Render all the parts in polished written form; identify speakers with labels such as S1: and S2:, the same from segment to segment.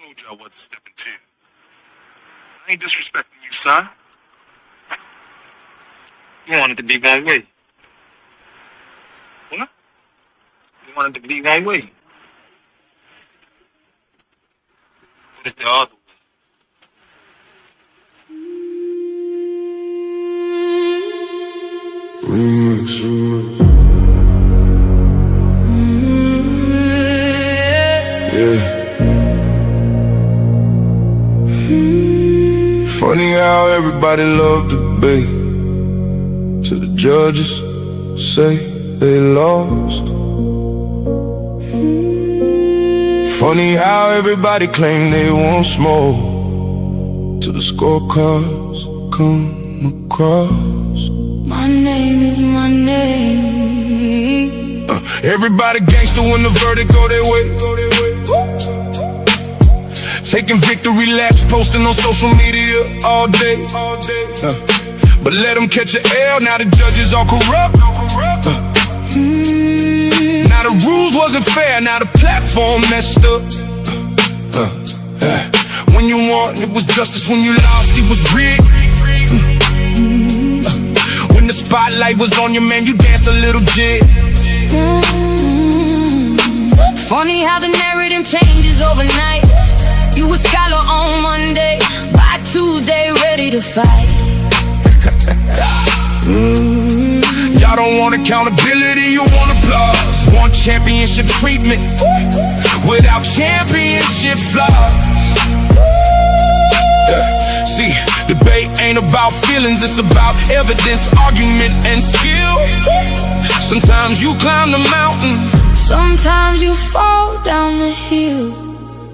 S1: told you I wasn't stepping to. I ain't disrespecting you, son.
S2: You wanted to be one way.
S1: What?
S2: You wanted to be one way. What is the other way?
S3: Yeah. Funny how everybody loved debate till the judges say they lost. Funny how everybody claim they want smoke till the scorecards come across.
S4: My name is my name.
S3: Everybody gangster when the verdict go their way. Taking victory laps, posting on social media all day. But let them catch an L, now the judges all corrupt. Now the rules wasn't fair, now the platform messed up. When you won, it was justice. When you lost, it was rigged. When the spotlight was on you, man, you danced a little jig.
S4: Funny how the narrative changes overnight. You a scholar on Monday, by Tuesday ready to fight.
S3: Y'all don't want accountability, you want applause. Want championship treatment without championship flaws. See, debate ain't about feelings, it's about evidence, argument, and skill. Sometimes you climb the mountain,
S4: sometimes you fall down the hill.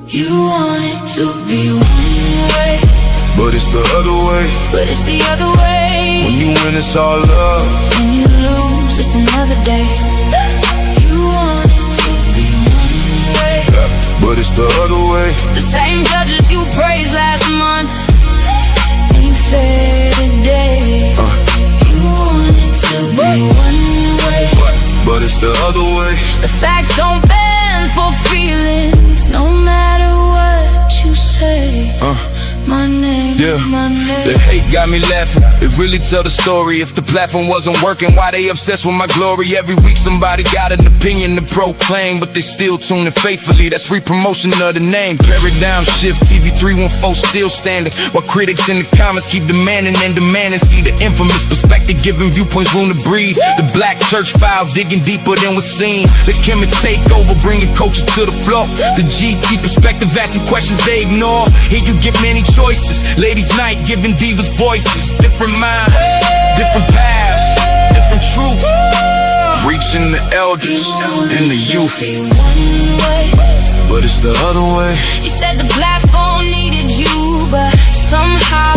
S4: You want it to be one way,
S3: but it's the other way.
S4: but it's the other way.
S3: When you win, it's all love.
S4: When you lose, it's another day. You want it to be one way,
S3: but it's the other way.
S4: the same judges you praised last month ain't fair today. You want it to be one way,
S3: but it's the other way.
S4: the facts don't bend for feelings, no matter what you say. My name,
S3: Yeah,
S4: my name.
S3: the hate got me laughing. It really tell the story. If the platform wasn't working, why they obsessed with my glory? Every week somebody got an opinion to proclaim, but they still tune in faithfully. That's free promotion of the name. Paradigm shift, TV 314 still standing, while critics in the comments keep demanding and demanding. See the infamous perspective, giving viewpoints room to breathe. The black church files digging deeper than was seen. The Kemet takeover, bringing culture to the floor. The GT perspective, asking questions they ignore. Here you get many choices. Ladies' night, giving divas voices. Different minds, different paths, different truth. Reaching the elders and the youth, but it's the other way.
S4: You said the platform needed you, but somehow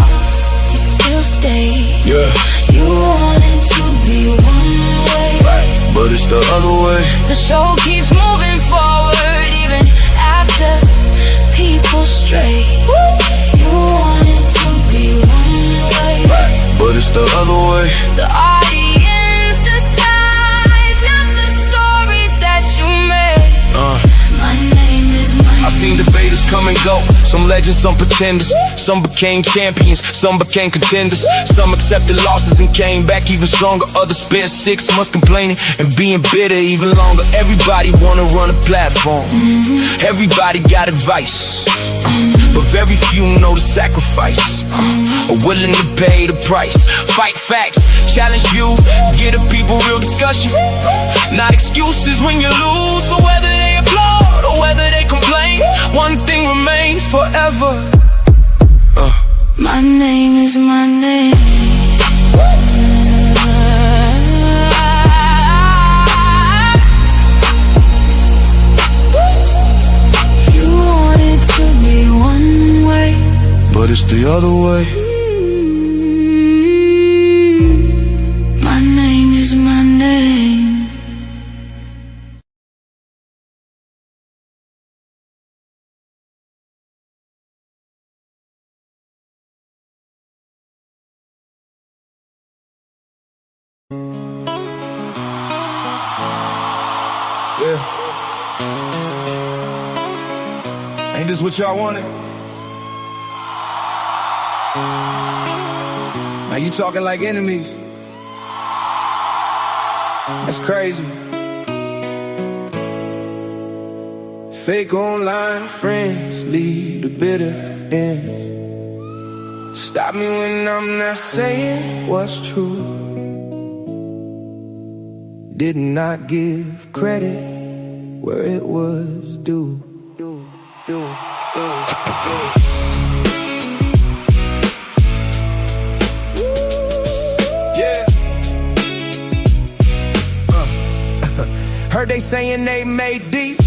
S4: you still stayed.
S3: Yeah,
S4: You wanted to be one way,
S3: but it's the other way.
S4: the show keeps moving forward even after people stray. You wanted to be one way,
S3: But it's the other way.
S4: the audience decides, not the stories that you made. My name is my
S3: I've seen debaters come and go. Some legends, some pretenders. Some became champions, some became contenders. Some accepted losses and came back even stronger. Others spent 6 months complaining and being bitter even longer. Everybody wanna run a platform. Everybody got advice, but very few know the sacrifice, are willing to pay the price. Fight facts, challenge views, give the people real discussion, not excuses when you lose. So whether they applaud or whether they complain, one thing remains forever.
S4: My name is my name. You wanted to be one way,
S3: But it's the other way.
S4: my name is my name.
S3: Yeah. Ain't this what y'all wanted? Now you talking like enemies. That's crazy. Fake online friends lead to bitter ends. Stop me when I'm not saying what's true. Did not give credit where it was due. Yeah. Heard they saying they made deep.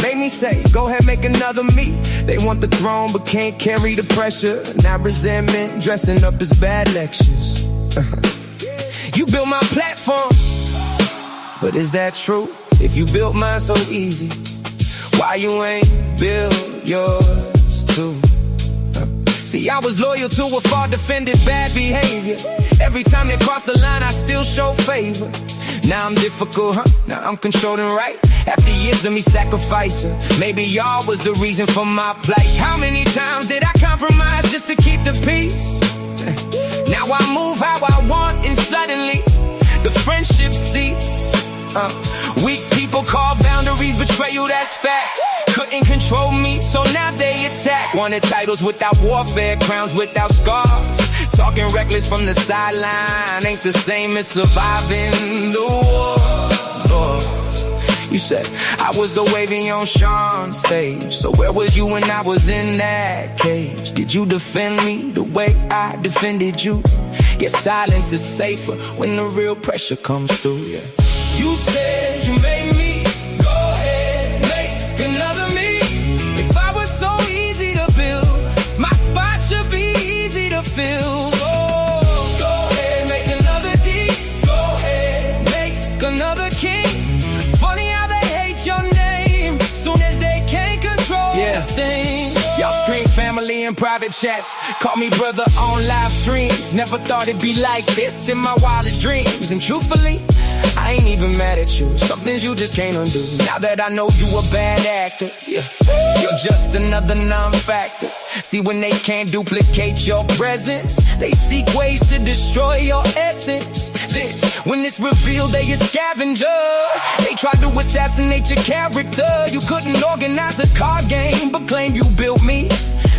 S3: Made me say, go ahead, make another me. They want the throne but can't carry the pressure. Now resentment dressing up as bad lectures. You built my platform, but is that true? If you built mine so easy, why you ain't build yours too? See, I was loyal to a far defended bad behavior. Every time they cross the line, I still show favor. Now I'm difficult, huh? Now I'm controlling, right? After years of me sacrificing, maybe y'all was the reason for my plight. How many times did I compromise just to keep the peace? Now I move how I want and suddenly the friendship cease. Weak people call boundaries betrayal, that's facts. Couldn't control me, so now they attack. Wanted titles without warfare, crowns without scars. Talking reckless from the sideline ain't the same as surviving the war. You said I was the wavy on Sean's stage, so where was you when I was in that cage? Did you defend me the way I defended you? Guess silence is safer when the real pressure comes through, yeah. You said you made me, go ahead, make another me. If I was so easy to build, my spot should be easy to fill. Oh, go ahead, make another D, go ahead, make another king. Funny how they hate your name, soon as they can't control the thing. Y'all scream family in private chats, call me brother on live streams. Never thought it'd be like this in my wildest dreams. And truthfully, I ain't even mad at you. Some things you just can't undo. Now that I know you a bad actor, yeah, you're just another non-factor. See, when they can't duplicate your presence, they seek ways to destroy your essence. Then, when it's revealed they a scavenger, they try to assassinate your character. You couldn't organize a card game, but claim you built me.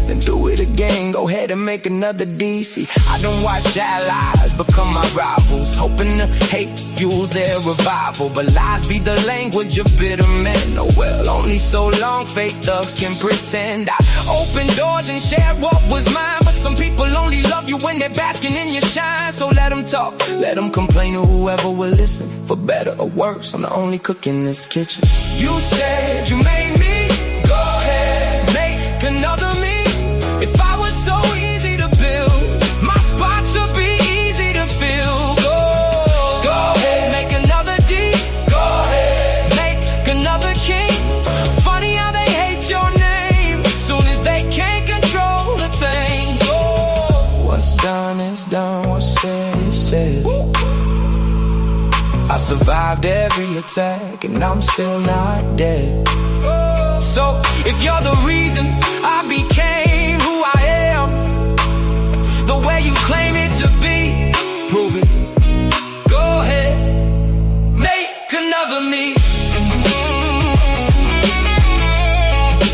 S3: Then do it again, go ahead and make another DC. I don't watch allies become my rivals, hoping the hate fuels their revival. But lies be the language of bitter men. Oh well, only so long fake thugs can pretend. I opened doors and shared what was mine, but some people only love you when they're basking in your shine. So let them talk, let them complain to whoever will listen. For better or worse, I'm the only cook in this kitchen. You said you made me, go ahead, make another me. If I was so easy to build, my spot should be easy to fill. Go ahead, make another D, go ahead, make another king. Funny how they hate your name, soon as they can't control the thing. What's done is done, what's said is said. I survived every attack and I'm still not dead. So if you're the reason I became who I am, the way you claim it to be, prove it. Go ahead, make another me.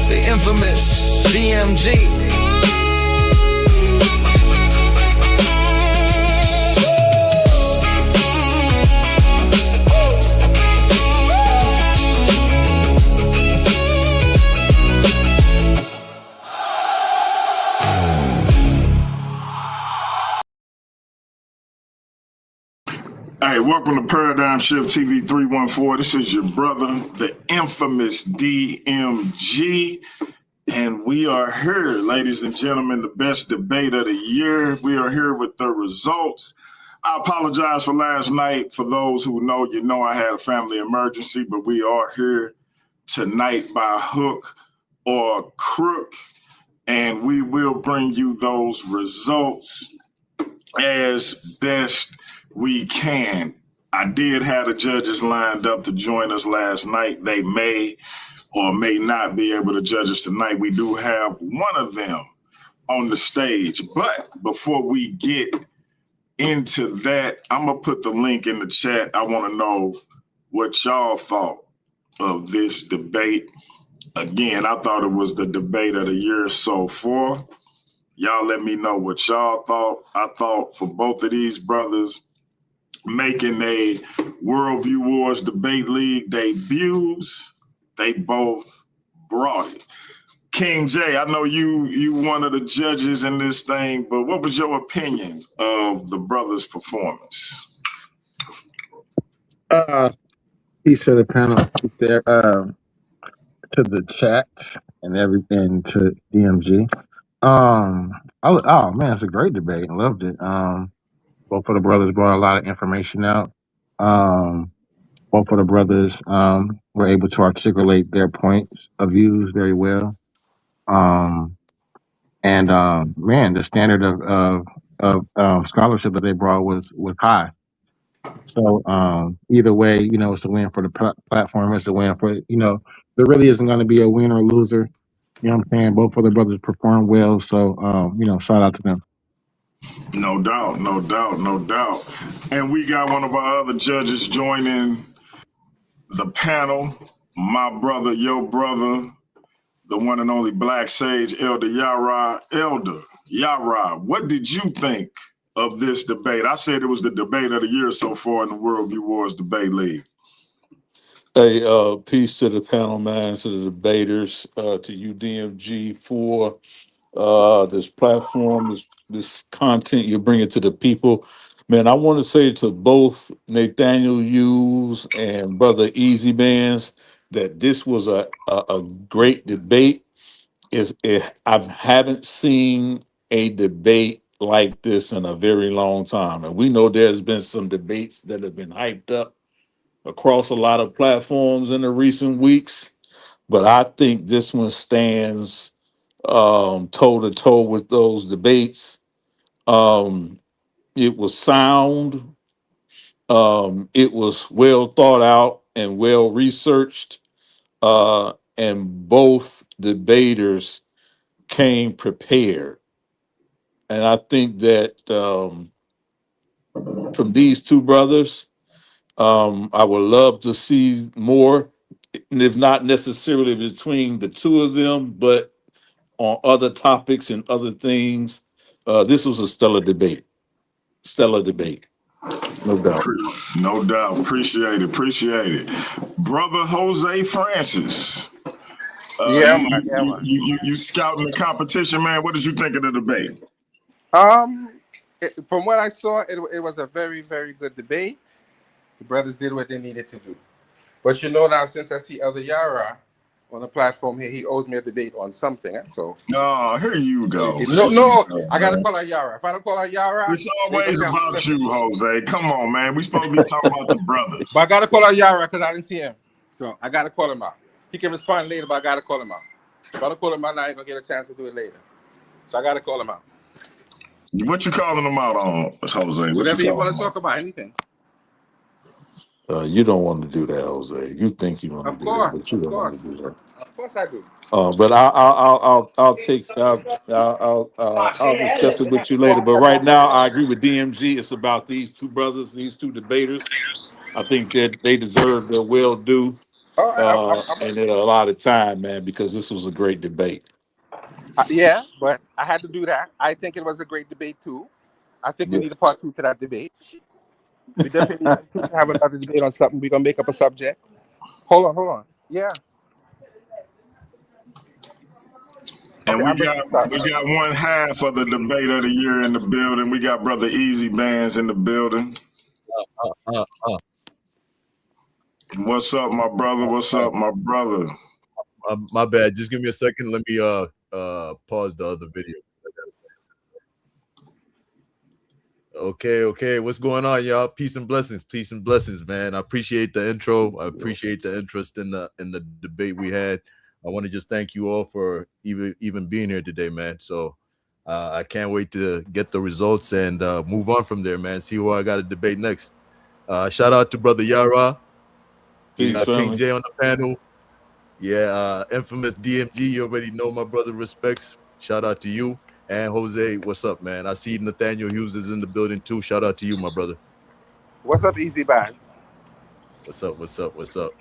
S3: The infamous DMG.
S5: Hey, welcome to Paradigm Shift TV 314. This is your brother, the infamous DMG. And we are here, ladies and gentlemen, the best debate of the year. We are here with the results. I apologize for last night. For those who know, you know I had a family emergency, but we are here tonight by hook or crook. And we will bring you those results as best we can. I did have the judges lined up to join us last night. They may or may not be able to judge us tonight. We do have one of them on the stage. But before we get into that, I'm going to put the link in the chat. I want to know what y'all thought of this debate. Again, I thought it was the debate of the year so far. Y'all let me know what y'all thought. I thought for both of these brothers making a Worldview Wars Debate League debuts, they both brought it. King J, I know you one of the judges in this thing, but what was your opinion of the brothers' performance?
S6: Peace to the panel, there, to the chat and everything, to DMG. Oh man, it's a great debate. I loved it. Both of the brothers brought a lot of information out. Both of the brothers were able to articulate their points of views very well. Man, the standard of scholarship that they brought was high. So either way, it's a win for the platform. It's a win for there really isn't going to be a winner or loser. You know what I'm saying? Both of the brothers performed well, so shout out to them.
S5: No doubt, no doubt, no doubt. And we got one of our other judges joining the panel. My brother, your brother, the one and only Black Sage, Elder Yara. Elder Yara, what did you think of this debate? I said it was the debate of the year so far in the Worldview Wars Debate League.
S7: Hey, peace to the panel, man, to the debaters, to you, DMG, for this platform, this content you're bringing to the people. Man, I want to say to both Nathaniel Hughes and Brother Easy Bandz that this was a great debate. I haven't seen a debate like this in a very long time. And we know there's been some debates that have been hyped up across a lot of platforms in the recent weeks, but I think this one stands toe to toe with those debates. It was sound. It was well thought out and well researched. And both debaters came prepared. And I think that from these two brothers, I would love to see more, if not necessarily between the two of them, but on other topics and other things. This was a stellar debate. Stellar debate. No doubt.
S5: No doubt. Appreciate it. Brother Jose Francis. You scouting the competition, man. What did you think of the debate?
S8: From what I saw, it was a very, very good debate. The brothers did what they needed to do. But now, since I see Elder Yara on the platform here, he owes me a debate on something. So
S5: here you go.
S8: I gotta call out Yara. If I don't call out Yara,
S5: it's always about you, Jose. Come on, man. We supposed to be talking about the brothers.
S8: But I gotta call out Yara because I didn't see him. So I gotta call him out. He can respond later, but I gotta call him out. If I don't call him out now, I ain't gonna get a chance to do it later. So I gotta call him out.
S5: What you calling him out on, Jose?
S8: Whatever you want to talk about, anything.
S7: You don't want to do that, Jose. You think you want to do that, but you don't want to do that.
S8: Of course I do.
S7: But I'll discuss it with you later. But right now, I agree with DMG. It's about these two brothers, these two debaters. I think that they deserve their well due, and a lot of time, man, because this was a great debate.
S8: Yeah, but I had to do that. I think it was a great debate too. I think we need a part 2 to that debate. We definitely need to have another debate on something. We're gonna make up a subject. Hold on. Yeah.
S5: And we got one half of the debate of the year in the building. We got Brother Easy Bandz in the building. What's up, my brother?
S9: My bad. Just give me a second. Let me pause the other video. Okay. What's going on, y'all? Peace and blessings, man. I appreciate the intro. I appreciate the interest in the debate we had. I want to just thank you all for even being here today, man. So I can't wait to get the results and move on from there, man. See who I got to debate next. Shout out to Brother Yara.
S7: Peace,
S9: King J on the panel. Yeah, infamous DMG. You already know my brother respects. Shout out to you. And Jose, what's up, man? I see Nathaniel Hughes is in the building too. Shout out to you, my brother.
S8: What's up, Easy Bandz?
S9: What's up? What's up? What's up?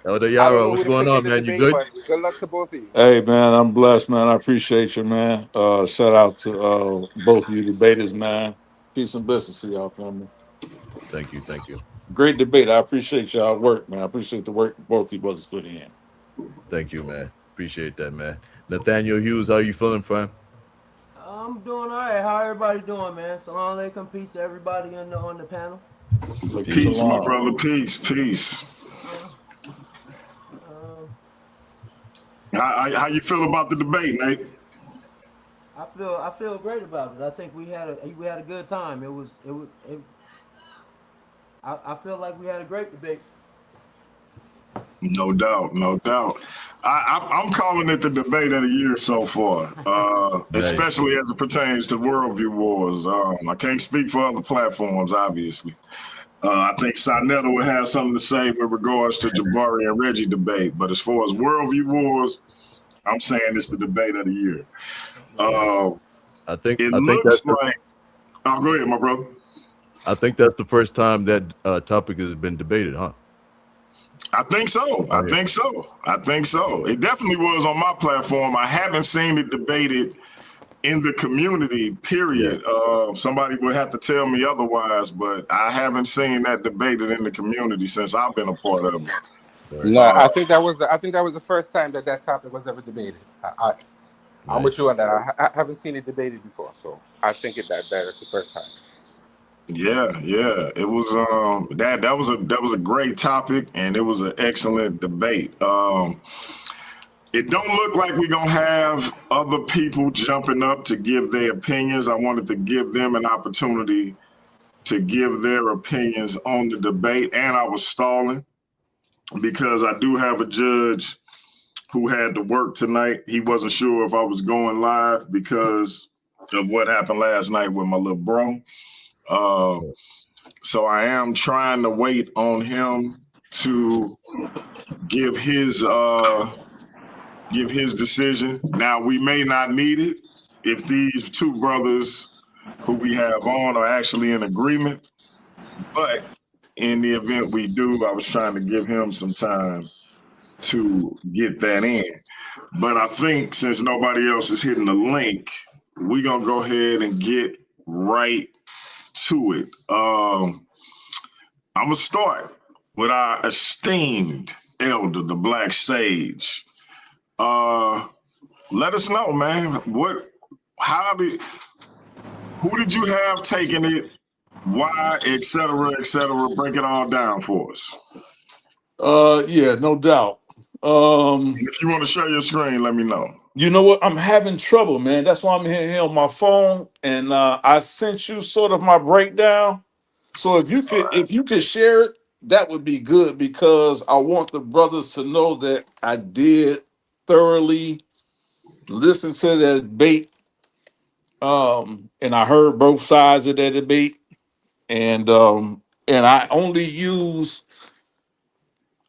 S9: Elder
S8: I don't
S9: Yara,
S8: know
S9: what's
S8: who to
S9: going
S8: pick
S9: on,
S8: in the
S9: man? You
S8: debate,
S9: good?
S8: but good luck to both of you.
S7: Hey man, I'm blessed, man. I appreciate you, man. Shout out to both of you debaters, man. Peace and blessings to y'all, family.
S9: Thank you. Thank you.
S7: Great debate. I appreciate y'all work, man. I appreciate the work both you brothers put in.
S9: Thank you, man. Appreciate that, man. Nathaniel Hughes, how you feeling, fam?
S10: I'm doing all right. How everybody doing, man? Salam alaikum. Peace to everybody on the panel.
S7: Alaikum
S5: Peace, my
S7: salam.
S5: brother. Peace.
S10: Uh, um,
S5: How you feel about the debate, Nate?
S10: I feel great about it. I think we had a good time. I feel like we had a great debate.
S5: No doubt, no doubt. I'm calling it the debate of the year so far,
S9: Nice.
S5: especially as it pertains to worldview wars. I can't speak for other platforms, obviously. I think Sinetta would have something to say with regards to Jabari and Reggie debate, but as far as worldview wars, I'm saying it's the debate of the year.
S9: I think
S5: It
S9: that's
S5: looks like. Oh, go ahead, my brother.
S9: I think that's the first time that topic has been debated, huh?
S5: I think so. I think so. It definitely was on my platform. I haven't seen it debated in the community, period. Somebody would have to tell me otherwise, but I haven't seen that debated in the community since I've been a part of it.
S8: No, I think that was the first time that topic was ever debated. I'm with you on that. I haven't seen it debated before, so I think that is the first time.
S5: Yeah. It was that was a great topic, and it was an excellent debate. It don't look like we're gonna have other people jumping up to give their opinions. I wanted to give them an opportunity to give their opinions on the debate, and I was stalling because I do have a judge who had to work tonight. He wasn't sure if I was going live because of what happened last night with my little bro. So I am trying to wait on him to give his decision. Now, we may not need it if these two brothers who we have on are actually in agreement, but in the event we do, I was trying to give him some time to get that in. But I think since nobody else is hitting the link, we're gonna go ahead and get right to it. I'm gonna start with our esteemed elder, the Black Sage. Let us know, man. Who did you have taking it? Why, et cetera, et cetera. Break it all down for us.
S7: Yeah, no doubt.
S5: If you want to share your screen, let me know.
S7: You know what? I'm having trouble, man. That's why I'm here on my phone, and I sent you sort of my breakdown. So if you could share it, that would be good because I want the brothers to know that I did thoroughly listen to that debate, and I heard both sides of that debate, and I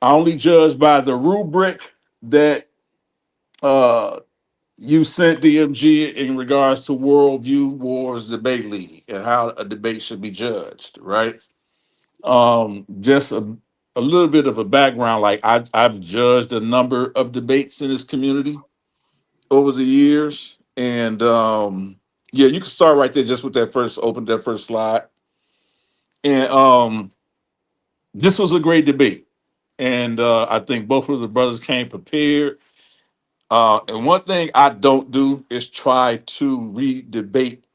S7: only judge by the rubric that you sent DMG in regards to Worldview Wars Debate League and how a debate should be judged, right? Just a little bit of a background, like I've judged a number of debates in this community over the years, and yeah, you can start right there just with that first slide, and this was a great debate, and I think both of the brothers came prepared. And one thing I don't do is try to re-debate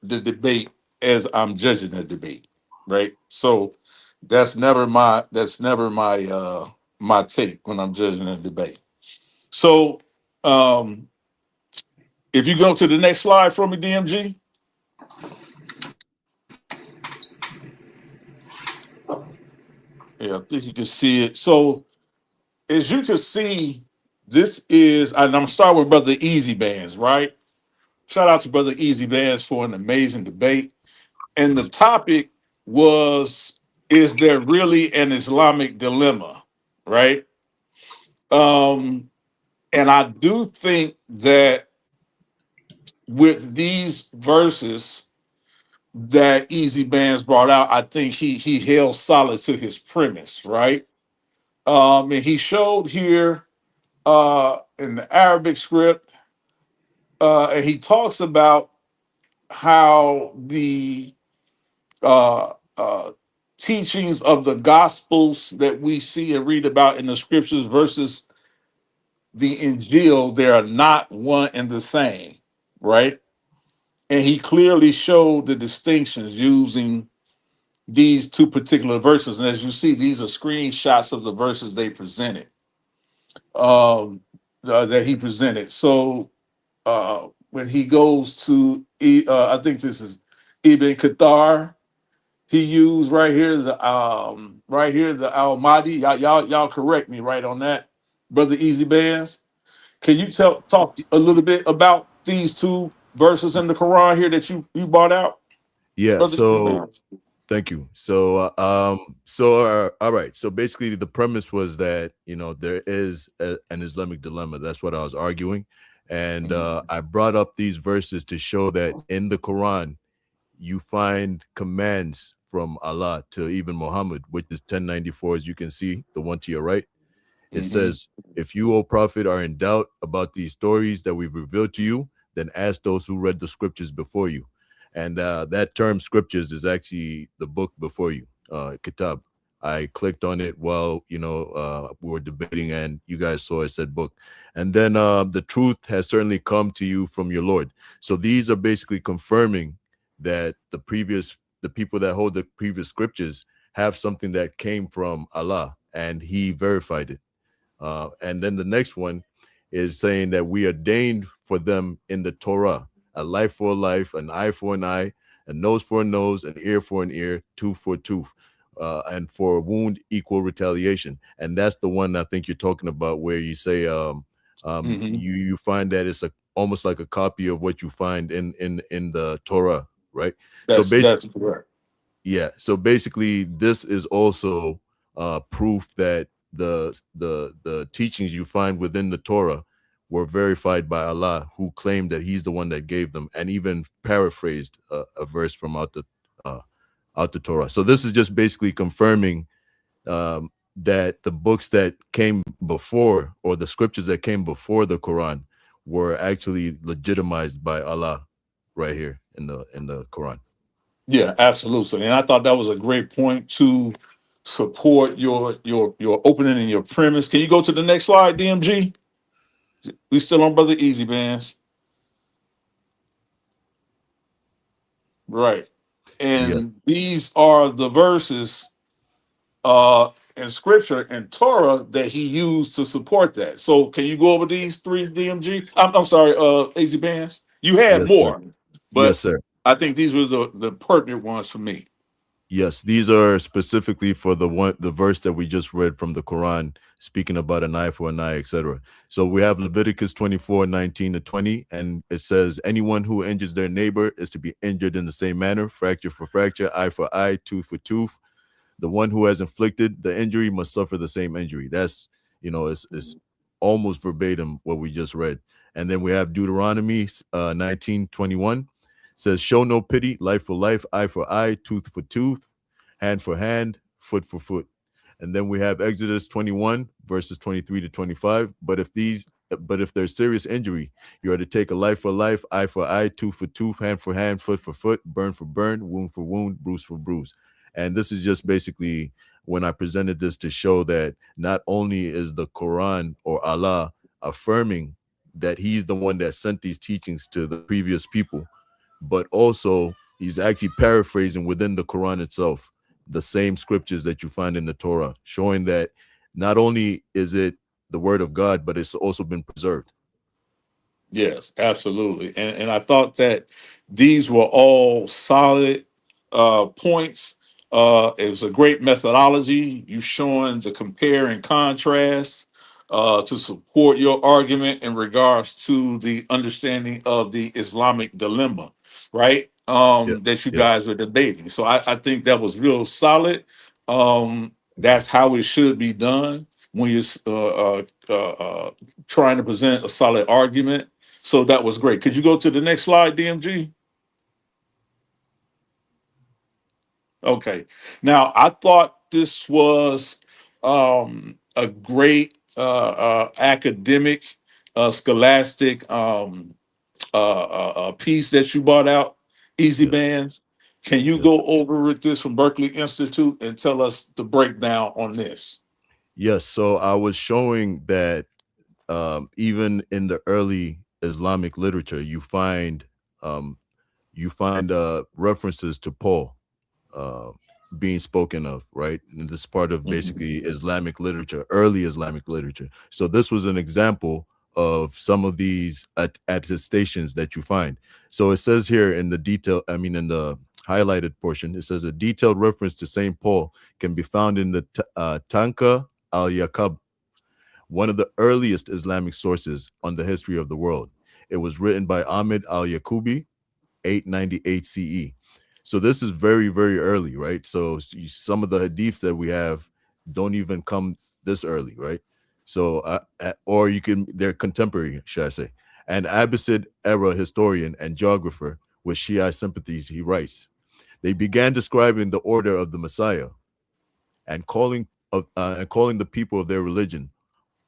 S7: the debate as I'm judging the debate, right? So that's never my my take when I'm judging a debate. So if you go to the next slide for me, DMG. Yeah, I think you can see it. So as you can see, this is, and I'm gonna start with Brother Easy Bands, right? Shout out to Brother Easy Bands for an amazing debate. And the topic was, is there really an Islamic dilemma? Right? And I do think that with these verses that Easy Bands brought out, I think he held solid to his premise, right? And he showed here in the Arabic script, and he talks about how the uh, uh, teachings of the gospels that we see and read about in the scriptures versus the Injil, they are not one and the same, right? And he clearly showed the distinctions using these two particular verses. And as you see, these are screenshots of the verses they presented, that he presented. So when he goes to, I think this is Ibn Qatar, he used right here the Almighty. Y'all correct me right on that, brother Easy Bands. Can you talk a little bit about these two verses in the Quran here that you brought out,
S9: Yeah.
S7: brother Easy
S9: So
S7: Bands?
S9: thank you. All right. So basically, the premise was that there is an Islamic dilemma. That's what I was arguing, and I brought up these verses to show that in the Quran you find commands from Allah to even Muhammad, which is 1094, as you can see, the one to your right. It
S7: Mhm.
S9: says, if you, O Prophet, are in doubt about these stories that we've revealed to you, then ask those who read the scriptures before you. And that term scriptures is actually the book before you, Kitab. I clicked on it while, we were debating and you guys saw it said book. And then the truth has certainly come to you from your Lord. So these are basically confirming that the people that hold the previous scriptures have something that came from Allah and he verified it. And then the next one is saying that we ordained for them in the Torah a life for a life, an eye for an eye, a nose for a nose, an ear for an ear, tooth for a tooth, and for a wound equal retaliation. And that's the one I think you're talking about, where you say
S7: Mhm.
S9: you find that it's almost like a copy of what you find in the Torah, right? So
S7: That's
S9: basically,
S7: correct.
S9: yeah. So basically, this is also proof that the teachings you find within the Torah were verified by Allah, who claimed that He's the one that gave them, and even paraphrased a verse from out the Torah. So this is just basically confirming that the books that came before, or the scriptures that came before the Quran, were actually legitimized by Allah, right here in the Quran.
S7: Yeah, absolutely. And I thought that was a great point to support your opening and your premise. Can you go to the next slide, DMG? We still on brother Easy Bands, right?
S9: Yes,
S7: And these are the verses in scripture and Torah that he used to support that. So can you go over these three, DMG? I'm sorry, Easy Bands. You had
S9: yes, sir.
S7: more,
S9: Yes,
S7: but
S9: sir.
S7: I think these were the pertinent ones for me.
S9: Yes, these are specifically for the verse that we just read from the Quran, speaking about an eye for an eye, etc. So we have Leviticus 24:19-20, and it says, anyone who injures their neighbor is to be injured in the same manner, fracture for fracture, eye for eye, tooth for tooth. The one who has inflicted the injury must suffer the same injury. That's, it's almost verbatim what we just read. And then we have Deuteronomy 19:21, says, show no pity, life for life, eye for eye, tooth for tooth, hand for hand, foot for foot. And then we have Exodus 21 verses 23-25. But if there's serious injury, you are to take a life for life, eye for eye, tooth for tooth, hand for hand, foot for foot, burn for burn, wound for wound, bruise for bruise. And this is just basically when I presented this to show that not only is the Quran or Allah affirming that He's the one that sent these teachings to the previous people, but also He's actually paraphrasing within the Quran itself the same scriptures that you find in the Torah, showing that not only is it the word of God, but it's also been preserved.
S7: Yes, absolutely. And I thought that these were all solid points. It was a great methodology. You showing the compare and contrast to support your argument in regards to the understanding of the Islamic dilemma, right?
S9: Yeah.
S7: That you
S9: Yes.
S7: guys were debating. So I think that was real solid. That's how it should be done. when you're trying to present a solid argument. So that was great. Could you go to the next slide, DMG? Okay. Now, I thought this was a great academic, scholastic piece that you brought out, Easy
S9: Yes,
S7: Bands. Can you
S9: yes,
S7: go over with this from Berkeley Institute and tell us the breakdown on this?
S9: yes. So I was showing that even in the early Islamic literature, um, you find references to Paul uh, being spoken of, right? And this part of
S7: Mhm.
S9: basically Islamic literature, early Islamic literature. So this was an example of some of these attestations that you find. So it says here in the detail, I mean, in the highlighted portion, it says a detailed reference to Saint Paul can be found in the Tanka al-Yaqub, one of the earliest Islamic sources on the history of the world. It was written by Ahmed al-Yaqubi, 898 CE. So this is very, very early, right? So some of the hadiths that we have don't even come this early, right? So, or you can, they're contemporary, should I say. An Abbasid era historian and geographer with Shia sympathies, he writes, they began describing the order of the Messiah and calling the people of their religion.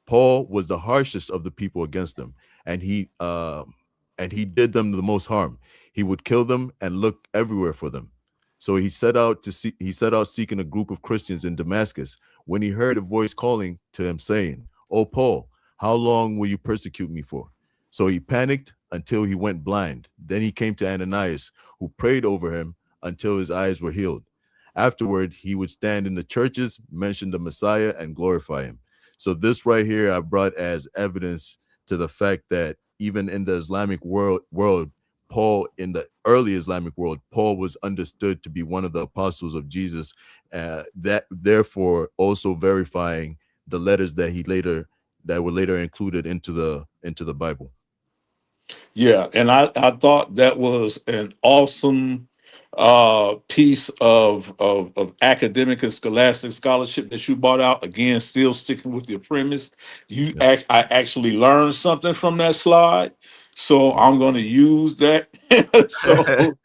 S9: Paul was the harshest of the people against them, and he did them the most harm. He would kill them and look everywhere for them. So he set out seeking a group of Christians in Damascus when he heard a voice calling to him saying, "Oh Paul, how long will you persecute me for?" So he panicked until he went blind. Then he came to Ananias, who prayed over him until his eyes were healed. Afterward, he would stand in the churches, mention the Messiah, and glorify him. So this right here, I brought as evidence to the fact that even in the Islamic world, Paul, in the early Islamic world, Paul was understood to be one of the apostles of Jesus. That therefore also verifying the letters that were later included into the Bible.
S7: Yeah, and I thought that was an awesome piece of academic and scholastic scholarship that you brought out. Again, still sticking with your premise.
S9: Yes.
S7: I actually learned something from that slide, so I'm going to use that. So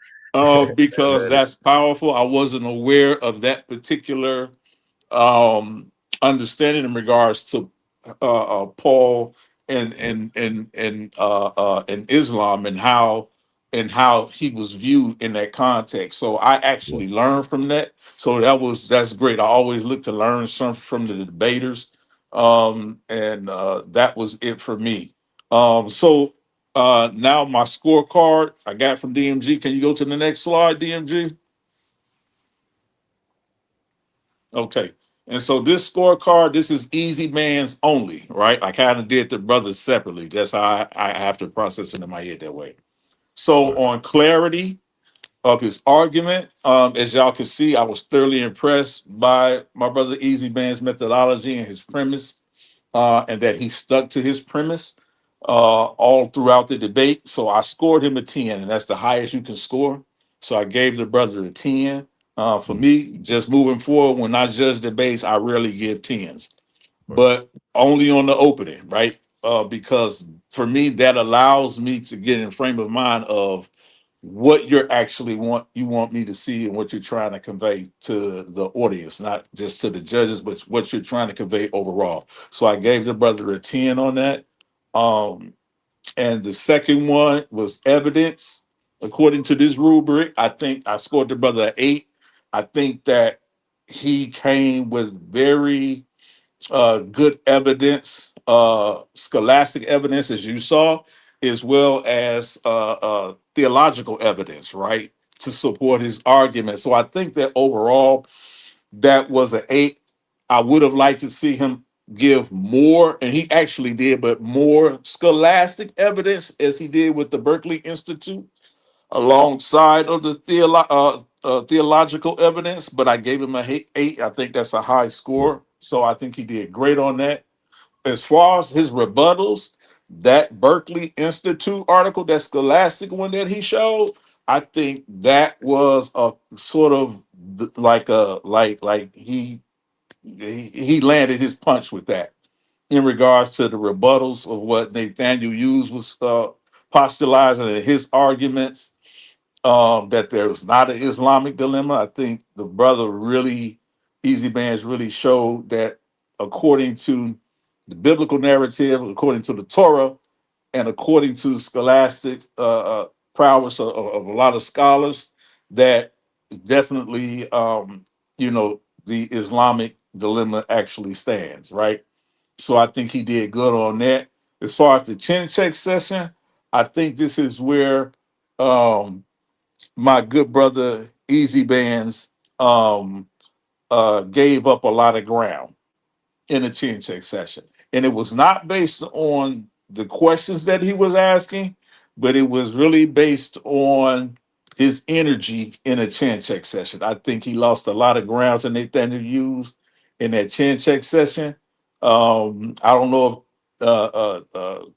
S7: because
S9: Ready.
S7: that's powerful. I wasn't aware of that particular um, understanding in regards to Paul
S9: Yes.
S7: and Islam and how he was viewed in that context. So I actually
S9: Yes.
S7: learned from that. So that's great. I always look to learn something from the debaters, and that was it for me. Now my scorecard I got from DMG. Can you go to the next slide, DMG? Okay. And so this scorecard, this is easy man's only, right? I kind of did the brothers separately. That's how I have to process it in my head that way. So
S9: Right.
S7: on clarity of his argument, as y'all can see, I was thoroughly impressed by my brother Easy Man's methodology and his premise, and that he stuck to his premise all throughout the debate. So I scored him a 10, and that's the highest you can score. So I gave the brother a 10. For
S9: Mm,
S7: me, just moving forward, when I judge debates, I rarely give 10s,
S9: right.
S7: but only on the opening, right? Because for me, that allows me to get in frame of mind of what you're actually want me to see and what you're trying to convey to the audience, not just to the judges, but what you're trying to convey overall. So I gave the brother a 10 on that. Um, and the second one was evidence. According to this rubric, I think I scored the brother an 8. I think that he came with very good evidence, scholastic evidence, as you saw, as well as theological evidence, right, to support his argument. So I think that overall, that was an 8. I would have liked to see him give more, and he actually did, but more scholastic evidence as he did with the Berkeley Institute alongside of the theological evidence. But I gave him a 8. I think that's a high score. So I think he did great on that. As far as his rebuttals, that Berkeley Institute article, that scholastic one that he showed, I think that was a sort of like he he landed his punch with that in regards to the rebuttals of what Nathaniel Hughes was postulating in his arguments, that there was not an Islamic dilemma. I think the brother really, Easy Bands really showed that according to the biblical narrative, according to the Torah, and according to scholastic prowess of a lot of scholars, that definitely, the Islamic dilemma actually stands, right? So I think he did good on that. As far as the chin check session, I think this is where um, my good brother Easy Bands gave up a lot of ground in the chin check session. And it was not based on the questions that he was asking, but it was really based on his energy in a chin check session. I think he lost a lot of ground to Nathaniel Hughes in that chin check session. I don't know if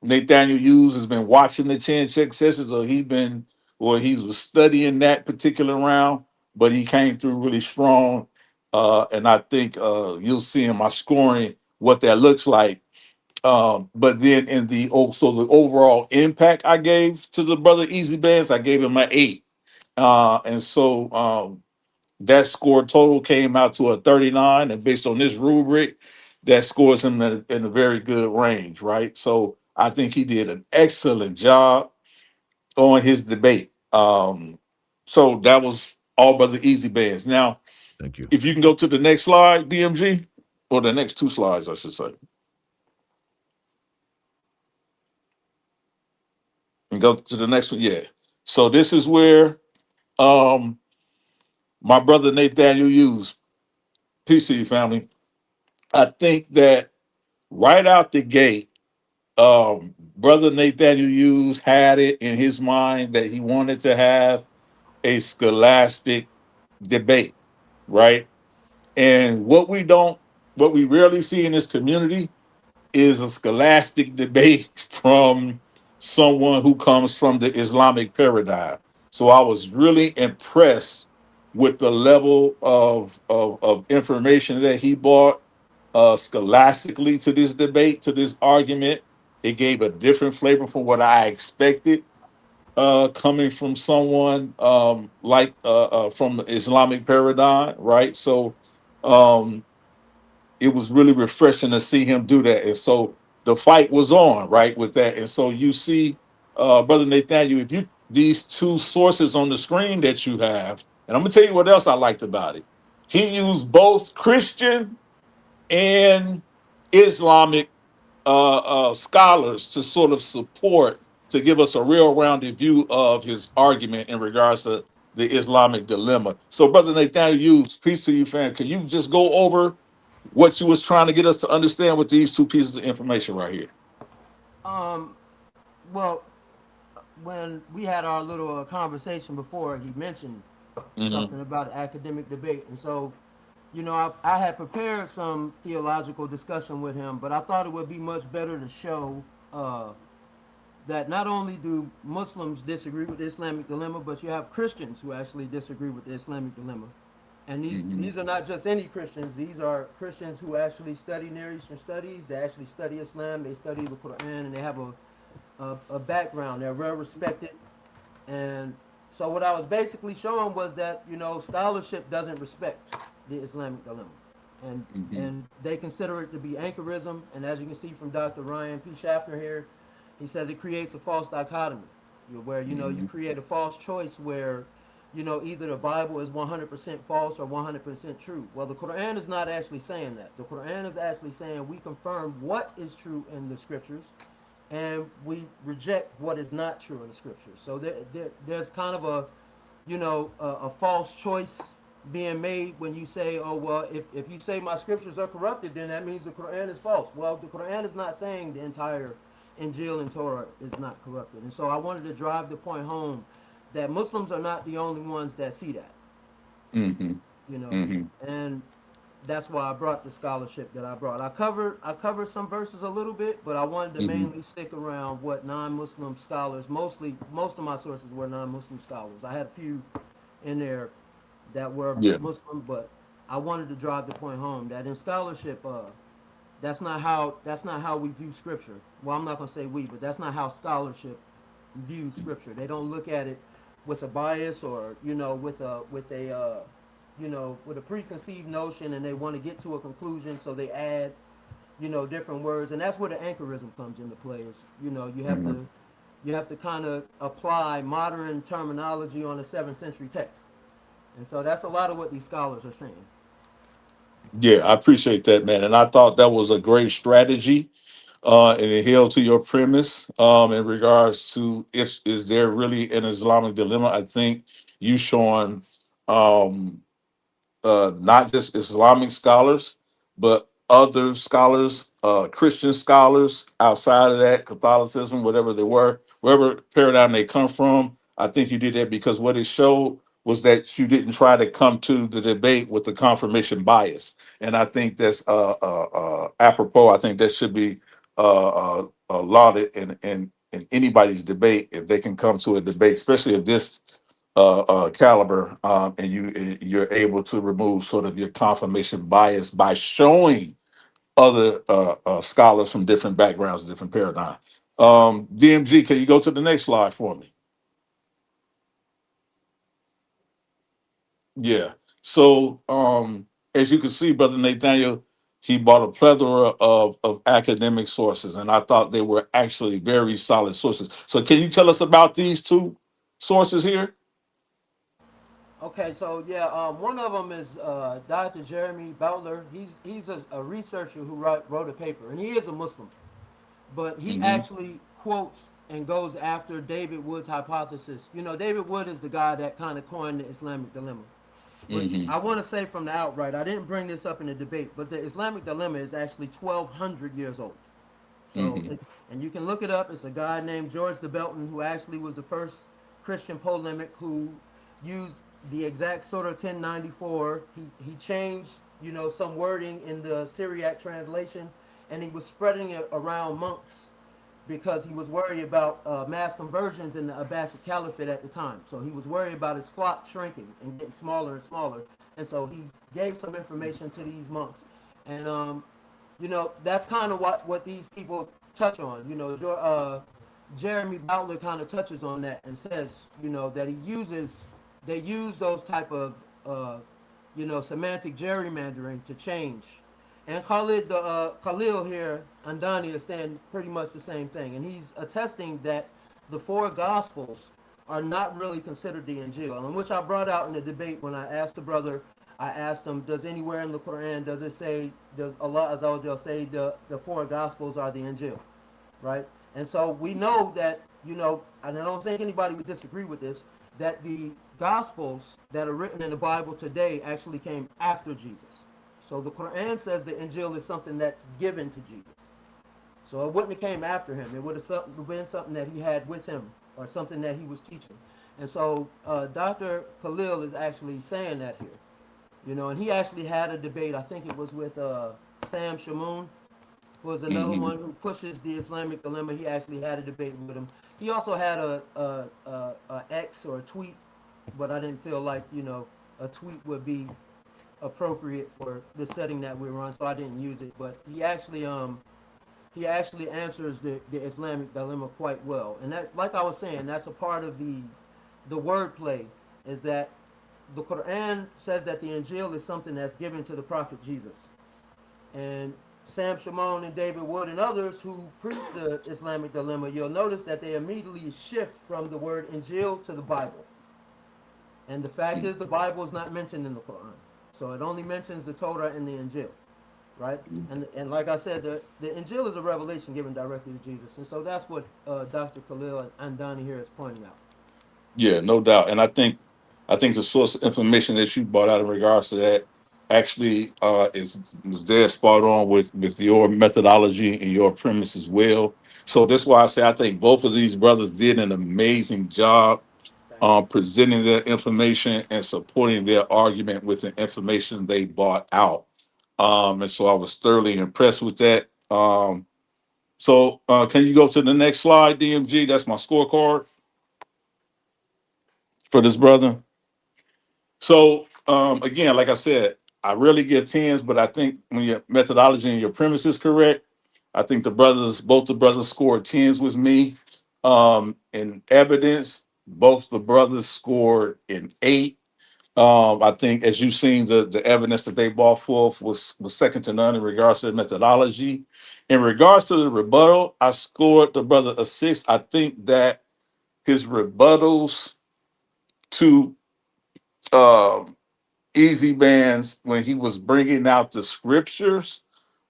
S7: Nathaniel Hughes has been watching the chin check sessions, or he was studying that particular round, but he came through really strong. And I think you'll see in my scoring what that looks like. But then in the overall impact I gave to the brother Easy Bands, I gave him an 8. And so that score total came out to a 39, and based on this rubric, that scores him in a very good range, right? So I think he did an excellent job on his debate. So that was all brother Easy Bands. Now,
S9: Thank you.
S7: if you can go to the next slide, DMG, or the next two slides, I should say, and go to the next one. Yeah. So this is where um my brother Nathaniel Hughes, peace to you, family. I think that right out the gate, brother Nathaniel Hughes had it in his mind that he wanted to have a scholastic debate, right? And what we rarely see in this community is a scholastic debate from someone who comes from the Islamic paradigm. So I was really impressed with the level of information that he brought scholastically to this debate, to this argument. It gave a different flavor from what I expected, coming from someone from the Islamic paradigm, right? So um, it was really refreshing to see him do that. And so the fight was on, right, with that. And so you see, Brother Nathaniel, if you these two sources on the screen that you have, and I'm gonna tell you what else I liked about it. He used both Christian and Islamic scholars to sort of support, to give us a real rounded view of his argument in regards to the Islamic dilemma. So, Brother Nathaniel, peace to you, fam. Can you just go over what you was trying to get us to understand with these two pieces of information right here?
S10: Um, well, when we had our little conversation before, he mentioned
S7: Mm-hmm.
S10: something about academic debate, and so I had prepared some theological discussion with him, but I thought it would be much better to show uh, that not only do Muslims disagree with the Islamic dilemma, but you have Christians who actually disagree with the Islamic dilemma. And these
S7: Mm-hmm.
S10: these are not just any Christians. These are Christians who actually study Near Eastern studies. They actually study Islam. They study the Quran, and they have a background. They're well respected. And so what I was basically showing was that scholarship doesn't respect the Islamic dilemma, and
S7: Mm-hmm.
S10: and they consider it to be anchorism. And as you can see from Dr. Ryan P. Schaffner here, he says it creates a false dichotomy, where you
S7: Mm-hmm.
S10: create a false choice where either the Bible is 100% false or 100% true. Well, the Quran is not actually saying that. The Quran is actually saying we confirm what is true in the scriptures, and we reject what is not true in the scriptures. So there's kind of a false choice being made when you say, oh well, if you say my scriptures are corrupted, then that means the Quran is false. Well, the Quran is not saying the entire Injil and Torah is not corrupted. And so I wanted to drive the point home that Muslims are not the only ones that see that,
S7: Mm-hmm.
S10: you know,
S7: Mm-hmm.
S10: and that's why I brought the scholarship that I brought. I covered some verses a little bit, but I wanted to
S7: Mm-hmm.
S10: mainly stick around what non-Muslim scholars, most of my sources were non-Muslim scholars. I had a few in there that were
S7: Yeah.
S10: Muslim, but I wanted to drive the point home that in scholarship, that's not how we view scripture. Well, I'm not gonna say we, but that's not how scholarship views scripture. They don't look at it with a bias or with a preconceived notion, and they want to get to a conclusion, so they add different words, and that's where the anchorism comes into play. Is
S7: Mhm.
S10: you have to kind of apply modern terminology on a 7th century text, and so that's a lot of what these scholars are saying.
S7: Yeah, I appreciate that, man. And I thought that was a great strategy. And it held to your premise in regards to if is there really an Islamic dilemma. I think you showing um, not just Islamic scholars, but other scholars, Christian scholars outside of that, Catholicism, whatever they were, wherever paradigm they come from. I think you did that because what it showed was that you didn't try to come to the debate with the confirmation bias, and I think that's apropos. I think that should be lauded in anybody's debate if they can come to a debate, especially if this caliber, and you're able to remove sort of your confirmation bias by showing other scholars from different backgrounds, different paradigms. DMG, can you go to the next slide for me? Yeah. So as you can see, Brother Nathaniel, he bought a plethora of academic sources, and I thought they were actually very solid sources. So can you tell us about these two sources here?
S10: Okay, so yeah, one of them is Dr. Jeremy Butler. He's a researcher who wrote a paper, and he is a Muslim, but he
S7: Hmm.
S10: actually quotes and goes after David Wood's hypothesis. David Wood is the guy that kind of coined the Islamic dilemma, which
S7: Hmm.
S10: I want to say from the outright, I didn't bring this up in the debate, but the Islamic dilemma is actually 1,200 years old. So,
S7: Hmm.
S10: and you can look it up. It's a guy named George de Belton who actually was the first Christian polemic who used the exact sort of 1094. He changed, some wording in the Syriac translation, and he was spreading it around monks because he was worried about mass conversions in the Abbasid Caliphate at the time. So he was worried about his flock shrinking and getting smaller and smaller. And so he gave some information to these monks. And that's kind of what these people touch on. Jeremy Butler kind of touches on that and says, that they use those type of, semantic gerrymandering to change. And Khalil here, Andani, is saying pretty much the same thing. And he's attesting that the four Gospels are not really considered the Injil, and which I brought out in the debate when I asked the brother, I asked him, does anywhere in the Quran, does Allah Azza wa Jal say the four Gospels are the Injil, right? And so we know that, and I don't think anybody would disagree with this, that the Gospels that are written in the Bible today actually came after Jesus. So the Quran says the Injil is something that's given to Jesus. So it wouldn't have came after him. It would have been something that he had with him or something that he was teaching. And so Dr. Khalil is actually saying that here. And he actually had a debate. I think it was with Sam Shamoon, who was another
S7: Hmm.
S10: one who pushes the Islamic dilemma. He actually had a debate with him. He also had a X or a tweet, but I didn't feel like a tweet would be appropriate for the setting that we're on, so I didn't use it. But he actually answers the Islamic dilemma quite well, and that, like I was saying, that's a part of the wordplay, is that the Quran says that the Injil is something that's given to the Prophet Jesus, and Sam Shimon and David Wood and others who preach the Islamic dilemma, you'll notice that they immediately shift from the word Injil to the Bible. And the fact is, the Bible is not mentioned in the Quran. So it only mentions the Torah and the Injil, right? And like I said, the Injil is a revelation given directly to Jesus. And so that's what Dr. Khalil and Donnie here is pointing out.
S7: Yeah, no doubt. And I think the source of information that you brought out in regards to that actually is dead spot on with your methodology and your premise as well. So that's why I say I think both of these brothers did an amazing job
S10: Thank you.
S7: presenting their information and supporting their argument with the information they brought out. And so I was thoroughly impressed with that. So can you go to the next slide, DMG? That's my scorecard for this brother. So again, like I said, I really give tens, but I think when your methodology and your premise is correct, I think both the brothers scored tens with me. In evidence, both the brothers scored an eight. I think, as you've seen, the evidence that they brought forth was second to none in regards to the methodology. In regards to the rebuttal, I scored the brother a six. I think that his rebuttals to um, Easy Bands when he was bringing out the scriptures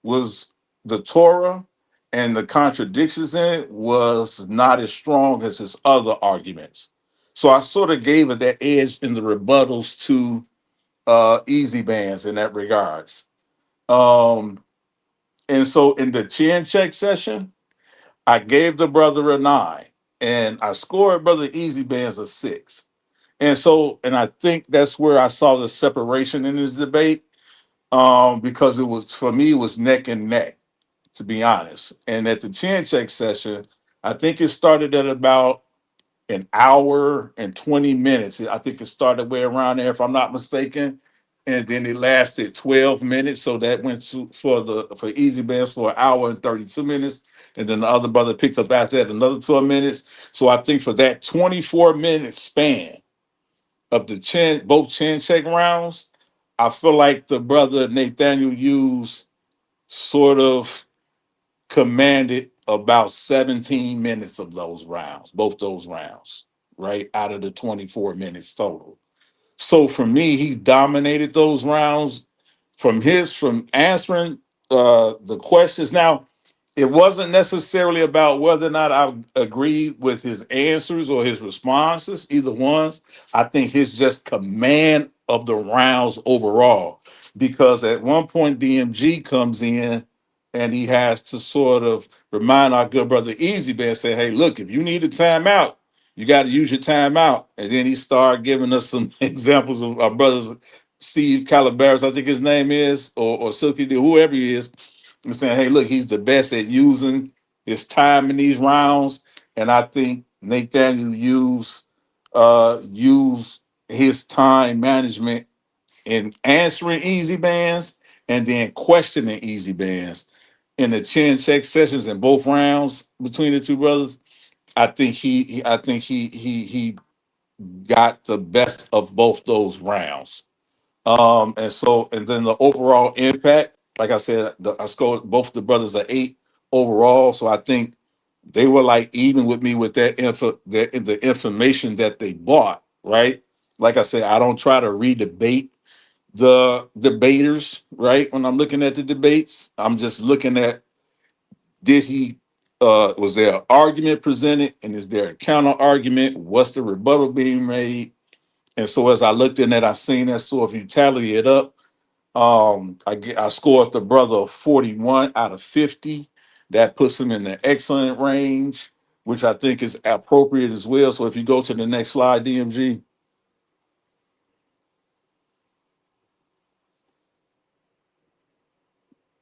S7: was the Torah, and the contradictions in it was not as strong as his other arguments. So I sort of gave it that edge in the rebuttals to Easy Bands in that regards. Um, and so in the chin check session, I gave the brother a nine, and I scored brother Easy Bands a six. And I think that's where I saw the separation in this debate, because it was, for me, it was neck and neck, to be honest. And at the chin check session, I think it started at about an hour and 20 minutes. I think it started way around there, if I'm not mistaken. And then it lasted 12 minutes. So that went for Easy Bands for an hour and 32 minutes. And then the other brother picked up after that another 12 minutes. So I think for that 24-minute span of the both chin check rounds, I feel like the brother Nathaniel Hughes sort of commanded about 17 minutes of those rounds, both those rounds, right? Out of the 24 minutes total. So for me, he dominated those rounds from answering the questions. Now, it wasn't necessarily about whether or not I agreed with his answers or his responses, either ones. I think his just command of the rounds overall. Because at one point, DMG comes in and he has to sort of remind our good brother Easy Bear, say, hey, look, if you need a timeout, you got to use your timeout. And then he started giving us some examples of our brothers, Steve Calabaris, I think his name is, or Silky D, whoever he is, and saying, hey, look, he's the best at using his time in these rounds. And I think Nathaniel use his time management in answering Easy Bands and then questioning Easy Bands in the chin check sessions in both rounds between the two brothers. I think he got the best of both those rounds. And then the overall impact, like I said, I scored both the brothers an eight overall. So I think they were like even with me with the information that they bought, right? Like I said, I don't try to re-debate the debaters, right? When I'm looking at the debates, I'm just looking at, did he was there an argument presented, and is there a counter argument? What's the rebuttal being made? And so as I looked in that, I seen that. So if you tally it up, I scored the brother 41 out of 50. That puts him in the excellent range, which I think is appropriate as well. So if you go to the next slide, DMG.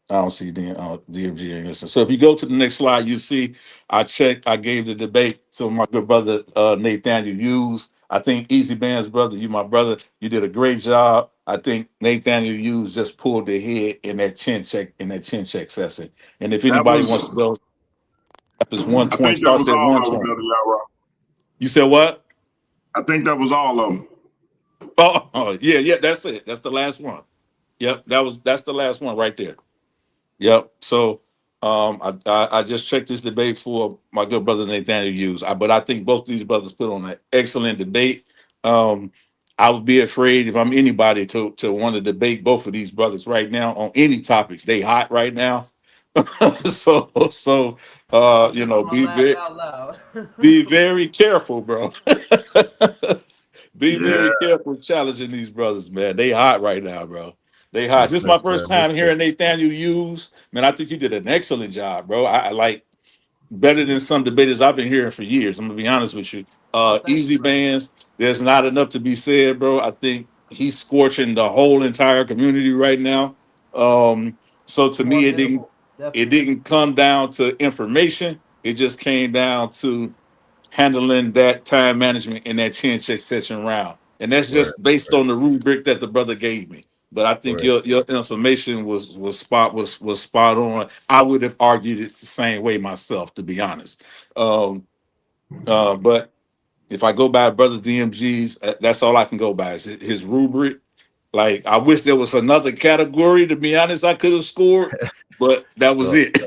S7: I don't see DMG ain't listening. So if you go to the next slide, you see I gave the debate to my good brother Nathaniel Hughes. I think Easy Band's brother, you my brother, you did a great job. I think Nathaniel Hughes just pulled the head in that chin check session. And if
S5: That
S7: anybody
S5: was,
S7: wants to go, up is 120,
S5: I think that
S7: starts
S5: was
S7: at
S5: all of them,
S7: 120.
S5: Brother Yara.
S7: You said what?
S5: I think that was all of them.
S7: Yeah, that's it. That's the last one. Yep, that's the last one right there. Yep. So I just checked this debate for my good brother Nathaniel Hughes. But I think both these brothers put on an excellent debate. Um, I would be afraid if I'm anybody to want to debate both of these brothers right now on any topic. They hot right now. so
S10: I'm gonna laugh out loud.
S7: be very careful, bro. Be
S5: Yeah,
S7: very careful challenging these brothers, man. They hot right now, bro. They hot. This is my
S9: Respect,
S7: first
S9: man.
S7: time hearing
S9: Respect.
S7: Nathaniel Hughes. Man, I think you did an excellent job, bro. I like better than some debaters I've been hearing for years. I'm gonna be honest with you.
S10: Oh, thank you,
S7: Easy
S10: brother.
S7: Bands, there's not enough to be said, bro. I think he's scorching the whole entire community right now. So
S10: He's
S7: to
S10: more
S7: me,
S10: gettable,
S7: it
S10: definitely.
S7: didn't come down to information. It just came down to handling that time management in that chin check session round. And that's
S9: Word,
S7: just based
S9: word.
S7: on the rubric that the brother gave me. But I think
S9: Word.
S7: your information was spot on. I would have argued it the same way myself, to be honest. But if I go by Brother DMG's, that's all I can go by is his rubric. Like, I wish there was another category, to be honest, I could have scored, but that was
S9: No,
S7: it.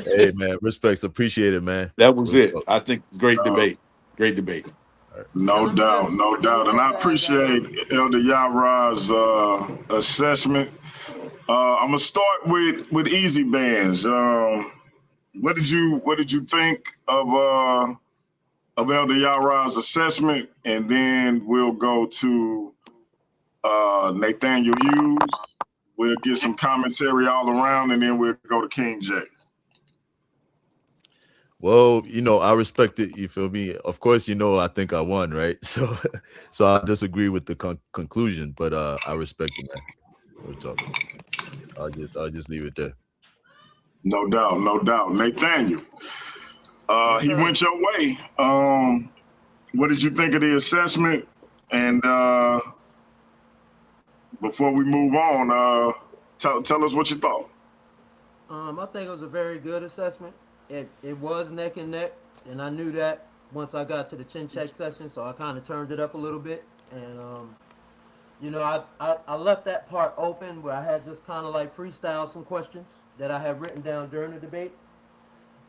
S9: hey man, respects. Appreciate it, man.
S7: That was
S9: Real
S7: it.
S9: talk.
S7: I think great debate. Great debate.
S5: No
S10: let me
S5: doubt,
S10: just
S5: no doubt. And I
S10: let me just add that
S5: appreciate Elder Yara's assessment. I'm gonna start with Easy Bands. What did you think of Elder Yara's assessment? And then we'll go to Nathaniel Hughes. We'll get some commentary all around, and then we'll go to King J.
S9: Well, I respect it. You feel me? Of course, I think I won, right? So I disagree with the conclusion, but I respect it, man. Real talk. I'll just leave it there.
S5: No doubt, no doubt. Nathaniel, he went your way. What did you think of the assessment? And before we move on, tell us what you thought.
S10: I think it was a very good assessment. It was neck and neck, and I knew that once I got to the chin check session, so I kind of turned it up a little bit. And I left that part open where I had just kind of like freestyle some questions that I had written down during the debate.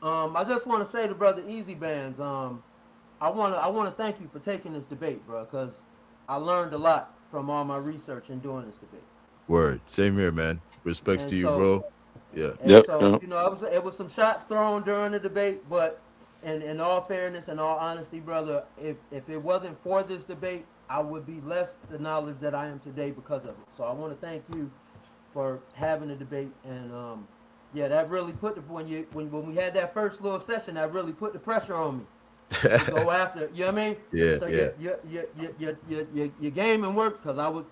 S10: I just want to say to Brother Easy Bands, I want to thank you for taking this debate, bro, because I learned a lot from all my research in doing this debate.
S9: Word. Same here, man. Respects
S10: And
S9: to you,
S10: so,
S9: bro. Yeah.
S7: Yep.
S10: so it was some shots thrown during the debate, but in all fairness and all honesty, brother, if it wasn't for this debate, I would be less the knowledge that I am today because of it. So I want to thank you for having the debate, and yeah, that really put when we had that first little session, that really put the pressure on me to go after. You know what I mean?
S9: Yeah,
S10: So
S9: yeah.
S10: your game and work, because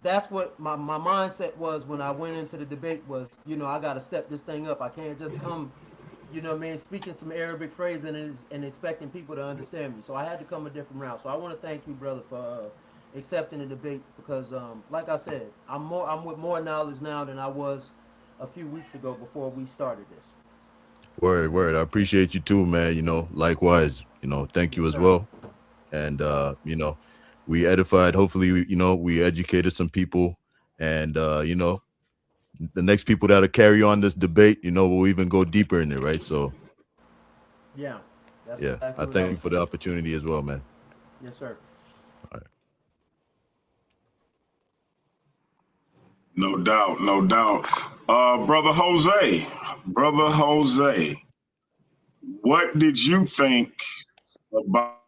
S10: that's what my mindset was when I went into the debate was, I got to step this thing up. I can't just come, speaking some Arabic phrase and expecting people to understand me. So I had to come a different route. So I want to thank you, brother, for accepting the debate because, like I said, I'm with more knowledge now than I was a few weeks ago before we started this.
S9: Word. I appreciate you too, man. Likewise. Thank you as well. And we edified. Hopefully, we educated some people, and the next people that'll carry on this debate, we'll even go deeper in it, right? So
S10: yeah, that's
S9: yeah,
S10: exactly
S9: I thank you for the opportunity as well, man.
S10: Yes, sir.
S9: All right.
S5: No doubt, no doubt. Brother Jose, what did you think about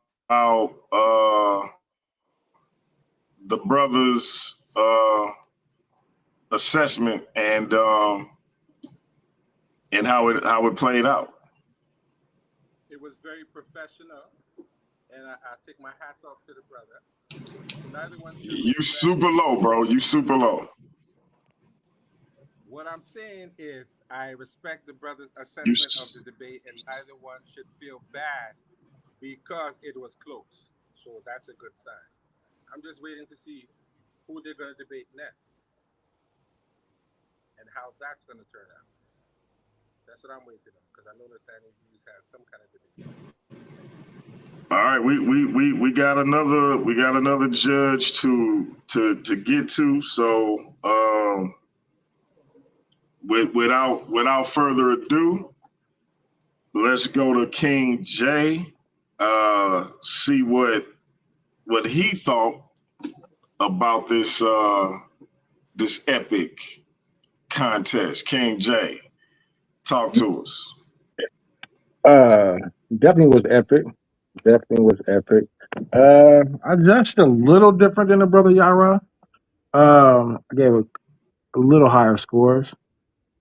S5: the brothers' assessment and how it played out?
S8: It was very professional, and I take my hat off to the brother. Neither one should
S5: You super low, bro. You super low.
S8: What I'm saying is I respect the brother's assessment of the debate, and neither one should feel bad because it was close. So that's a good sign. I'm just waiting to see who they're going to debate next and how that's going to turn out. That's what I'm waiting on, because I know Nathaniel Hughes has some kind of debate.
S5: All right, we got another judge to get to. So without further ado, let's go to King J. See what he thought about this epic contest. King J, talk to us.
S6: Definitely was epic. I judged a little different than the brother Yara. I gave a little higher scores.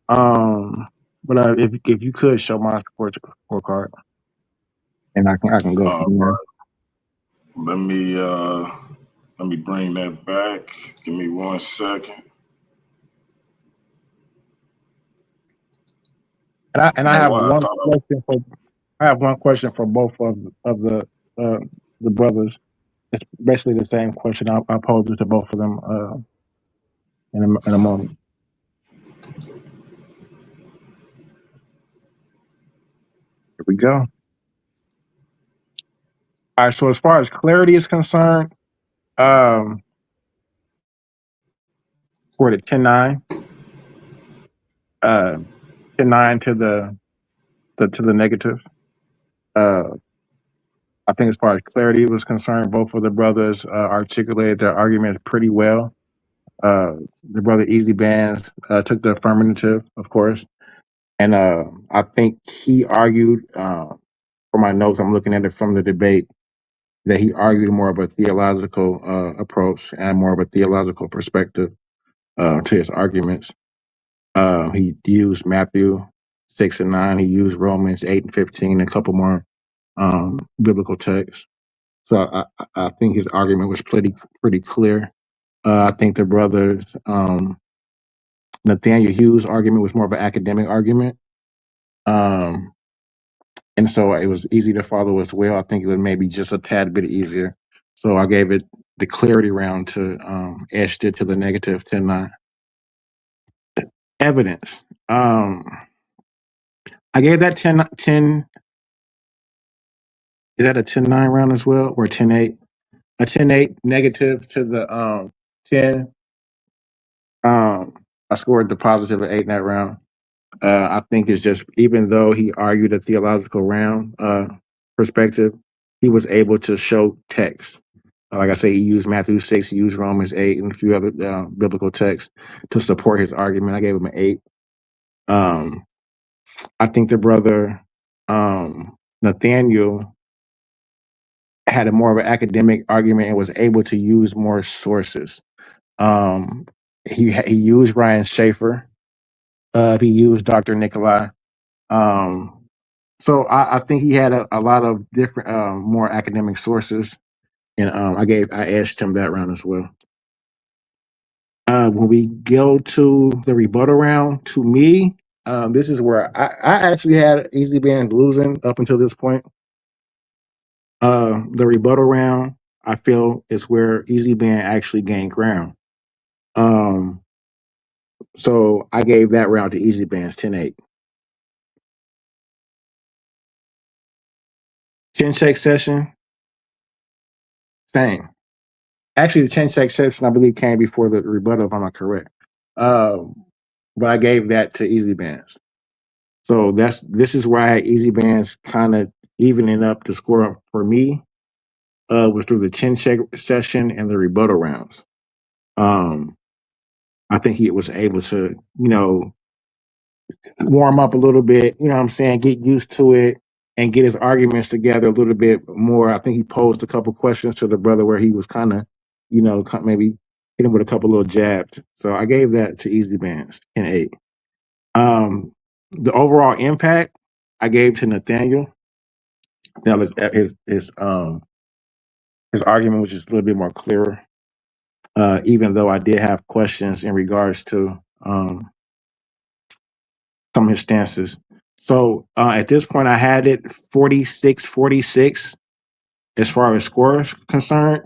S6: But if you could show my scorecard, and I can go from there.
S5: Let me bring that back. Give me 1 second.
S6: And I have one question for both of the brothers. It's basically the same question I posed to both of them. in a moment. Here we go. All right. So as far as clarity is concerned, um, we're at 10-9, 10-9 to the negative. I think as far as clarity was concerned, both of the brothers articulated their arguments pretty well. The brother Easy Bandz took the affirmative, of course, and I think he argued. For my notes, I'm looking at it from the debate that he argued more of a theological approach and more of a theological perspective to his arguments. He used Matthew 6 and 9. He used Romans 8 and 15, and a couple more biblical texts. So I think his argument was pretty clear. I think the brothers Nathaniel Hughes' argument was more of an academic argument. And so it was easy to follow as well. I think it was maybe just a tad bit easier. So I gave it the clarity round to edged it to the negative 10-9. Evidence. I gave that 10. Is that a 10-9 round as well? Or 10-8? A 10-8 negative to the 10. I scored the positive of 8 in that round. I think it's just, even though he argued a theological round perspective, he was able to show text. Like I say, he used Matthew 6, he used Romans 8, and a few other biblical texts to support his argument. I gave him an 8. I think the brother Nathaniel had a more of an academic argument and was able to use more sources. He used Ryan Schaefer. He used Dr. Nikolai. So I think he had a lot of different, more academic sources, and I asked him that round as well. When we go to the rebuttal round, to me, this is where I actually had Easy Bandz losing up until this point. The rebuttal round, I feel, is where Easy Bandz actually gained ground. So I gave that round to Easy Bandz 10-8. Chin check session, same. Actually, the chin check session, I believe, came before the rebuttal, if I'm not correct. But I gave that to Easy Bandz. So this is where I had Easy Bandz kind of evening up the score for me. Was through the chin check session and the rebuttal rounds. I think he was able to, warm up a little bit, what I'm saying, get used to it and get his arguments together a little bit more. I think he posed a couple questions to the brother where he was kind of, maybe hit him with a couple little jabs. So I gave that to Easy Bandz 10-8. The overall impact I gave to Nathaniel. Now his argument was just a little bit more clearer. Even though I did have questions in regards to some of his stances. So at this point, I had it 46-46 as far as score is concerned.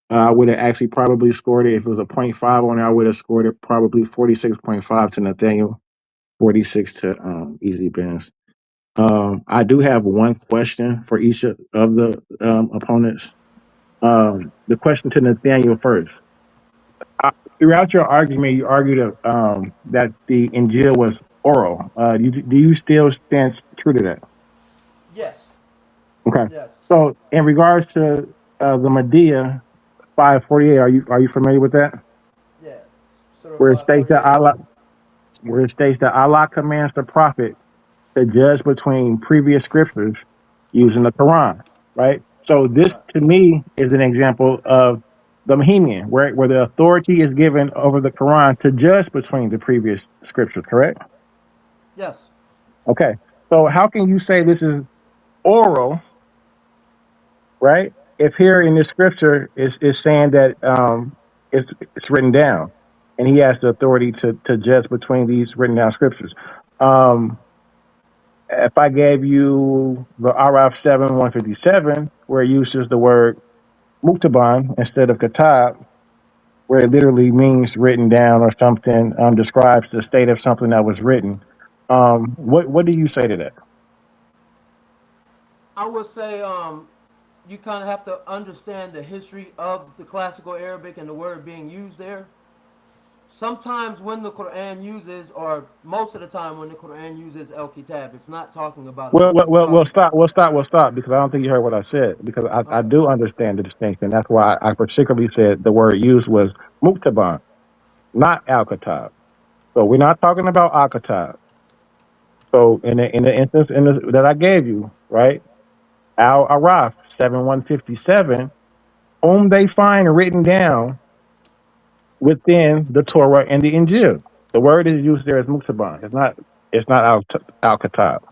S6: I would have actually probably scored it, if it was a 0.5 on it, I would have scored it probably 46.5 to Nathaniel, 46 to Easy Bandz. I do have one question for each of the opponents. The question to Nathaniel first. Throughout your argument, you argued that the Injil was oral. Do you still stand true to that?
S10: Yes.
S6: Okay.
S10: Yes.
S6: So, in regards to the Medea 5:48, are you familiar with that?
S10: Yeah.
S6: Where it states that Allah commands the prophet to judge between previous scriptures using the Quran, right? So this, to me, is an example of the Bohemian, where the authority is given over the Quran to judge between the previous scriptures, correct?
S10: Yes.
S6: Okay. So how can you say this is oral, right? If here in this scripture is saying that it's written down, and he has the authority to judge between these written down scriptures. If I gave you the Araf 7-157, where it uses the word muktaban instead of katab, where it literally means written down or something, describes the state of something that was written. What do you say to that?
S10: I would say you kind of have to understand the history of the classical Arabic and the word being used there. Sometimes when the Quran uses, or most of the time when the Quran uses El Kitab, it's not talking about a
S6: Well,
S10: book.
S6: well,
S10: It's
S6: well, well,
S10: talking.
S6: stop, well, stop, well, stop, because I don't think you heard what I said. Because I
S10: Okay.
S6: do understand the distinction. That's why I particularly said the word used was muktaban, not al-kitab. So we're not talking about al-kitab. So in the instance that I gave you, right? Al-Araf 7157, whom they find written down within the Torah and the Injil. The word is used there as muktaban. It's not al-kitab,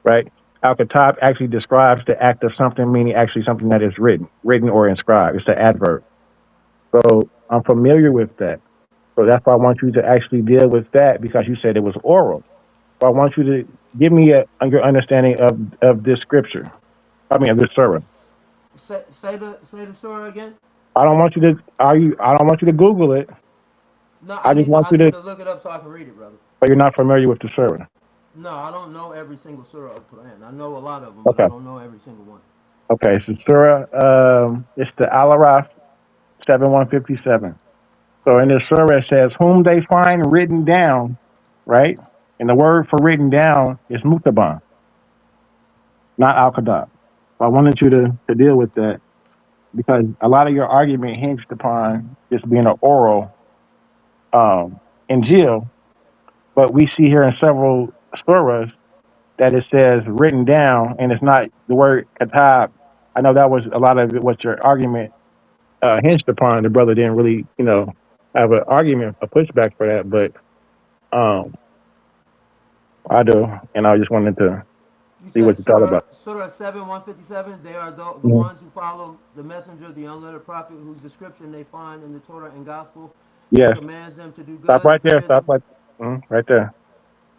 S6: right? Al-kitab actually describes the act of something, meaning actually something that is written or inscribed. It's an adverb. So I'm familiar with that. So that's why I want you to actually deal with that because you said it was oral. So I want you to give me your understanding of this scripture. I mean, of this surah.
S10: Say the surah again.
S6: I don't want you to I don't want you to Google it.
S10: No,
S6: I just want
S10: I
S6: you
S10: need
S6: to.
S10: to look it up so I can read it, brother.
S6: But you're not familiar with the surah.
S10: No, I don't know every single surah of Quran. I know a lot of them, but I
S6: Okay.
S10: don't know every single one.
S6: Okay. So surah, it's the Al-Araf 7157. So in this surah it says, "Whom they find written down," right? And the word for written down is mutaban, not al-qadab. So I wanted you to deal with that because a lot of your argument hinged upon this being an oral Injil, but we see here in several surahs that it says written down and it's not the word katab. I know that was a lot of it, what your argument hinged upon. The brother didn't really, have an argument, a pushback for that, but um, I do, and I just wanted to
S10: You
S6: see what
S10: said
S6: you thought
S10: Surah
S6: about.
S10: Surah 7 157. They are the
S6: Mhm.
S10: ones who follow the messenger, the unlettered prophet, whose description they find in the Torah and Gospel. He
S6: Yes,
S10: commands them to do
S6: stop
S10: good
S6: right
S10: and
S6: there.
S10: forbids
S6: Stop
S10: them.
S6: right there.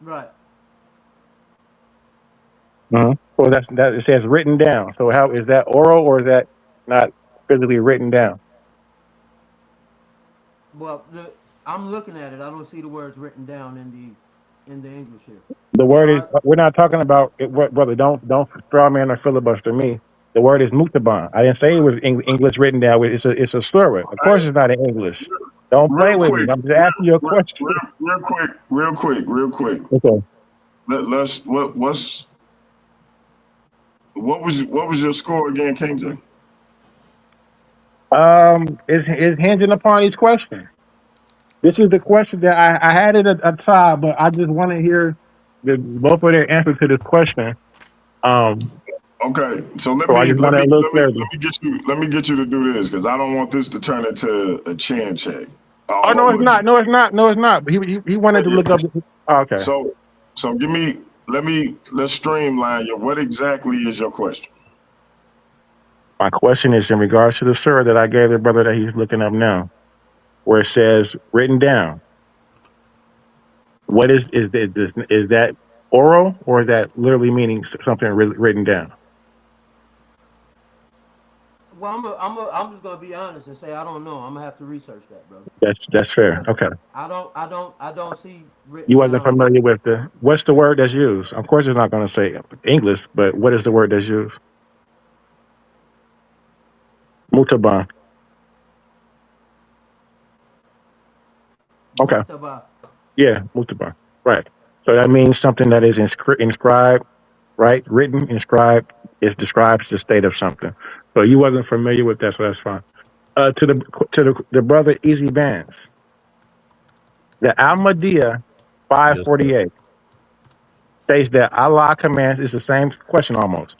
S10: Right.
S6: So that it says written down. So how is that oral or is that not physically written down?
S10: Well, I'm looking at it. I don't see the words written down in the English here.
S6: The
S10: They
S6: word is.
S10: are.
S6: We're not talking about it, brother. Don't straw man or filibuster me. The word is mutaban. I didn't say it was English written down. It's a slur. Of course,
S5: Hey,
S6: it's not in English. Don't play
S5: real
S6: with me.
S5: quick,
S6: I'm just asking you a
S5: real,
S6: question.
S5: real quick.
S6: Okay.
S5: Let's what was your score again, King J?
S6: It's hinging upon each question. This is the question that I had it a tie, but I just want to hear both of their answer to this question. Um,
S5: Okay, so let
S6: so I
S5: me
S6: just
S5: let
S6: want
S5: me
S6: a little
S5: let me
S6: clarity.
S5: let me get you to do this because I don't want this to turn into a chin check
S6: Oh
S5: all
S6: no, it's
S5: over again.
S6: not. No, it's not. No, it's not. But he
S5: Yeah,
S6: wanted to
S5: yeah.
S6: look up. Oh, okay.
S5: So give me let's streamline you. What exactly is your question?
S6: My question is in regards to the surah that I gave the brother that he's looking up now, where it says written down. What is that oral or is that literally meaning something written down?
S10: Well, I'm just gonna be honest and say I don't know. I'm gonna have to research that, brother,
S6: That's fair.
S10: because
S6: Okay.
S10: I don't see written
S6: You wasn't
S10: down.
S6: familiar with what's the word that's used? Of course, it's not going to say English, but what is the word that's used? Mutaban. Okay.
S10: Muktaba.
S6: Yeah, mutaban. Right. So that means something that is inscribed, right? Written, inscribed. It describes the state of something. So you wasn't familiar with that, so that's fine. To the brother Easy Bandz, the Ahmadiyya
S9: Yes, sir.
S6: 548 states that Allah commands. It's the same question almost.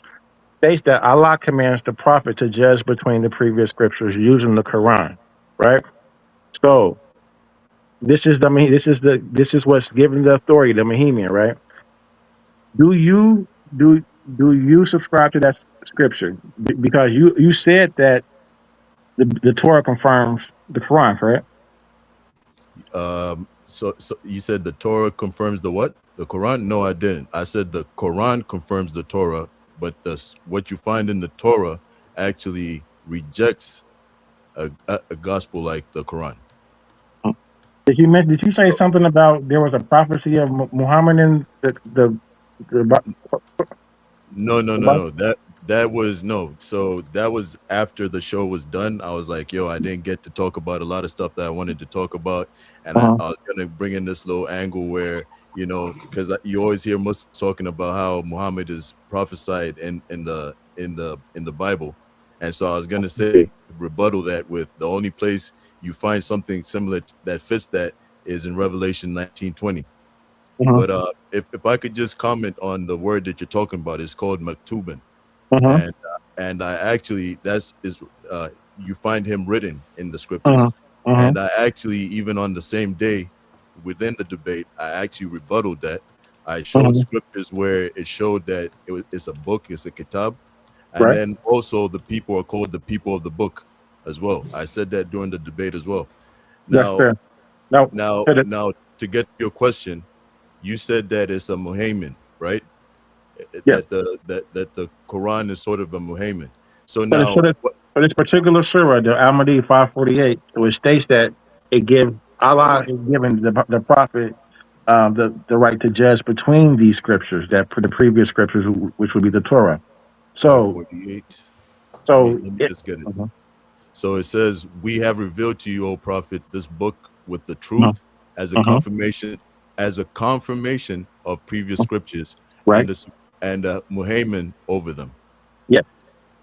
S6: States that Allah commands the prophet to judge between the previous scriptures using the Quran, right? So this is what's given the authority, the Mahimian, right? Do you do you subscribe to that scripture? Because you said that the Torah confirms the Quran, correct?
S9: So you said the Torah confirms the what? The Quran? No, I didn't. I said the Quran confirms the Torah, but what you find in the Torah actually rejects a gospel like the Quran.
S6: Did you say something about there was a prophecy of Muhammad in the
S9: No, no, no,
S6: Bible?
S9: no. That was no. So that was after the show was done. I was like, yo, I didn't get to talk about a lot of stuff that I wanted to talk about, and I,
S6: Uh-huh.
S9: I was gonna bring in this little angle where because you always hear Muslims talking about how Muhammad is prophesied in the Bible, and so I was gonna say rebuttal that with the only place you find something similar that fits that is in Revelation 19:20.
S6: Uh-huh.
S9: But if I could just comment on the word that you're talking about, it's called maktubin,
S6: Uh-huh.
S9: and I actually you find him written in the scriptures,
S6: Uh-huh. Uh-huh.
S9: and I actually even on the same day within the debate, I actually rebutted that. I showed
S6: Uh-huh.
S9: scriptures where it showed that it's a book, it's a kitab, and
S6: Right?
S9: then also the people are called the people of the book as well. I said that during the debate as well.
S6: That's
S9: Now,
S6: fair. Now,
S9: now,
S6: to the,
S9: now, to get to your question, you said that it's a Muhammad, right?
S6: yeah.
S9: That the Quran is sort of a Muhammad. So
S6: For this, for
S9: now,
S6: this, for this particular surah, the Al-Mahdi 548, so it states that it gives Allah is giving the prophet the right to judge between these scriptures, that the previous scriptures, which would be the Torah. So,
S9: 548. Let me
S6: so
S9: let me
S6: it.
S9: just get it.
S6: Uh-huh.
S9: So it says, "We have revealed to you, O Prophet, this book with the
S6: Uh-huh.
S9: truth
S6: Uh-huh.
S9: as a confirmation of previous scriptures,
S6: Right?
S9: and a Muhammad over them."
S6: Yeah.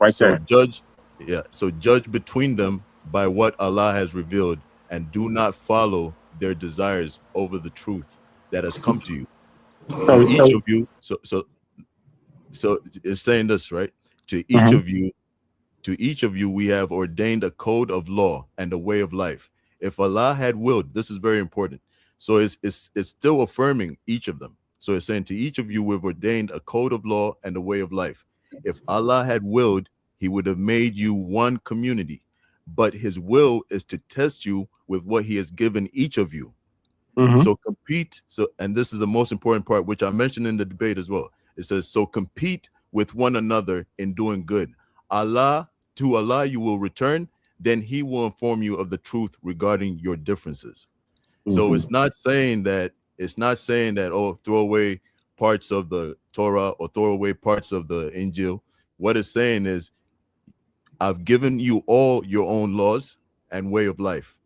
S6: Right
S9: So
S6: there.
S9: judge, yeah. So judge between them by what Allah has revealed, and do not follow their desires over the truth that has come to you. To
S6: So,
S9: each
S6: so
S9: of you, so it's saying this, right? To each
S6: uh-huh.
S9: of you, to each of you, we have ordained a code of law and a way of life. If Allah had willed, this is very important. So it's still affirming each of them. So it's saying to each of you, we've ordained a code of law and a way of life. If Allah had willed, He would have made you one community. But His will is to test you with what He has given each of you.
S6: Uh-huh.
S9: So compete. So, and this is the most important part, which I mentioned in the debate as well. It says, so compete with one another in doing good. To Allah you will return, then He will inform you of the truth regarding your differences. So
S6: Uh-huh.
S9: it's not saying that, oh, throw away parts of the Torah or throw away parts of the Injil. What it's saying is, I've given you all your own laws and way of life.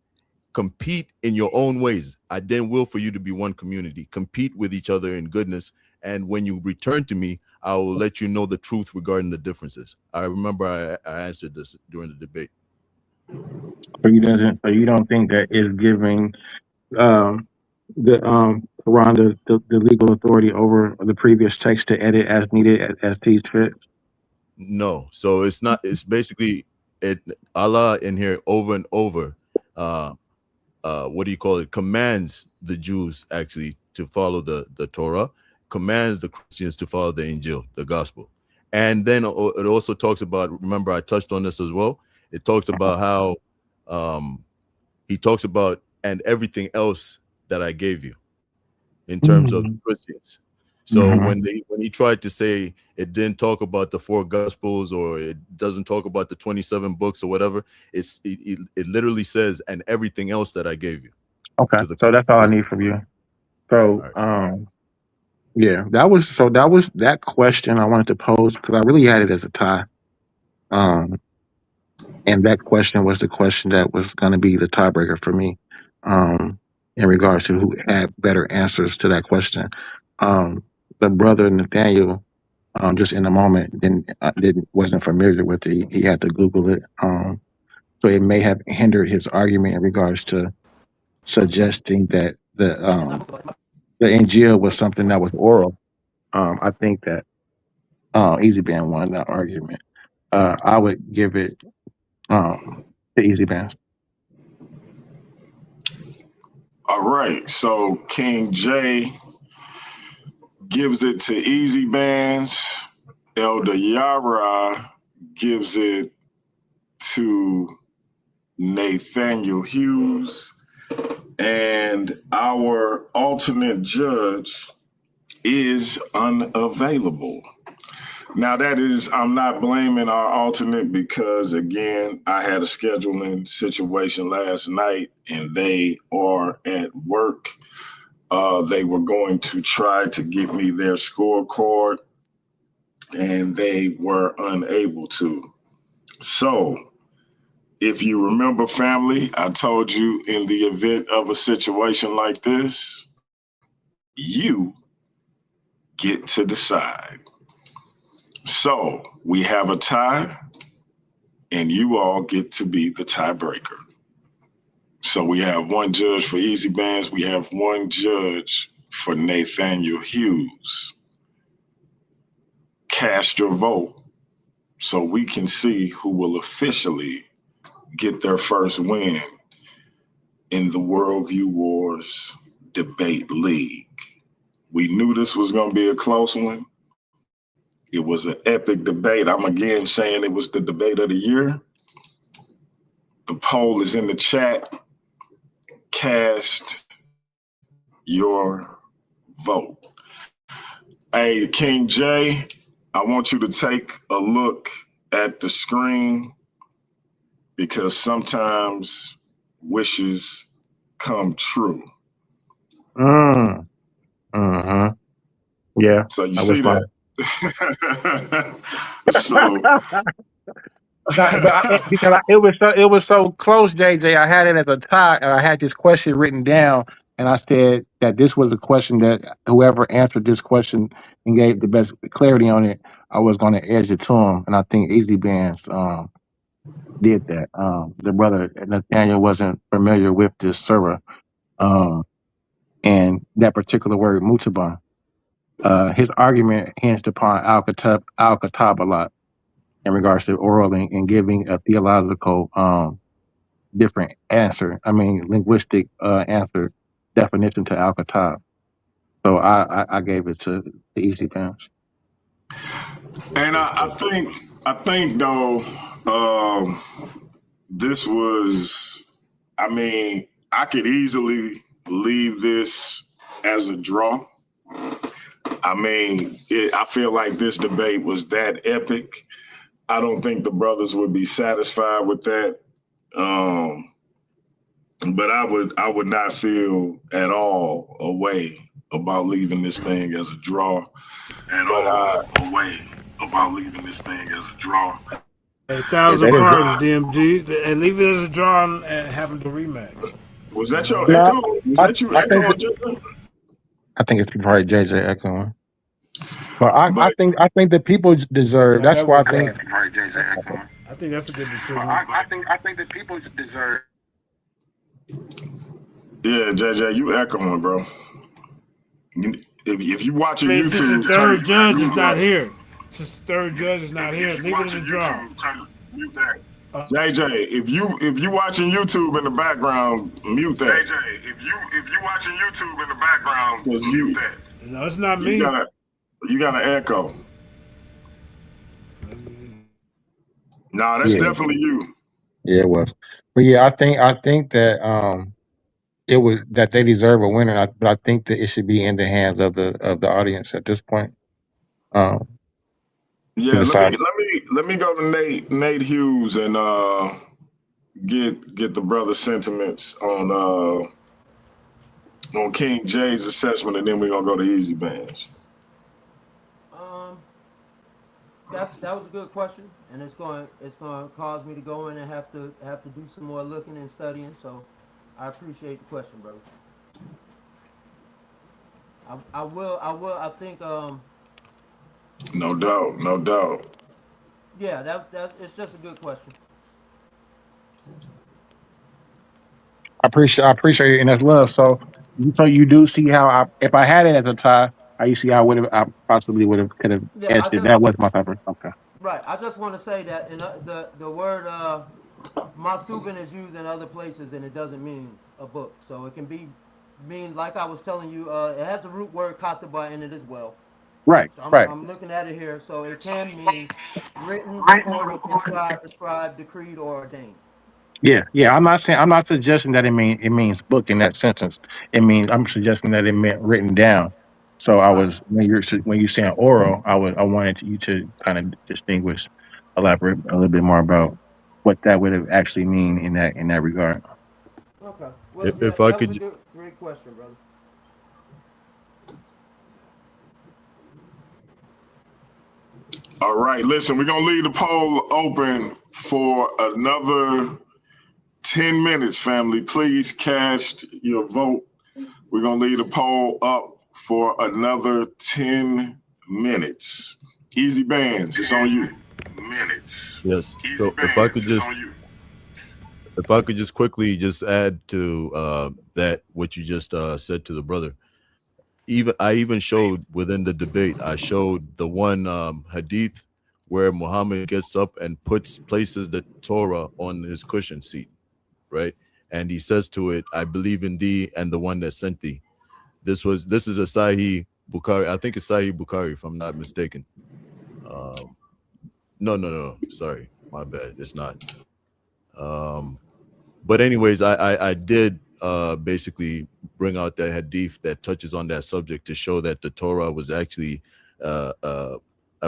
S9: Compete in your own ways. I didn't will for you to be one community. Compete with each other in goodness. And when you return to me, I will let you know the truth regarding the differences. I remember I answered this during the debate.
S6: So you don't think that is giving um, the Quran the legal authority over the previous text to edit as needed as sees fit.
S9: No. So it's not, it's basically it Allah in here over and over. What do you call it? Commands the Jews actually to follow the Torah, commands the Christians to follow the Injil, the gospel. And then it also talks about, remember I touched on this as well. It talks about how he talks about and everything else that I gave you in terms of
S6: Mm-hmm.
S9: Christians. So
S6: Mm-hmm.
S9: when he tried to say it didn't talk about the four gospels or it doesn't talk about the 27 books or whatever, it literally says and everything else that I gave you
S6: Okay,
S9: to the
S6: so that's all I
S9: Christians.
S6: need from you.
S9: All
S6: So
S9: right.
S6: yeah, that was that question I wanted to pose because I really had it as a tie. Um, and that question was the question that was going to be the tiebreaker for me. Um, in regards to who had better answers to that question. Um, the brother Nathaniel just in the moment didn't wasn't familiar with it. He had to Google it. So it may have hindered his argument in regards to suggesting that the Injil was something that was oral. I think that Easy Band won that argument. I would give it to Easy Band.
S5: All right. So King J gives it to Easy Bands. Elder Yara gives it to Nathaniel Hughes. And our alternate judge is unavailable. Now that is, I'm not blaming our alternate because again, I had a scheduling situation last night, and they are at work. They were going to try to get me their scorecard, and they were unable to. So, if you remember, family, I told you in the event of a situation like this, you get to decide. So, we have a tie, and you all get to be the tiebreaker. So, we have one judge for Easy Bandz, we have one judge for Nathaniel Hughes. Cast your vote so we can see who will officially get their first win in the Worldview Wars Debate League. We knew this was going to be a close one. It was an epic debate. I'm again saying it was the debate of the year. The poll is in the chat. Cast your vote. Hey, King J, I want you to take a look at the screen because sometimes wishes come true.
S6: Mm-hmm. Yeah.
S5: So you
S6: I
S5: see
S6: wish my
S5: that? So
S6: because it was so close, JJ. I had it as a tie, and I had this question written down, and I said that this was a question that whoever answered this question and gave the best clarity on it, I was going to edge it to him, and I think Easy Bands did that. The brother Nathaniel wasn't familiar with this server, um, and that particular word mutaban. His argument hinged upon al-Kitab a lot in regards to oral and giving a theological different answer. I mean, linguistic answer definition to al-Kitab. So I gave it to the Easy Pants.
S5: and I think though, this was, I mean, I could easily leave this as a draw. I mean, I feel like this debate was that epic. I don't think the brothers would be satisfied with that. But I would not feel at all a way about leaving this thing as a draw.
S11: Thousand pardons, DMG, and leave it as a draw and having the rematch.
S5: Was that your
S6: No,
S5: echo? Was that you
S6: I think
S5: echoing, Jacob?
S6: I think it's probably JJ echoing. But I
S5: But
S6: think the people deserve.
S11: No,
S6: That's
S11: that
S6: why I
S11: was
S6: think.
S11: I think that's a good decision.
S6: I think the people deserve.
S5: yeah, JJ, you echoing, bro. If you watching
S11: Since
S5: YouTube,
S11: the third judge is
S5: mute
S11: not
S5: that.
S11: here. Since the third judge is not here, leave it in the draw.
S5: JJ, if you watching YouTube in the background, mute that. JJ, if you watching YouTube in the background, mute that.
S11: No, it's not me.
S5: You got an echo. No, that's definitely you.
S6: Yeah, it was. But yeah, I think that it was that they deserve a winner. But I think that it should be in the hands of the audience at this point.
S5: Yeah,
S6: decide.
S5: let me go to Nate Hughes and get the brother's sentiments on King Jay's assessment, and then we're gonna go to Easy Bandz.
S10: That was a good question, and it's going to cause me to go in and have to do some more looking and studying. So I appreciate the question, brother. I will. I think.
S5: No doubt.
S10: Yeah, that it's just a good question.
S6: I appreciate it, and that's love. So you do see how if I had it as a tie, you see how I possibly could have
S10: Yeah,
S6: edged it. That was my favorite. Okay.
S10: right. I just want to say that in the word Maktubin is used in other places, and it doesn't mean a book. So it can mean like I was telling you. It has the root word kataba in it as well.
S6: Right.
S10: So
S6: Right.
S10: I'm looking at it here. So it can mean written, recorded, inscribed, prescribed, decreed, or ordained.
S6: Yeah. I'm not suggesting that it means book in that sentence. I'm suggesting that it meant written down. So I was when you're saying oral, I wanted you to kind of distinguish, elaborate a little bit more about what that would have actually mean in that regard.
S10: Okay. Well, yeah,
S9: If I
S10: that was
S9: could,
S10: a great question, brother.
S5: All right, listen, we're gonna leave the poll open for another 10 minutes, family. Please cast your vote. We're gonna leave the poll up for another 10 minutes. Easy Bandz, it's on you. Minutes.
S9: yes.
S5: Easy
S9: So
S5: Bandz, it's on you.
S9: if I could just quickly just add to that what you just said to the brother. I even showed within the debate. I showed the one hadith where Muhammad gets up and places the Torah on his cushion seat, right? And he says to it, "I believe in thee and the one that sent thee." This is a Sahih Bukhari. I think it's Sahih Bukhari, if I'm not mistaken. No. Sorry, my bad. It's not. But anyways, I did basically bring out that hadith that touches on that subject to show that the Torah was actually a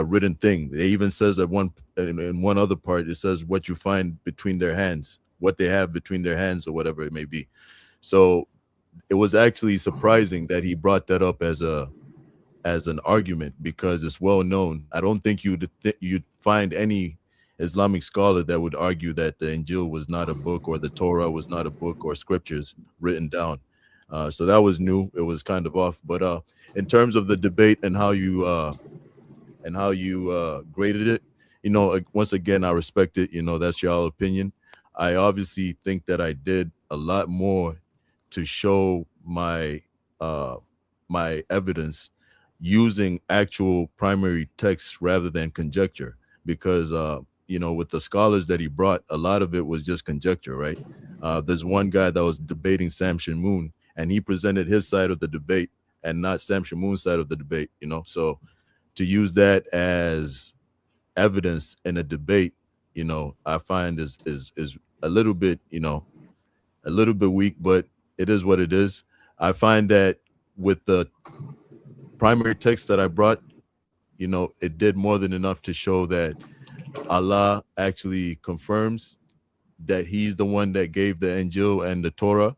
S9: written thing. It even says that in one other part, it says what you find between their hands, what they have between their hands, or whatever it may be. So it was actually surprising that he brought that up as an argument, because it's well known. I don't think you'd find any Islamic scholar that would argue that the Injil was not a book, or the Torah was not a book, or scriptures written down. So that was new. It was kind of off. But in terms of the debate and how you graded it, once again, I respect it. That's your opinion. I obviously think that I did a lot more to show my evidence using actual primary texts rather than conjecture, because with the scholars that he brought, a lot of it was just conjecture, right? There's one guy that was debating Sam Shamoun, and he presented his side of the debate and not Sam Shamoun's side of the debate, so to use that as evidence in a debate, I find is a little bit weak, but it is what it is. I find that with the primary text that I brought, it did more than enough to show that Allah actually confirms that he's the one that gave the Injil and the Torah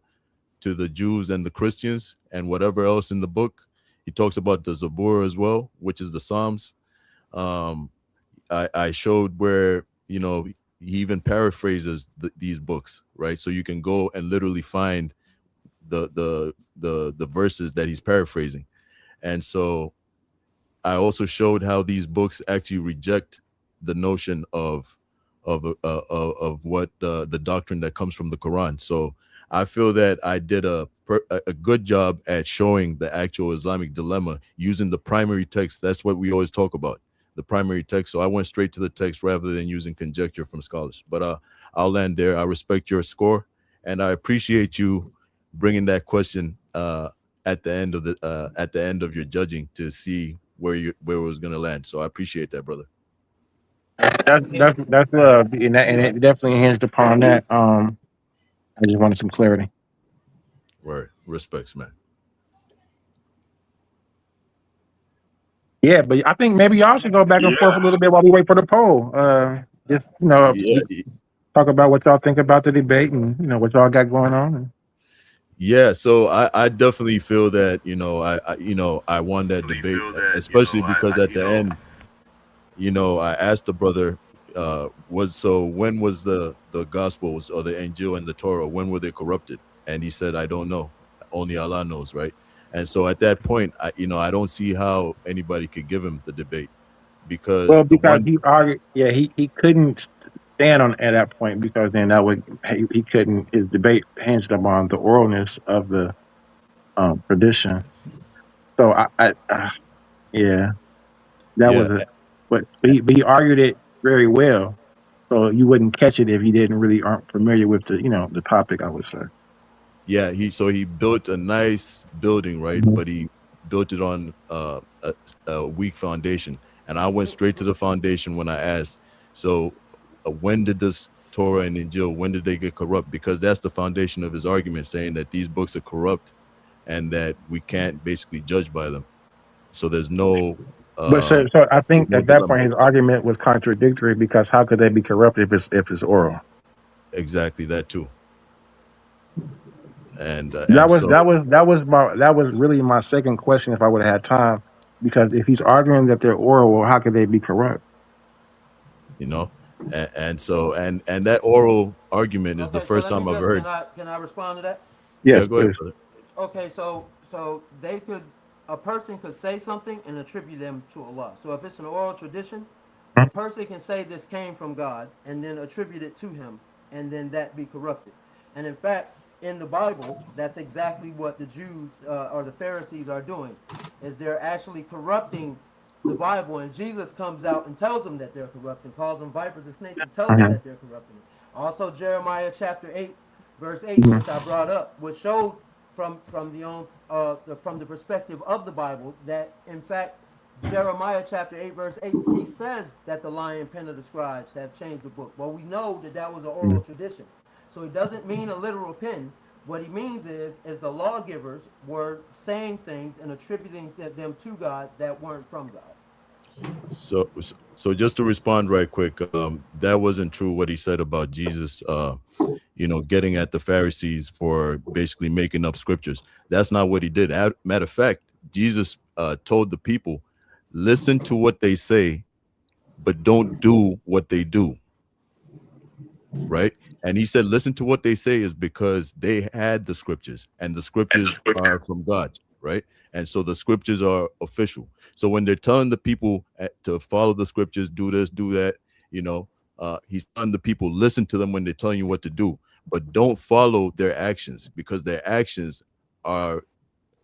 S9: to the Jews and the Christians and whatever else in the book. He talks about the Zabur as well, which is the Psalms. I showed where, he even paraphrases these books, right? So you can go and literally find the verses that he's paraphrasing. And so I also showed how these books actually reject the notion of what the doctrine that comes from the Quran. So I feel that I did a good job at showing the actual Islamic dilemma using the primary text. That's what we always talk about, the primary text. So I went straight to the text rather than using conjecture from scholars. But I'll land there. I respect your score, and I appreciate you bringing that question at the end of your judging to see where it was going to land. So I appreciate that, brother.
S6: That's love, and it definitely hinged upon that. I just wanted some clarity.
S9: Right, respects, man.
S6: Yeah, but I think maybe y'all should go back and forth a little bit while we wait for the poll. Just talk about what y'all think about the debate and what y'all got going on.
S9: Yeah, so I definitely feel that I won that debate, especially because at the end, I asked the brother, when was the Gospels or the Injil and the Torah, when were they corrupted? And he said, I don't know, only Allah knows, right? And so at that point, I don't see how anybody could give him the debate, because
S6: he argued, he couldn't stand on at that point, because then he couldn't, his debate hinged upon the oralness of the tradition. So but he argued it very well. So you wouldn't catch it if you aren't familiar with the topic, I would say.
S9: Yeah, he built a nice building, right? But he built it on a weak foundation. And I went straight to the foundation when I asked, so when did this Torah and Injil, when did they get corrupt? Because that's the foundation of his argument, saying that these books are corrupt and that we can't basically judge by them. So there's no
S6: But so I
S9: there's
S6: think
S9: no
S6: at that
S9: dilemma.
S6: point his argument was contradictory because how could they be corrupted if it's oral?
S9: Exactly that too. And
S6: That was
S9: so
S6: that was that was really my second question if I would have had time. Because if he's arguing that they're oral, well, how could they be corrupt?
S9: you know, and that oral argument is the
S10: Okay, so
S9: first
S10: let me
S9: time I've
S10: just
S9: heard.
S10: can I respond to that?
S9: Yeah,
S6: Yes,
S9: go ahead,
S6: please.
S9: brother.
S10: Okay, so they could a person could say something and attribute them to Allah. So if it's an oral tradition, a person can say this came from God and then attribute it to him, and then that be corrupted. And in fact, in the Bible, that's exactly what the Jews or the Pharisees are doing, is they're actually corrupting the Bible, and Jesus comes out and tells them that they're corrupting, calls them vipers and snakes, and tells them
S6: Mhm,
S10: that they're corrupting it. Also, Jeremiah chapter 8, verse 8,
S6: mhm,
S10: which I brought up, which showed from the perspective of the Bible that in fact Jeremiah chapter 8 verse 8 he says that the lion pen of the scribes have changed the book. Well, we know that that was an
S6: mhm.
S10: oral tradition, so it doesn't mean a literal pen. What he means is the lawgivers were saying things and attributing them to God that weren't from God.
S9: So just to respond right quick, that wasn't true what he said about Jesus. Getting at the Pharisees for basically making up scriptures. That's not what he did. Matter of fact, Jesus told the people, listen to what they say, but don't do what they do. Right. And he said, listen to what they say is because they had the scriptures and the scriptures are from God. Right. And so the scriptures are official. So when they're telling the people to follow the scriptures, do this, do that, he's telling the people, listen to them when they're telling you what to do, but don't follow their actions because their actions are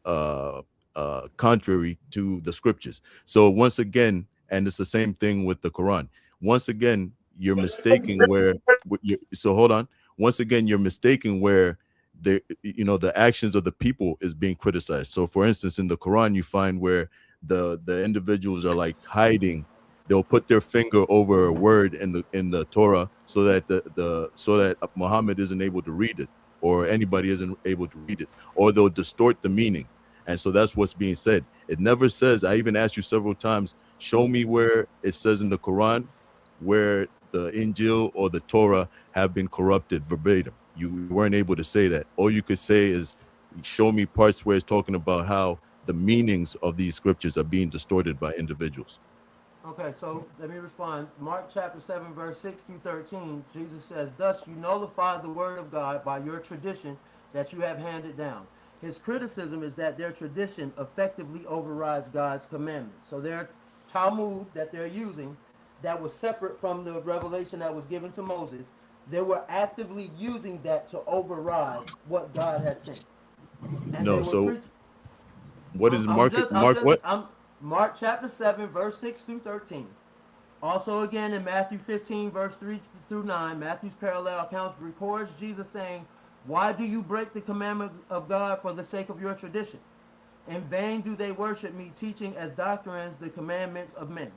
S9: uh, contrary to the scriptures. So once again, and it's the same thing with the Quran. Once again, you're mistaking where. So hold on. Once again, you're mistaking where the actions of the people is being criticized. So, for instance, in the Quran, you find where the individuals are like hiding. They'll put their finger over a word in the Torah so that so that Muhammad isn't able to read it or anybody isn't able to read it, or they'll distort the meaning. And so that's what's being said. It never says, I even asked you several times, show me where it says in the Quran where the Injil or the Torah have been corrupted verbatim. You weren't able to say that. All you could say is, show me parts where it's talking about how the meanings of these scriptures are being distorted by individuals.
S10: Okay, so let me respond. Mark chapter 7, verse 6 through 13, Jesus says, thus you nullify the word of God by your tradition that you have handed down. His criticism is that their tradition effectively overrides God's commandments. So their Talmud that they're using, that was separate from the revelation that was given to Moses, they were actively using that to override what God had sent. And they
S9: No,
S10: were
S9: so
S10: preaching.
S9: what is Mark what?
S10: I'm Mark chapter 7, verse 6 through 13. Also, again, in Matthew 15, verse 3 through 9, Matthew's parallel accounts records Jesus saying, why do you break the commandment of God for the sake of your tradition? In vain do they worship me, teaching as doctrines the commandments of men.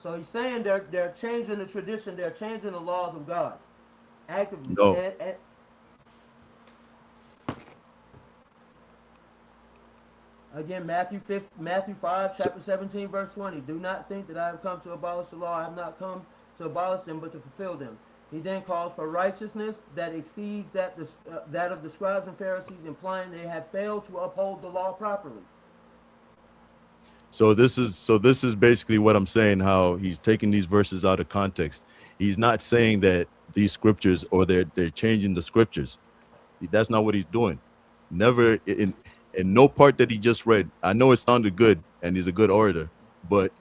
S10: So he's saying they're changing the tradition, they're changing the laws of God actively.
S9: No.
S10: And again, Matthew 5,
S9: So,
S10: chapter 17, verse 20. Do not think that I have come to abolish the law. I have not come to abolish them, but to fulfill them. He then calls for righteousness that exceeds that of the scribes and Pharisees, implying they have failed to uphold the law properly.
S9: So this is basically what I'm saying, how he's taking these verses out of context. He's not saying that these scriptures or they're changing the scriptures. That's not what he's doing. Never in no part that he just read. I know it sounded good and he's a good orator, but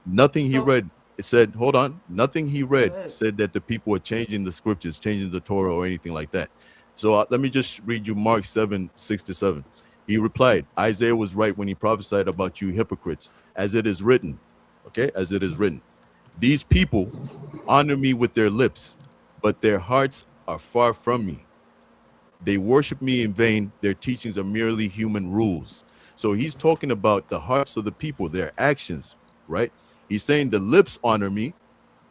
S9: nothing he
S10: So,
S9: read it said, hold on, nothing he
S10: go
S9: read
S10: ahead.
S9: said that the people are changing the scriptures, changing the Torah or anything like that. So let me just read you Mark 7, 6 to 7. He replied, Isaiah was right when he prophesied about you hypocrites, as it is written. Okay, as it is written. These people honor me with their lips, but their hearts are far from me. They worship me in vain. Their teachings are merely human rules. So he's talking about the hearts of the people, their actions, right? He's saying the lips honor me,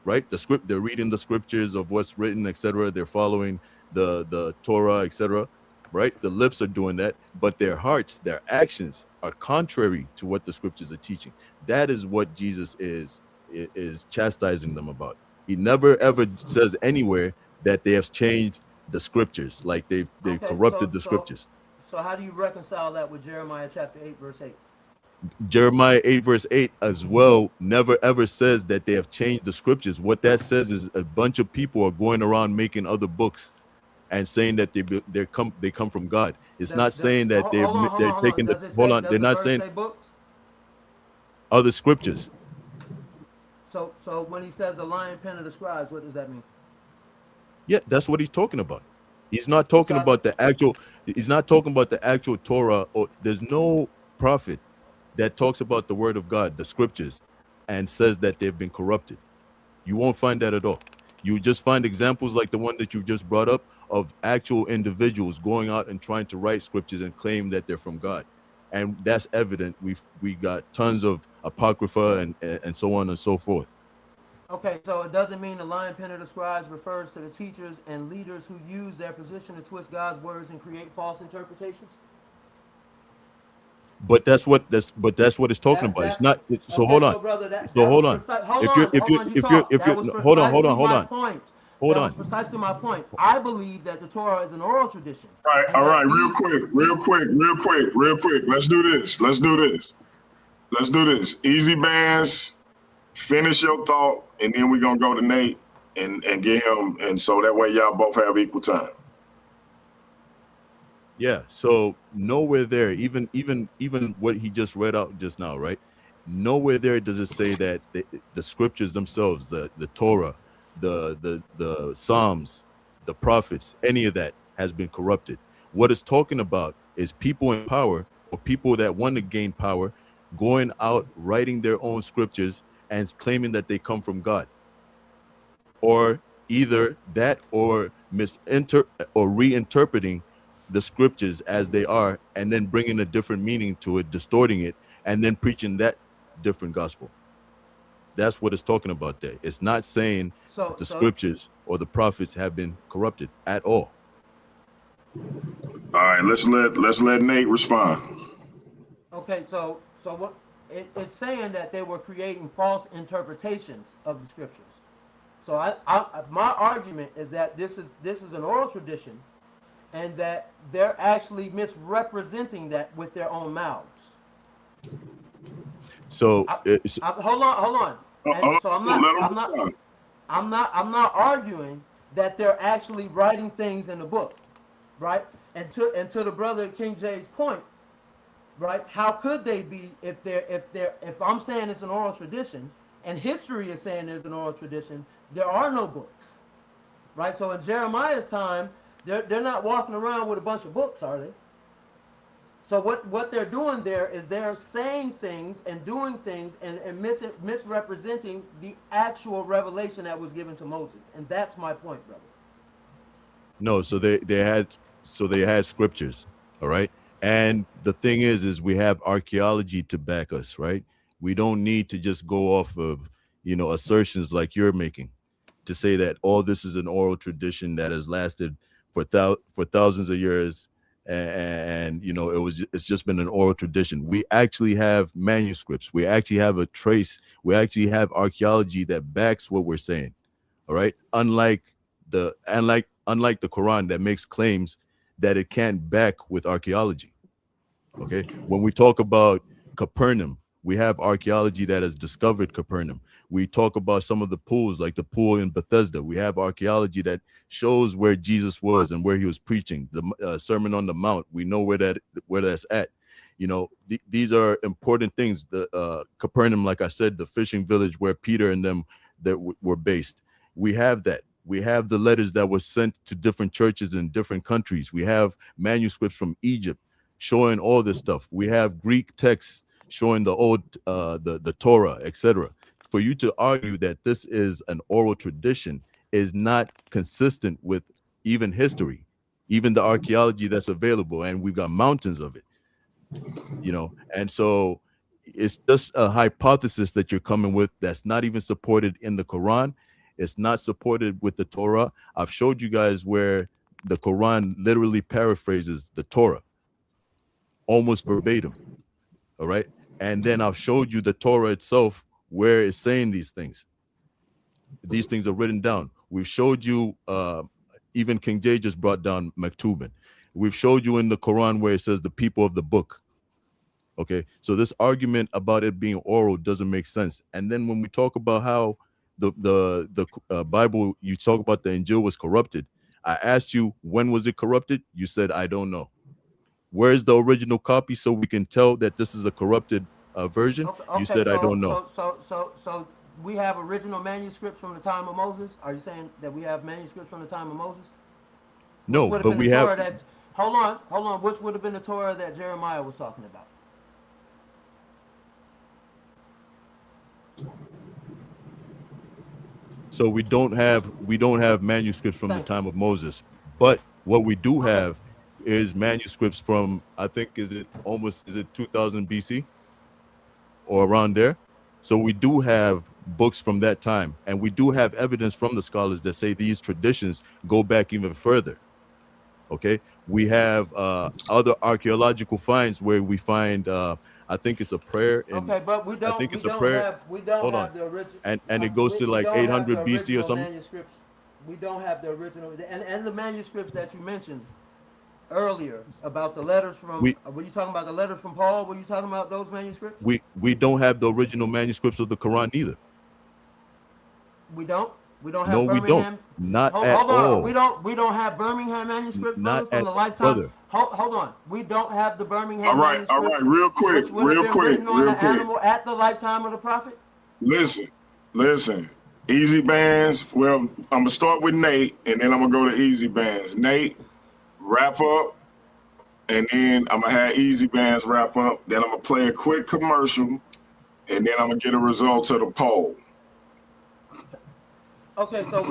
S9: right? They're reading the scriptures of what's written, etc. They're following the Torah, etc. right? The lips are doing that, but their hearts, their actions are contrary to what the scriptures are teaching. That is what Jesus is chastising them about. He never ever says anywhere that they have changed the scriptures, like they've
S10: Okay,
S9: corrupted the scriptures.
S10: so how do you reconcile that with Jeremiah chapter 8, verse 8?
S9: Jeremiah 8 verse 8 as well never ever says that they have changed the scriptures. What that says is a bunch of people are going around making other books and saying that they come from God. It's not saying that they're taking the hold on. They're not saying
S10: books?
S9: Other scriptures.
S10: So when he says the lion pen of the scribes, what does that mean?
S9: Yeah, that's what he's talking about. He's not talking about the actual. He's not talking about the actual Torah. Or there's no prophet that talks about the word of God, the scriptures, and says that they've been corrupted. You won't find that at all. You just find examples like the one that you just brought up of actual individuals going out and trying to write scriptures and claim that they're from God. And that's evident. We got tons of apocrypha and so on and so forth.
S10: Okay, so it doesn't mean the lion pen of the scribes refers to the teachers and leaders who use their position to twist God's words and create false interpretations?
S9: But that's what it's talking about. It's not. So hold on. So hold on. Hold on. Hold on.
S10: Precisely my point. I believe that the Torah is an oral tradition.
S5: All right. Real quick. Let's do this. Easy Bandz. Finish your thought, and then we're gonna go to Nate and get him, and so that way y'all both have equal time.
S9: Yeah, so nowhere there, even what he just read out just now, right? Nowhere there does it say that the scriptures themselves, the Torah, the Psalms, the prophets, any of that has been corrupted. What it's talking about is people in power or people that want to gain power going out writing their own scriptures and claiming that they come from God. Or either that or reinterpreting the scriptures as they are and then bringing a different meaning to it, distorting it, and then preaching that different gospel. That's what it's talking about there. It's not saying the scriptures or the prophets have been corrupted at all.
S5: All right, let's let Nate respond.
S10: Okay, so what it's saying that they were creating false interpretations of the scriptures. So my argument is that this is an oral tradition, and that they're actually misrepresenting that with their own mouths.
S9: So
S10: hold on. So I'm not arguing that they're actually writing things in the book, right? And to the brother King J's point, right? How could they be if I'm saying it's an oral tradition and history is saying there's an oral tradition, there are no books, right? So in Jeremiah's time, they're not walking around with a bunch of books, are they? So what they're doing there is they're saying things and doing things and misrepresenting the actual revelation that was given to Moses. And that's my point, brother.
S9: No, so they had scriptures, all right? And the thing is we have archaeology to back us, right? We don't need to just go off of, assertions like you're making to say that all this is an oral tradition that has lasted for thousands of years, and it's just been an oral tradition. We actually have manuscripts. We actually have a trace. We actually have archaeology that backs what we're saying. All right. Unlike the Quran that makes claims that it can't back with archaeology. Okay. When we talk about Capernaum, we have archaeology that has discovered Capernaum. We talk about some of the pools, like the pool in Bethesda. We have archaeology that shows where Jesus was and where he was preaching. The Sermon on the Mount, we know where that's at. These are important things. The Capernaum, like I said, the fishing village where Peter and them that were based. We have that. We have the letters that were sent to different churches in different countries. We have manuscripts from Egypt showing all this stuff. We have Greek texts showing the old, the Torah, etc. For you to argue that this is an oral tradition is not consistent with even history, even the archaeology that's available, and we've got mountains of it, and so it's just a hypothesis that you're coming with that's not even supported in the Quran. It's not supported with the Torah. I've showed you guys where the Quran literally paraphrases the Torah, almost verbatim. All right. And then I've showed you the Torah itself where it's saying these things. These things are written down. We've showed you, even King James just brought down Maktubin. We've showed you in the Quran where it says the people of the book. Okay, so this argument about it being oral doesn't make sense. And then when we talk about how the Bible, you talk about the Injil was corrupted. I asked you, when was it corrupted? You said, I don't know. Where's the original copy so we can tell that this is a corrupted version?
S10: Okay,
S9: You said, I don't know.
S10: So we have original manuscripts from the time of Moses. Are you saying that we have manuscripts from the time of Moses?
S9: No,
S10: Which would
S9: but
S10: been
S9: we
S10: the
S9: have.
S10: Torah that, hold on. Which would have been the Torah that Jeremiah was talking about?
S9: So we don't have manuscripts from the time of Moses, but what we do have is manuscripts from, I think, is it 2000 BC or around there? So we do have books from that time, and we do have evidence from the scholars that say these traditions go back even further. Okay, we have other archaeological finds where we find, I think it's a prayer, and
S10: Okay, but we don't have the original,
S9: and it goes to
S10: we
S9: like
S10: don't have the
S9: 800 BC or
S10: original
S9: something.
S10: manuscripts. We don't have the original, and the manuscripts that you mentioned earlier about the letters from. Were you talking about the letters from Paul? Were you talking about those manuscripts?
S9: We don't have the original manuscripts of the Quran either.
S10: We don't. We don't have
S9: No, we
S10: Birmingham.
S9: don't. Not
S10: hold
S9: at
S10: on.
S9: all.
S10: We don't have Birmingham manuscripts, brother,
S9: Not
S10: from
S9: at
S10: the
S9: all,
S10: lifetime.
S9: brother.
S10: Hold on. We don't have the Birmingham
S5: All
S10: manuscripts.
S5: right, real quick,
S10: Which would have been written on the animal at the lifetime of the prophet.
S5: Listen. Easy Bands. Well, I'm gonna start with Nate, and then I'm gonna go to Easy Bands. Nate, wrap up, and then I'm gonna have Easy Bands wrap up. Then I'm gonna play a quick commercial, and then I'm gonna get the results of the poll.
S10: Okay, so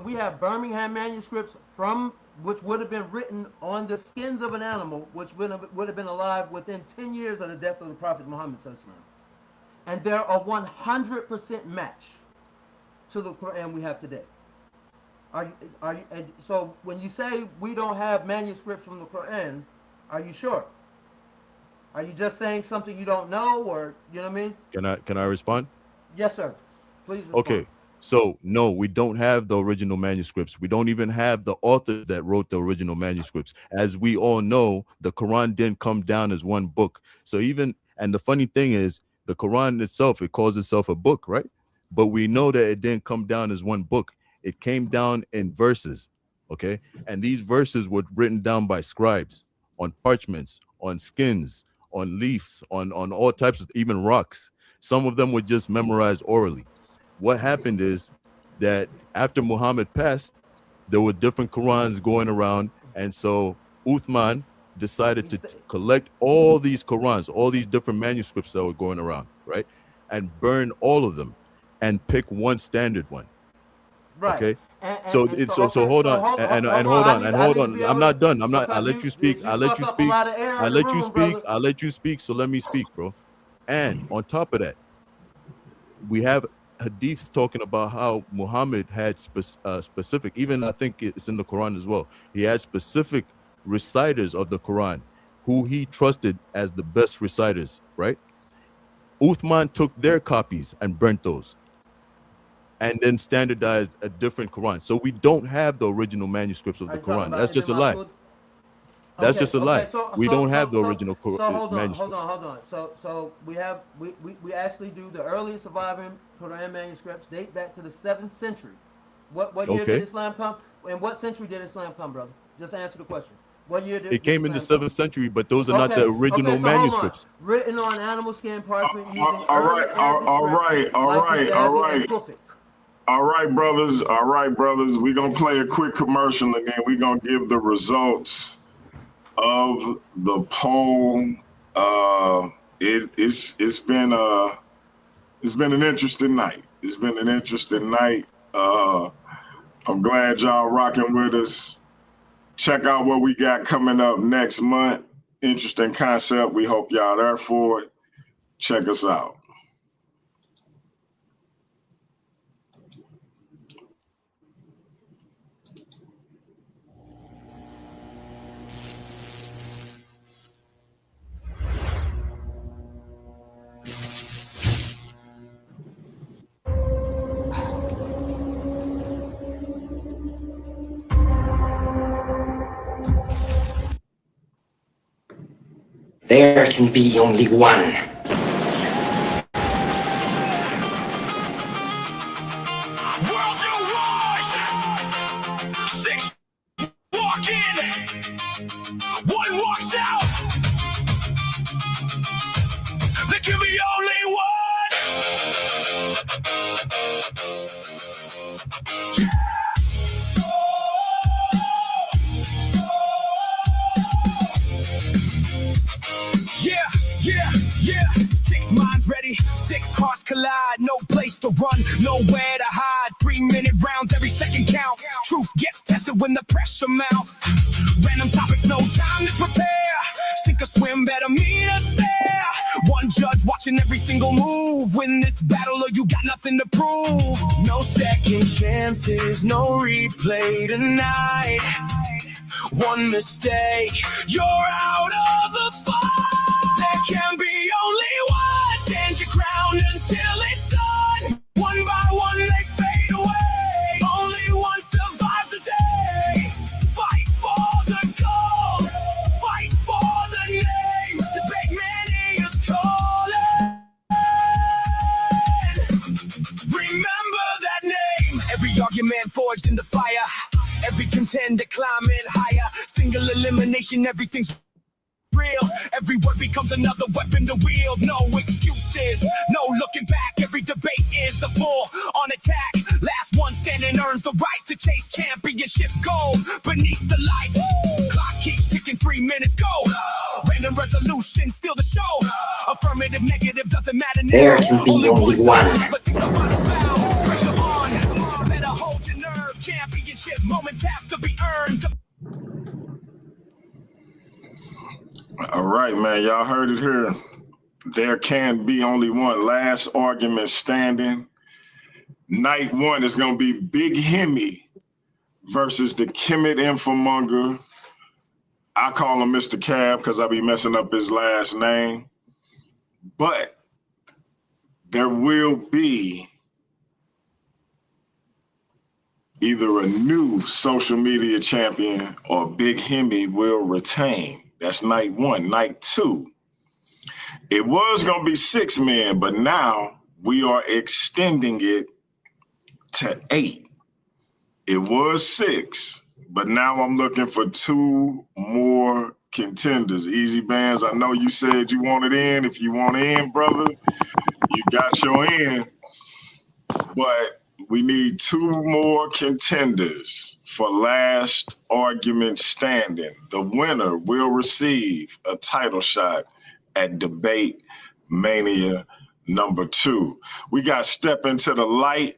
S10: we have Birmingham manuscripts from which would have been written on the skins of an animal, which would have been alive within 10 years of the death of the Prophet Muhammad, and they're a 100% match to the Quran we have today. So when you say we don't have manuscripts from the Quran, are you sure? Are you just saying something you don't know, or you know what I mean?
S9: Can I respond?
S10: Yes, sir. Please respond.
S9: Okay, so no, we don't have the original manuscripts. We don't even have the authors that wrote the original manuscripts. As we all know, the Quran didn't come down as one book. So and the funny thing is, the Quran itself, it calls itself a book, right? But we know that it didn't come down as one book. It came down in verses, okay? And these verses were written down by scribes on parchments, on skins, on leaves, on all types of, even rocks. Some of them were just memorized orally. What happened is that after Muhammad passed, there were different Qurans going around. And so Uthman decided to collect all these Qurans, all these different manuscripts that were going around, right? And burn all of them and pick one standard one.
S10: Right.
S9: Okay. So hold on. I'm not done. I'll let you speak. I'll let you speak. So let me speak, bro. And on top of that, we have hadiths talking about how Muhammad had specific, even I think it's in the Quran as well. He had specific reciters of the Quran who he trusted as the best reciters, right? Uthman took their copies and burnt those and then standardized a different Quran. So we don't have the original manuscripts of the Quran. That's just a lie. That's just a lie. We don't have the original manuscripts.
S10: Hold on. So we actually do the earliest surviving Quran manuscripts date back to the 7th century. What year did Islam come? In what century did Islam come, brother? Just answer the question. What year did
S9: it came in the 7th century, but those are not the original manuscripts.
S10: Written on animal skin parchment using
S5: all right, brothers. We're gonna play a quick commercial and then we're gonna give the results of the poll. It's been an interesting night. I'm glad y'all rocking with us. Check out what we got coming up next month. Interesting concept. We hope y'all there for it. Check us out.
S12: There can be only one.
S3: Worlds will rise. 6 walk in. 1 walks out. There can be only one. Yeah. 6 minds ready, 6 hearts collide. No place to run, nowhere to hide. 3-minute rounds, every second counts. Truth gets tested when the pressure mounts. Random topics, no time to prepare. Sink or swim, better meet us there. One judge watching every single move. Win this battle or you got nothing to prove. No second chances, no replay tonight. One mistake, you're out of the fight. There can be only one. Stand your ground until it's done. One by one they fade away. Only one survives the day. Fight for the goal. Fight for the name. The big man is calling. Remember that name. Every argument forged in the fire. Every contender climbing higher. Single elimination, everything's real. Every word becomes another weapon to wield. No excuses, no looking back. Every debate is a full on attack. Last one standing earns the right to chase championship gold beneath the lights. Clock keeps ticking, 3 minutes go. Random resolution, still the show. Affirmative, negative, doesn't matter now.
S12: There can be only one.
S3: But takes a final foul. Pressure on, better hold your nerve. Championship moments have to be earned.
S5: All right, man. Y'all heard it here. There can be only one. Last argument standing. Night 1 is going to be Big Hemi versus the Kemet Infomonger. I call him Mr. Cab because I be messing up his last name. But there will be either a new social media champion or Big Hemi will retain. That's night 1. Night 2, it was going to be 6 men, but now we are extending it to 8. It was 6, but now I'm looking for 2 more contenders. Easy Bandz, I know you said you wanted in. If you want in, brother, you got your in. But we need 2 more contenders for last argument standing. The winner will receive a title shot at Debate Mania number 2. We got Step Into the Light,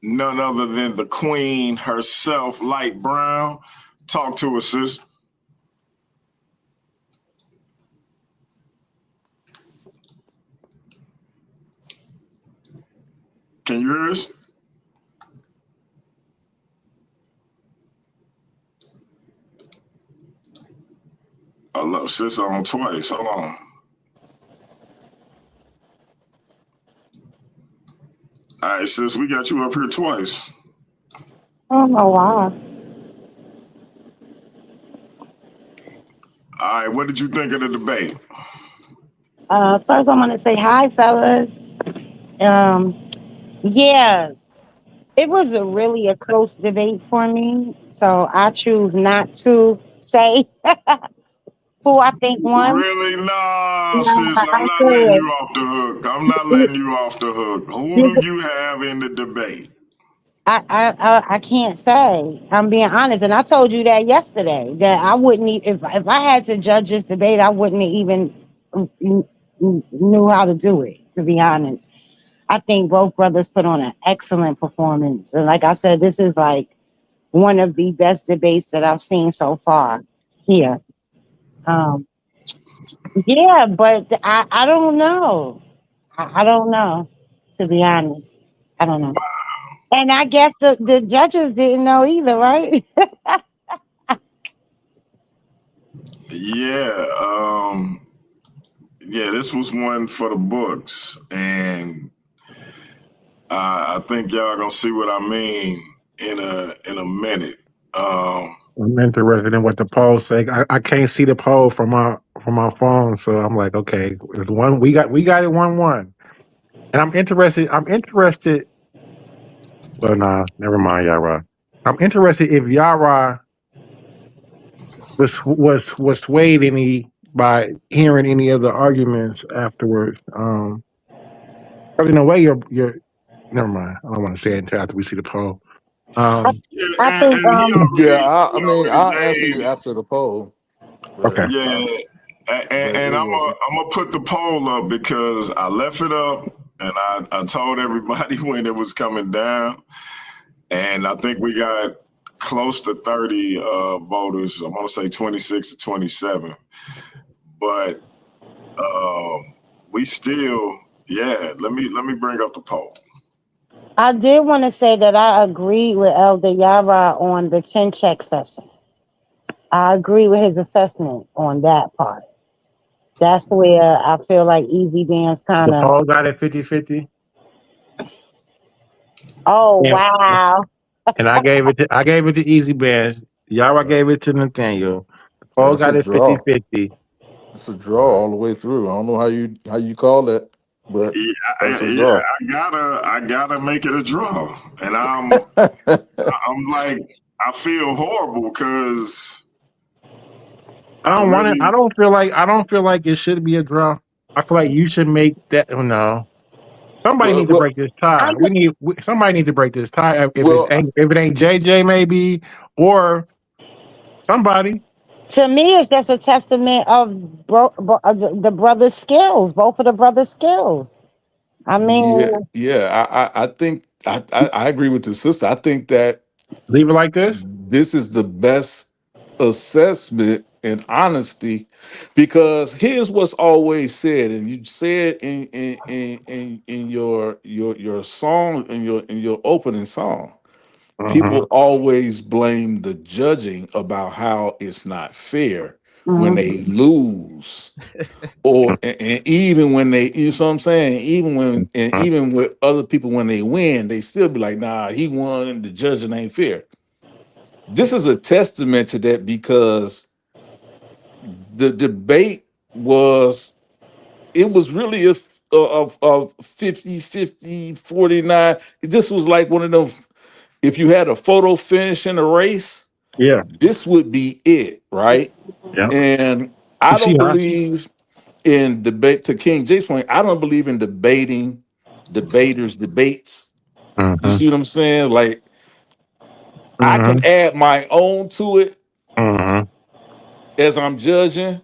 S5: none other than the queen herself, Light Brown. Talk to us, sis. Can you hear us? I love sis on twice. Hold on. All right, sis, we got you up here twice.
S13: Oh my wow.
S5: All right, what did you think of the debate?
S13: First I want to say hi, fellas. Yeah, it was really a close debate for me, so I choose not to say who I think won.
S5: Really? Nah,
S13: No,
S5: sis, I'm
S13: I
S5: not letting
S13: said
S5: you off the hook. I'm not letting you off the hook. Who do you have in the debate?
S13: I can't say. I'm being honest, and I told you that yesterday that I wouldn't if I had to judge this debate, I wouldn't even knew how to do it. To be honest, I think both brothers put on an excellent performance, and like I said, this is like one of the best debates that I've seen so far here. Yeah, but I don't know. I don't know. To be honest, I don't know. And I guess the judges didn't know either, right?
S5: Yeah, this was one for the books, and I think y'all gonna see what I mean in a minute.
S6: I'm interested in what the polls say. I can't see the poll from from my phone, so I'm like, okay, it's one. We got it 1-1, and I'm interested. Well, nah, never mind, Yara. I'm interested if Yara was swayed any by hearing any of the arguments afterwards. But in a way, you're. Never mind. I don't want to say it until after we see the poll. Um,
S5: Yeah,
S13: I
S5: and,
S13: think
S5: and
S7: Yeah, I
S5: he
S7: mean,
S5: already
S7: I'll answer you
S5: gave.
S7: after the poll,
S6: okay.
S7: but
S5: Yeah,
S7: but
S5: and
S7: it wasn't.
S5: I'm gonna put the poll up because I left it up and I told everybody when it was coming down, and I think we got close to 30 voters. I'm gonna say 26 to 27, but we still, yeah. Let me bring up the poll.
S13: I did want to say that I agree with Elder Yara on the chin check session. I agree with his assessment on that part. That's where I feel like Easy Band's kind
S6: The
S13: of.
S6: poll got it 50-50.
S13: Oh
S6: And,
S13: wow!
S6: and I gave it to Easy Bands. Yara gave it to Nathaniel. The poll
S7: That's a
S6: got it
S7: draw.
S6: 50-50.
S7: It's a draw all the way through. I don't know how you call that, but
S5: Yeah,
S7: that's a draw.
S5: I gotta make it a draw, and I'm like, I feel horrible because
S6: I
S5: I
S6: don't want it.
S5: really.
S6: I don't feel like it should be a draw. I feel like you should make that. Oh, no, somebody
S7: well,
S6: needs to
S7: well,
S6: break this
S13: I
S6: tie. Somebody needs to break this tie.
S7: well,
S6: If it ain't JJ maybe or somebody.
S13: To me, it's just a testament of the brothers' skills, both of the brothers' skills. I
S7: yeah,
S13: mean,
S7: yeah. I think I agree with the sister. I think that
S6: Leave it like this.
S7: this is the best assessment and honesty, because here's what's always said, and you said in your song, in your opening song.
S6: Uh-huh.
S7: People always blame the judging about how it's not fair when
S13: mhm.
S7: they lose, or and even when they, you know what I'm saying, even with other people when they win, they still be like, nah, he won and the judging ain't fair. This is a testament to that, because the debate was, it was really of 50-50, 49. This was like one of them, if you had a photo finish in a race,
S6: Yeah.
S7: this would be it, right?
S6: Yeah.
S7: And
S6: You
S7: I
S6: see,
S7: don't
S6: huh?
S7: believe in debate, to King James point, I don't believe in debating debaters debates. You
S6: Uh-huh.
S7: see what I'm saying? Like, I
S6: Uh-huh.
S7: can add my own to it
S6: Uh-huh.
S7: as I'm judging,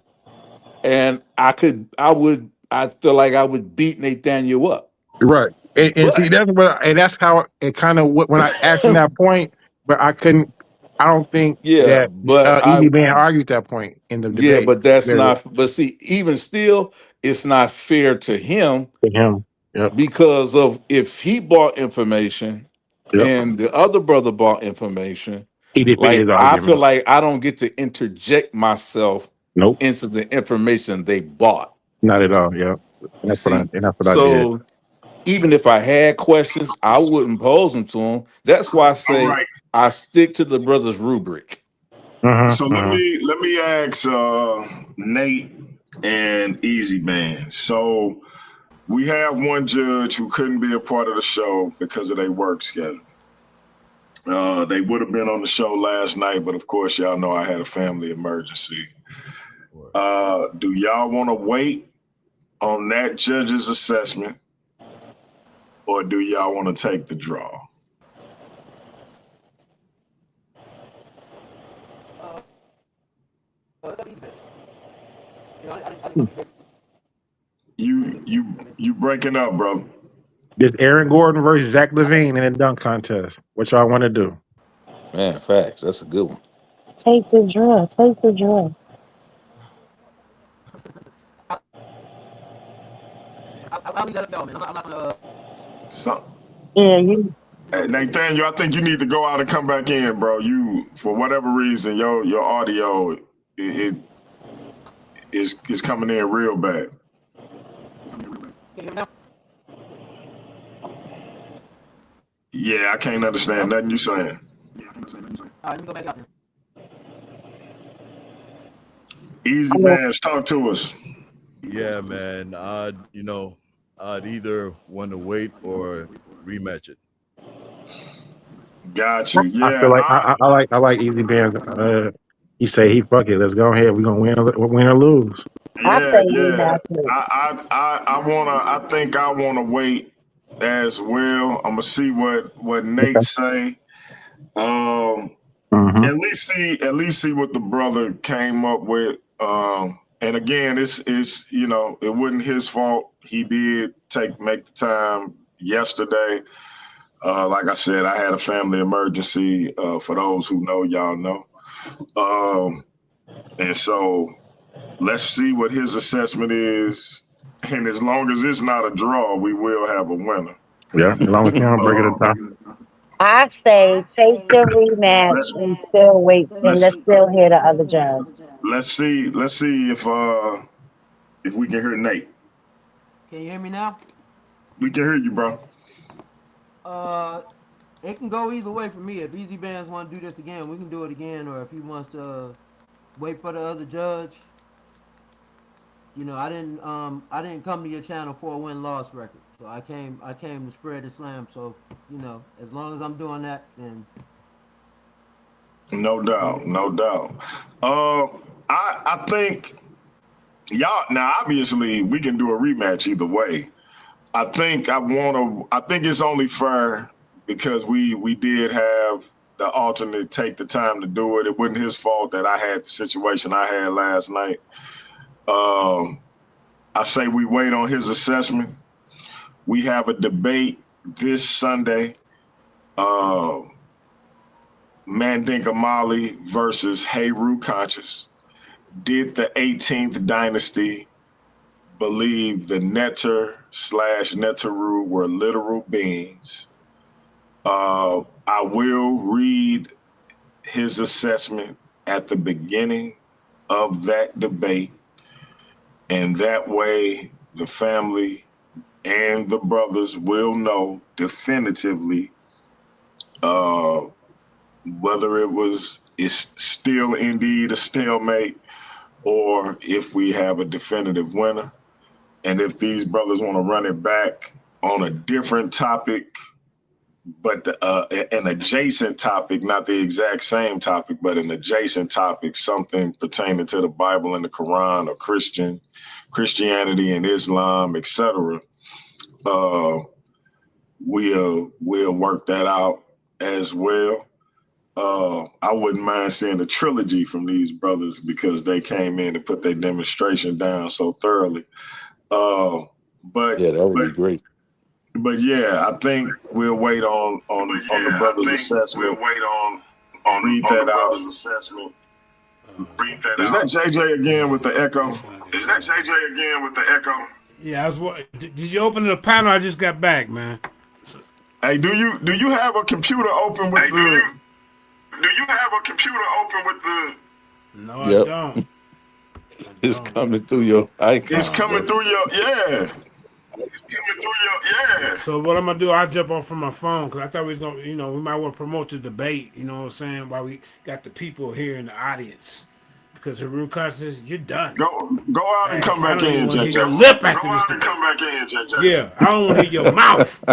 S7: and I feel like I would beat Nathaniel up.
S6: Right. And see,
S7: But
S6: that's how it kind of when I asked him that point, but I couldn't. I don't think
S7: yeah,
S6: that
S7: but
S6: Easy Man argued that point in the
S7: yeah,
S6: debate.
S7: but that's
S6: Very well
S7: not, but see, even still, it's not fair to him,
S6: to him. Yep.
S7: because of, if he bought information
S6: Yep.
S7: and the other brother bought information,
S6: He defeated
S7: like,
S6: his
S7: I feel
S6: argument.
S7: like I don't get to interject myself
S6: Nope.
S7: into the information they bought.
S6: Not at all. Yep. And
S7: You see,
S6: that's what I did.
S7: so even if I had questions, I wouldn't pose them to him. That's why I
S5: All
S7: say
S5: right.
S7: I stick to the brother's rubric.
S6: Uh-huh.
S5: So let
S6: Uh-huh.
S5: me ask Nate and Easy Man. So we have one judge who couldn't be a part of the show because of their work schedule. They would have been on the show last night, but of course, y'all know I had a family emergency. Do y'all want to wait on that judge's assessment, or do y'all want to take the draw? You breaking up, bro?
S6: This Aaron Gordon versus Zach Levine in a dunk contest. What y'all want to do?
S7: Man, facts. That's a good one.
S13: Take the draw. Take the draw.
S10: I'll leave that up, man. I'm not gonna.
S5: So,
S13: Yeah, you.
S5: hey, Nathaniel, I think you need to go out and come back in, bro. You, for whatever reason, your audio it is coming in real bad.
S10: Can you hear me now?
S5: Yeah, I can't understand nothing you saying.
S10: All right, let me go back out there.
S5: Easy Bandz, talk to us.
S9: Yeah, man. I'd either want to wait or rematch it.
S5: Got you.
S6: I
S5: Yeah,
S6: feel like I like Easy Bandz. He say he fuck it. Let's go ahead. We're gonna win or lose.
S13: I
S5: yeah,
S13: say
S5: yeah.
S13: rematch it.
S5: I think I wanna wait as well. I'm gonna see what Nate
S6: Okay.
S5: say. Um,
S6: Mm-hmm.
S5: at least see what the brother came up with. And again, it's it wasn't his fault. He did make the time yesterday. Like I said, I had a family emergency. For those who know, y'all know. And so let's see what his assessment is. And as long as it's not a draw, we will have a winner.
S6: Yeah, as long as you don't break it at top.
S13: I say take the rematch and still wait, and let's
S5: Let's
S13: still hear the other judge.
S5: let's see if we can hear Nate.
S10: Can you hear me now?
S5: We can hear you, bro.
S10: It can go either way for me. If Easy Bandz want to do this again, we can do it again. Or if he wants to wait for the other judge, I didn't come to your channel for a win-loss record. So I came to spread Islam. So as long as I'm doing that, then
S5: No doubt, no doubt. I think y'all now obviously we can do a rematch either way. I think it's only fair because we did have the alternate take the time to do it. It wasn't his fault that I had the situation I had last night. I say we wait on his assessment. We have a debate this Sunday. Mandinka Mali versus Heru Conscious. Did the 18th dynasty believe the Neter/Neteru were literal beings? I will read his assessment at the beginning of that debate, and that way the family and the brothers will know definitively whether it's still indeed a stalemate or if we have a definitive winner. And if these brothers want to run it back on a different topic, but an adjacent topic, not the exact same topic, but an adjacent topic, something pertaining to the Bible and the Quran or Christianity and Islam, etc., we'll work that out as well. I wouldn't mind seeing a trilogy from these brothers because they came in to put their demonstration down so thoroughly. But
S7: Yeah, that would be great.
S5: But yeah, I think we'll wait on the brothers' assessment. We'll wait on read that out. Assessment. Read that Is that JJ again with the echo? Is that JJ again with the echo?
S11: Yeah, did you open the panel? I just got back, man.
S5: Hey, do you have a computer open with Do you have a computer open with the?
S11: No, I don't.
S7: It's coming through your icon.
S5: It's coming through your It's coming through your
S11: So what I'm gonna do? I'll jump off from my phone because I thought we was gonna, we might want to promote the debate. You know what I'm saying? While we got the people here in the audience, because the real conscious, you're done.
S5: Go out and come back in, JJ.
S11: Your lip after
S5: Go
S11: this
S5: out and come back in, JJ.
S11: Yeah, I don't want to hear your mouth.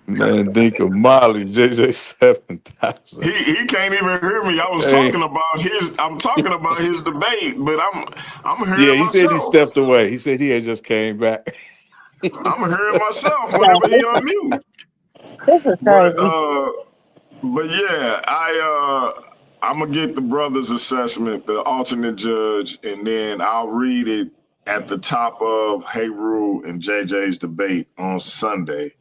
S7: Mandinka Mali, JJ 7000.
S5: He can't even hear me. I was talking about his debate, but I'm hearing myself.
S7: Yeah, he said he stepped away. He said he had just came back.
S5: I'm hearing myself whenever he on mute.
S13: This is crazy.
S5: But yeah, I'm gonna get the brothers' assessment, the alternate judge, and then I'll read it at the top of Heru and JJ's debate on Sunday.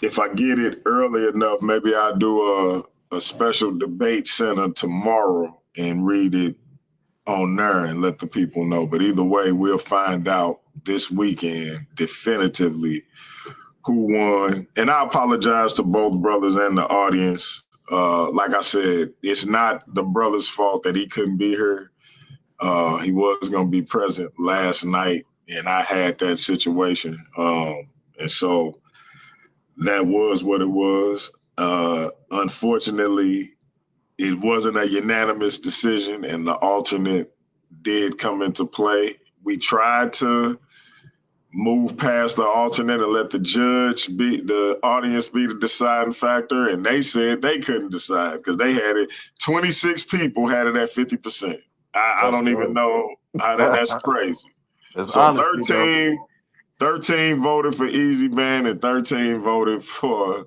S5: If I get it early enough, maybe I'll do a special debate center tomorrow and read it on there and let the people know. But either way, we'll find out this weekend definitively who won. And I apologize to both brothers and the audience. Like I said, it's not the brother's fault that he couldn't be here. He was going to be present last night, and I had that situation. And so that was what it was. Unfortunately, It wasn't a unanimous decision, and the alternate did come into play. We tried to move past the alternate and let the audience be the deciding factor, and they said they couldn't decide because they had it. 26 people had it at 50%. I don't even know how that's crazy.
S7: That's
S5: So
S7: honesty, though.
S5: 13 voted for Easy Band and 13 voted for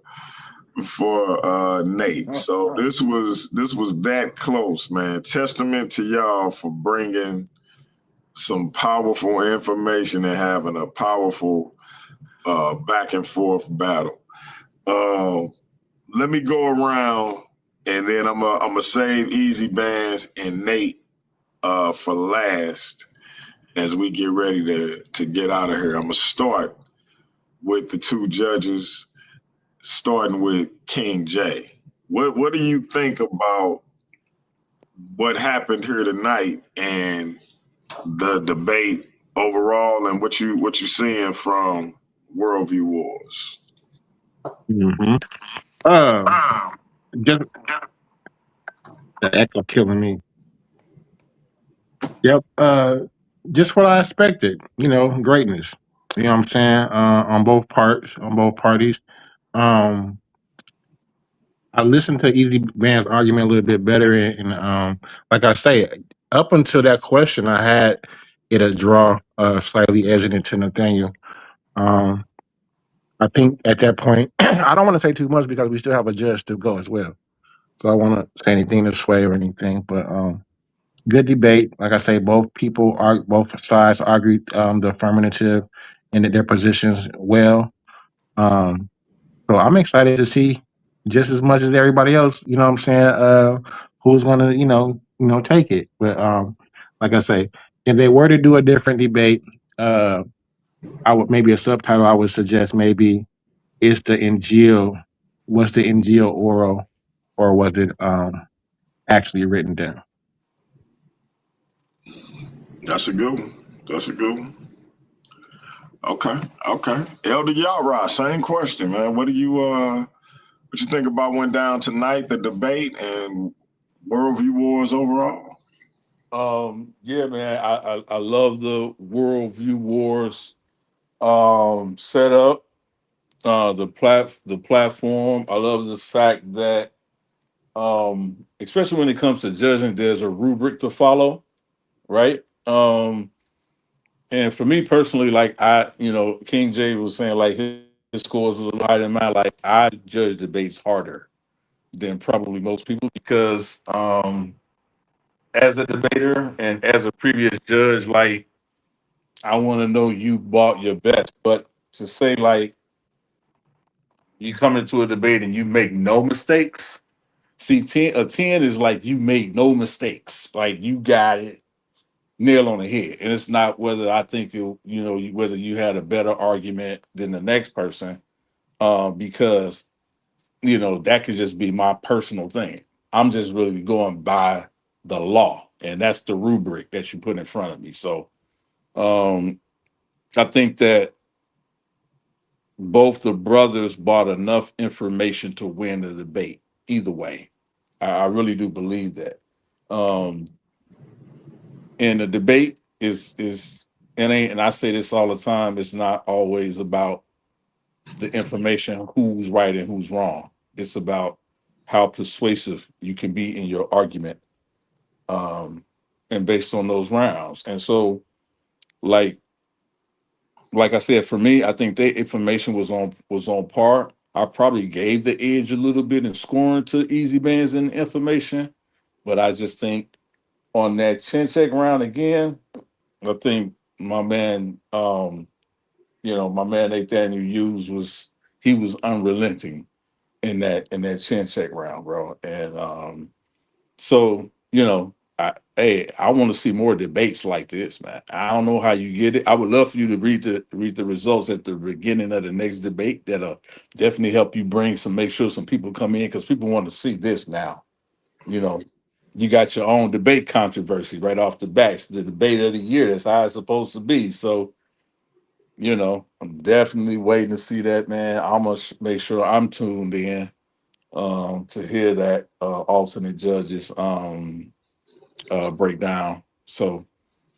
S5: Nate. So this was that close, man. Testament to y'all for bringing some powerful information and having a powerful back and forth battle. Let me go around, and then I'm gonna save Easy Bands and Nate for last as we get ready to get out of here. I'm gonna start with the two judges, starting with King J. What do you think about what happened here tonight and the debate overall, and what you seeing from Worldview Wars?
S6: Mm-hmm. Just the echo killing me. Yep. Just what I expected. Greatness. You know what I'm saying? On both parties. Um, I listened to Easy Band's argument a little bit better, and like I say, up until that question, I had it a draw, slightly edging into Nathaniel. Um, I think at that point, I don't want to say too much because we still have a judge to go as well. So I want to say anything to sway or anything, but good debate. Like I say, both sides argued the affirmative and their positions well. Um, so I'm excited to see just as much as everybody else. You know what I'm saying? Who's going to take it? But like I say, if they were to do a different debate, uh, I would maybe a subtitle. I would suggest maybe is the Injil was the Injil oral or was it actually written down?
S5: That's a good one. That's a good one. Okay. Elder Yara, same question, man. What you think about went down tonight, the debate and Worldview Wars overall?
S7: Yeah, man, I love the Worldview Wars setup, the platform. I love the fact that especially when it comes to judging, there's a rubric to follow, right? And for me personally, like King J was saying, like his scores was a lot higher than mine. Like I judge debates harder than probably most people because as a debater and as a previous judge, like I want to know you bought your best. But to say like you come into a debate and you make no mistakes, see, a 10 is like you made no mistakes. Like you got it nail on the head. And it's not whether I think whether you had a better argument than the next person, because that could just be my personal thing. I'm just really going by the law, and that's the rubric that you put in front of me. So I think that both the brothers brought enough information to win the debate either way. I really do believe that. And the debate is and I say this all the time, it's not always about the information, who's right and who's wrong. It's about how persuasive you can be in your argument, and based on those rounds. And so, like I said, for me, I think the information was on par. I probably gave the edge a little bit in scoring to Easy Bands and information, but I just think on that chin check round again, I think my man, my man Nathaniel Hughes was unrelenting in that chin check round, bro. And so I want to see more debates like this, man. I don't know how you get it. I would love for you to read the results at the beginning of the next debate. That'll definitely help you make sure some people come in because people want to see this now. You got your own debate controversy right off the bat. It's the debate of the year. That's how it's supposed to be. So, I'm definitely waiting to see that, man. I'm gonna make sure I'm tuned in. to hear that alternate judges breakdown. So,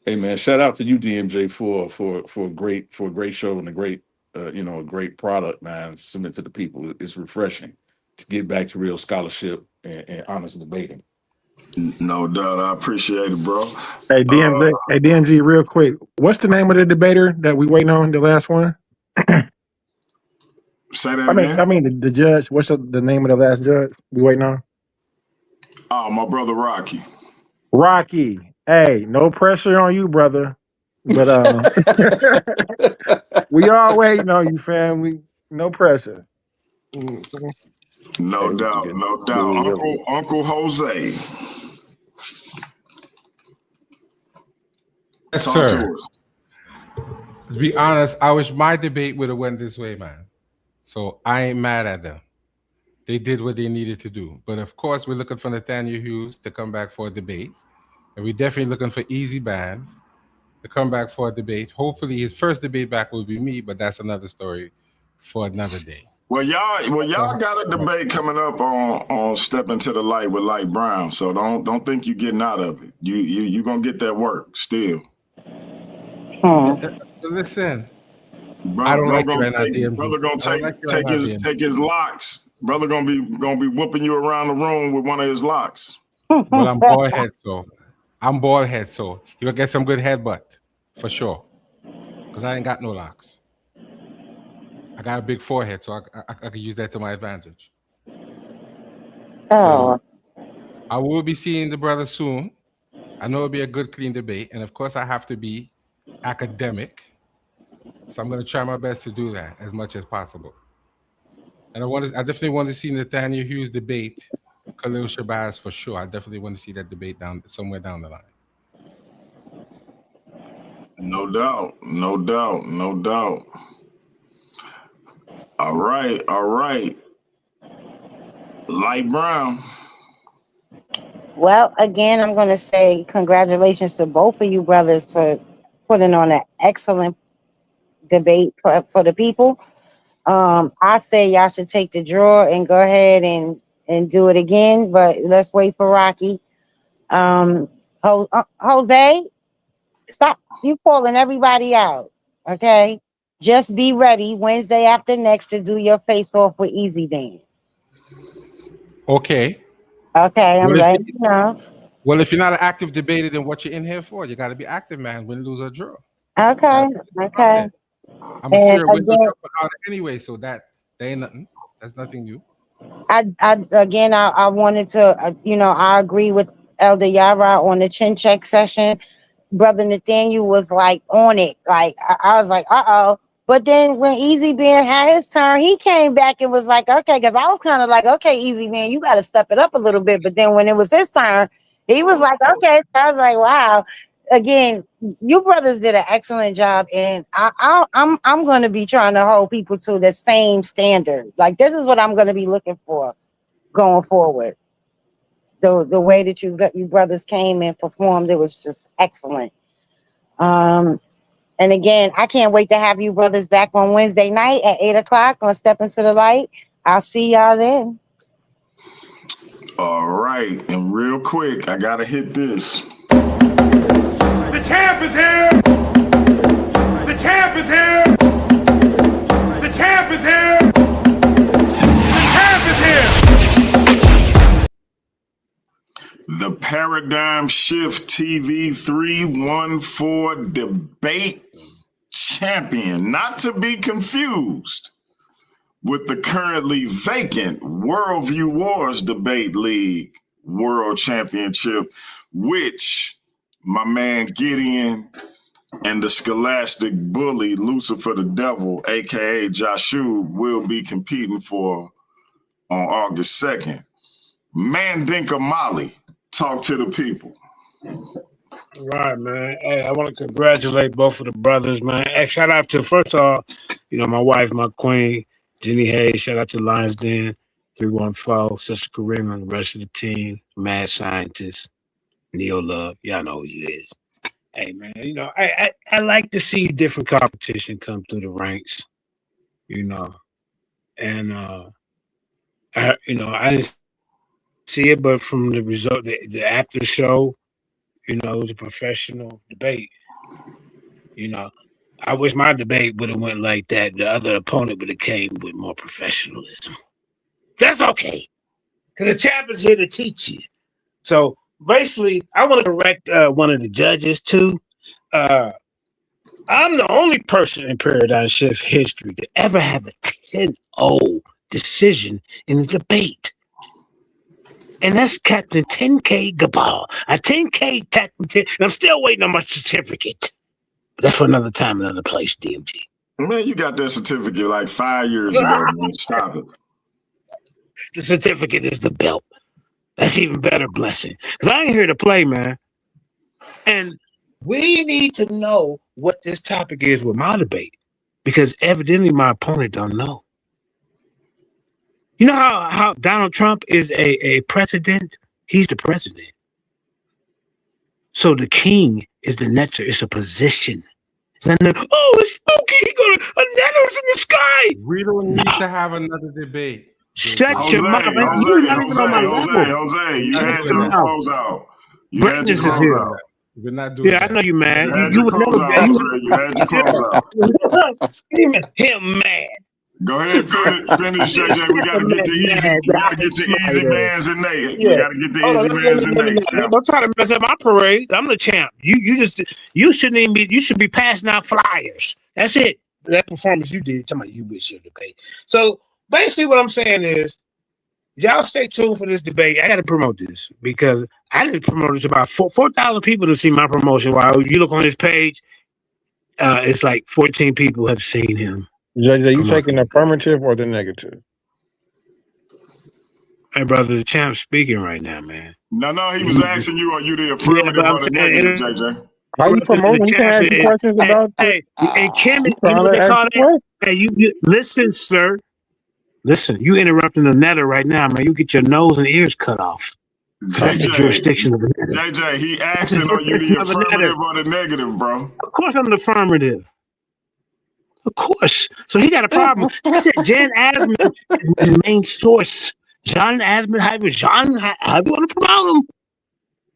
S7: hey man, shout out to you, DMJ, for a great show and a great a great product, man. Submit to the people. It's refreshing to get back to real scholarship and honest debating.
S5: No doubt. I appreciate it, bro.
S6: Hey DMG, real quick. What's the name of the debater that we waiting on? The last one.
S5: Say that again.
S6: I mean the judge. What's the name of the last judge we waiting on?
S5: Oh, my brother Rocky.
S6: Rocky. Hey, no pressure on you, brother. But we all waiting on you, fam. No pressure.
S5: No doubt, no doubt. Uncle Jose.
S8: Yes,
S5: Talk
S8: sir.
S5: to us.
S8: To be honest, I wish my debate would have went this way, man. So I ain't mad at them. They did what they needed to do. But of course, we're looking for Nathaniel Hughes to come back for a debate. And we're definitely looking for Easy Bandz to come back for a debate. Hopefully his first debate back will be me, but that's another story for another day.
S5: Well, y'all got a debate coming up on Step Into the Light with Light Brown. So don't think you're getting out of it. You gonna get that work still.
S8: Listen,
S5: Brother,
S8: I don't like you right now, DMG.
S5: Brother gonna take his locks. Brother gonna be whooping you around the room with one of his locks.
S8: Well, I'm bald head, so you gonna get some good headbutt for sure. Because I ain't got no locks. I got a big forehead, so I could use that to my advantage.
S13: Oh.
S8: So I will be seeing the brother soon. I know it'll be a good, clean debate, and of course, I have to be academic. So I'm going to try my best to do that as much as possible. And I definitely want to see Nathaniel Hughes debate Khalil Shabazz for sure. I definitely want to see that debate somewhere down the line.
S5: No doubt. All right. Light Brown.
S13: Well, again, I'm going to say congratulations to both of you brothers for putting on an excellent debate for the people. I say y'all should take the draw and go ahead and do it again, but let's wait for Rocky. Jose, stop you calling everybody out, okay? Just be ready Wednesday after next to do your face off with Easy Bandz.
S8: Okay,
S13: I'm letting you know.
S8: Well, if you're not an active debater, then what you're in here for? You got to be active, man. Win, lose, or draw.
S13: Okay.
S8: I'm a serious window out anyway, so that ain't nothing. That's nothing new.
S13: I wanted to, I agree with Elder Yara on the chin check session. Brother Nathaniel was like on it. Like I was like, But then when Easy Bandz had his turn, he came back and was like, okay, because I was kind of like, okay, Easy Bandz, you got to step it up a little bit. But then when it was his turn, he was like, okay. So I was like, wow. Again, you brothers did an excellent job, and I'm going to be trying to hold people to the same standard. Like this is what I'm going to be looking for going forward. The way that you brothers came and performed, it was just excellent. And again, I can't wait to have you brothers back on Wednesday night at 8:00 on Step Into the Light. I'll see y'all then.
S5: All right, and real quick, I gotta hit this.
S1: The champ is here! The champ is here! The champ is here! The champ is here!
S5: The Paradigm Shift TV 314 debate champion, not to be confused with the currently vacant Worldview Wars Debate League World Championship, which my man Gideon and the scholastic bully Lucifer the Devil, aka Joshua, will be competing for on August 2nd. Mandinka Mali, talk to the people.
S11: Right, man. Hey, I want to congratulate both of the brothers, man. Hey, shout out to, first of all, my wife, my queen, Jenny Hayes. Shout out to Lions Den, 314, Sister Kareem, and the rest of the team, Mad Scientist, Neo Love. Y'all know who he is. Hey, man, I like to see different competition come through the ranks, and I didn't see it, but from the result, the after show, it was a professional debate. I wish my debate would have went like that. The other opponent would have came with more professionalism. That's okay, because the champ is here to teach you. So basically, I want to correct one of the judges too. I'm the only person in Paradigm Shift history to ever have a 10-0 decision in a debate. And that's Captain 10K Gabal. A 10K Captain 10, and I'm still waiting on my certificate. But that's for another time, another place, DMG.
S5: Man, you got that certificate like 5 years ago, man. Stop it.
S11: The certificate is the belt. That's even better blessing. Because I ain't here to play, man. And we need to know what this topic is with my debate. Because evidently my opponent don't know. You know how Donald Trump is a president? He's the president. So the king is the netter. It's a position. It's not it's spooky. He got a netter's in the sky.
S14: We don't need to have another debate.
S11: Shut your mouth.
S5: Jose, you had your close out. You had your close out.
S14: We're not doing
S11: I know you mad.
S5: You would never be. You had your close out.
S11: Him mad.
S5: Go ahead, finish, JJ. We gotta get the easy mans in there. We gotta get the easy mans in there.
S11: Don't try to mess up my parade. I'm the champ. You shouldn't even be. You should be passing out flyers. That's it. That performance you did. Tell me you wish you debate. So basically, what I'm saying is, y'all stay tuned for this debate. I got to promote this because I didn't promote it to about 4,000 people to see my promotion. While you look on his page, it's like 14 people have seen him.
S6: JJ, you taking the affirmative or the negative?
S11: Hey, brother, the champ's speaking right now, man.
S5: No, he was asking you, are you the affirmative or the negative, JJ?
S6: How you promoting? You can ask you questions about
S11: Hey, Kim, you know what they call it? Hey, you listen, sir. Listen, you interrupting the netter right now, man. You get your nose and ears cut off. That's the jurisdiction of the netter.
S5: JJ, he asking, are you the affirmative or the negative, bro?
S11: Of course I'm the affirmative. Of course. So he got a problem. I said Jan Asman is his main source. John Asman, how you want to promote him?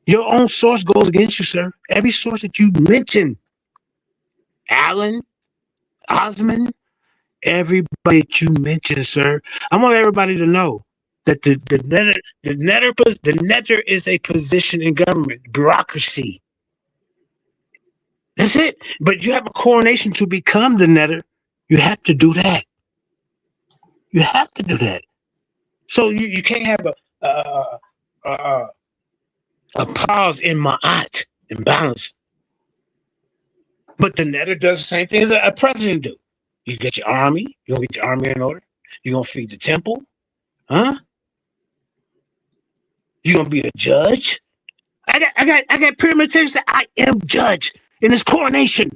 S11: Your own source goes against you, sir. Every source that you mention, Allen, Osman, everybody that you mention, sir. I want everybody to know that the netter is a position in government, bureaucracy. That's it. But you have a coronation to become the netter. You have to do that. You have to do that. So you can't have a pause in ma'at, imbalance. But the netter does the same thing as a president do. You get your army. You're going to get your army in order. You're going to feed the temple. Huh? You're going to be a judge. I got pyramid texts that I am judge in this coronation.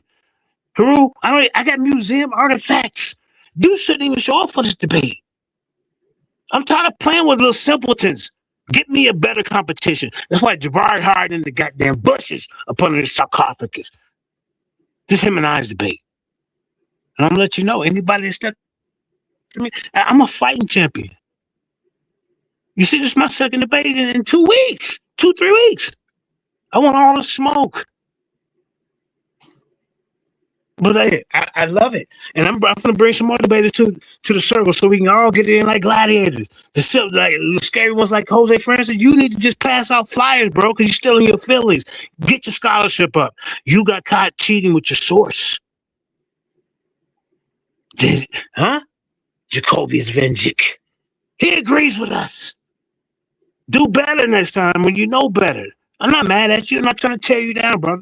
S11: Haru, I got museum artifacts. You shouldn't even show up for this debate. I'm tired of playing with little simpletons. Get me a better competition. That's why Jabari hired in the goddamn bushes up under the sarcophagus. This him and I's debate. And I'm gonna let you know, anybody that stepped to me, I'm a fighting champion. You see, this is my second debate in 2 weeks, 3 weeks. I want all the smoke. But I love it. And I'm going to bring some more debaters to the circle so we can all get in like gladiators. The scary ones like Jose Francis, you need to just pass out flyers, bro, because you're still in your feelings. Get your scholarship up. You got caught cheating with your source. Jacobius Venjic. He agrees with us. Do better next time when you know better. I'm not mad at you. I'm not trying to tear you down, brother.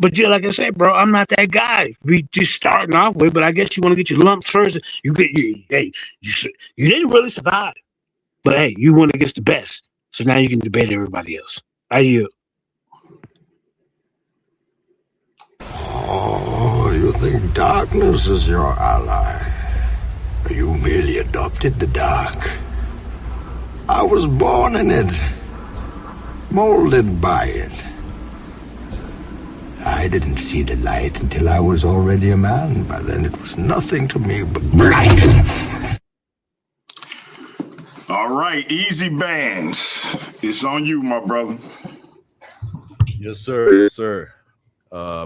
S11: But like I said, bro, I'm not that guy. We just starting off with, but I guess you want to get your lumps first. You didn't really survive. But hey, you went against the best. So now you can debate everybody else. I yield.
S15: Oh, you think darkness is your ally? You merely adopted the dark. I was born in it, molded by it. I didn't see the light until I was already a man. By then it was nothing to me but blinding.
S5: right, Easy Bandz. It's on you, my brother.
S9: Yes, sir. Yes, sir.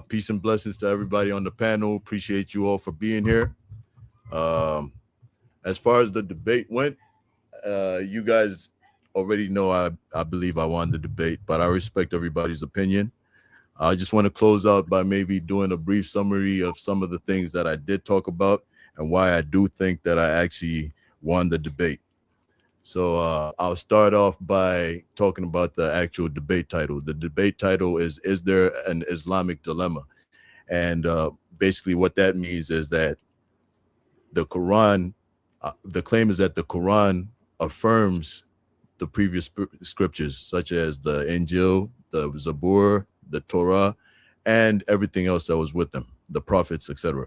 S9: Peace and blessings to everybody on the panel. Appreciate you all for being here. As far as the debate went, you guys already know I believe I won the debate, but I respect everybody's opinion. I just want to close out by maybe doing a brief summary of some of the things that I did talk about and why I do think that I actually won the debate. So I'll start off by talking about the actual debate title. The debate title is there an Islamic dilemma? And basically what that means is that the Quran, the claim is that the Quran affirms the previous scriptures, such as the Injil, the Zabur, the Torah, and everything else that was with them, the prophets, etc.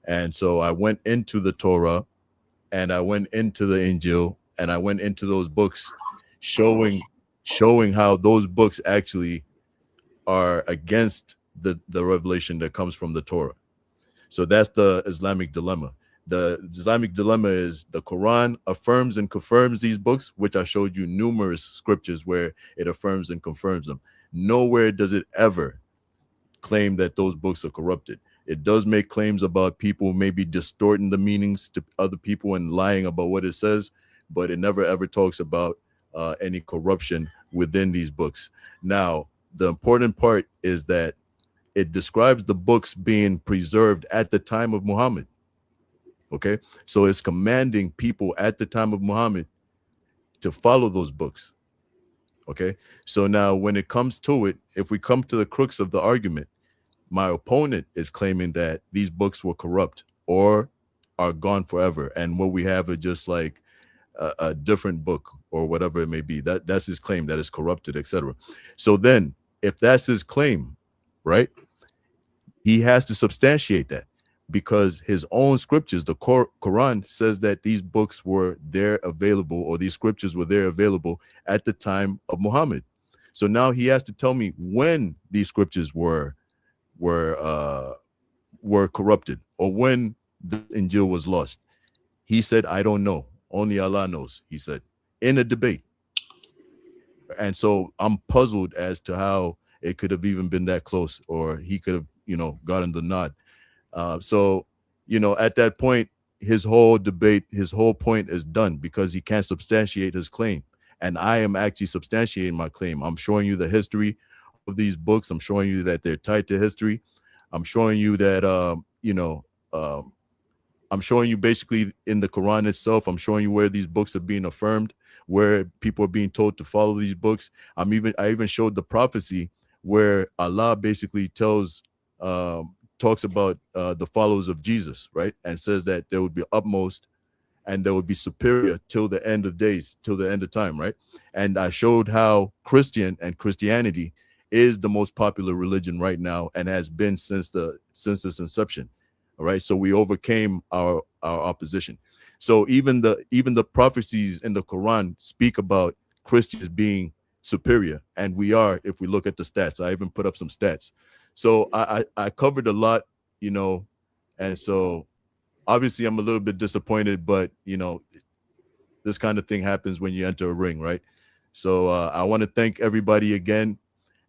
S9: And so I went into the Torah and I went into the Injil and I went into those books showing how those books actually are against the revelation that comes from the Torah. So that's the Islamic dilemma. The Islamic dilemma is the Quran affirms and confirms these books, which I showed you numerous scriptures where it affirms and confirms them. Nowhere does it ever claim that those books are corrupted. It does make claims about people maybe distorting the meanings to other people and lying about what it says, but it never ever talks about any corruption within these books. Now, the important part is that it describes the books being preserved at the time of Muhammad. Okay, so it's commanding people at the time of Muhammad to follow those books. Okay, so now when it comes to it, if we come to the crux of the argument, my opponent is claiming that these books were corrupt or are gone forever, and what we have is just like a different book or whatever it may be. That's his claim, that is corrupted, etc. So then, if that's his claim, right, he has to substantiate that, because his own scriptures, the Quran, says that these books were there available, or these scriptures were there available at the time of Muhammad. So now he has to tell me when these scriptures were corrupted, or when the Injil was lost. He said, I don't know. Only Allah knows, he said, in a debate. And so I'm puzzled as to how it could have even been that close, or he could have, gotten the nod. So, at that point, his whole debate, his whole point is done, because he can't substantiate his claim. And I am actually substantiating my claim. I'm showing you the history of these books. I'm showing you that they're tied to history. I'm showing you that, I'm showing you basically in the Quran itself, I'm showing you where these books are being affirmed, where people are being told to follow these books. I even showed the prophecy where Allah basically talks about the followers of Jesus, right? And says that there would be upmost and there would be superior till the end of days, till the end of time, right? And I showed how Christianity is the most popular religion right now and has been since its inception. All right, so we overcame our opposition. So even the prophecies in the Quran speak about Christians being superior, and we are, if we look at the stats. I even put up some stats. So I covered a lot, and so obviously I'm a little bit disappointed, but this kind of thing happens when you enter a ring, right? So I want to thank everybody again,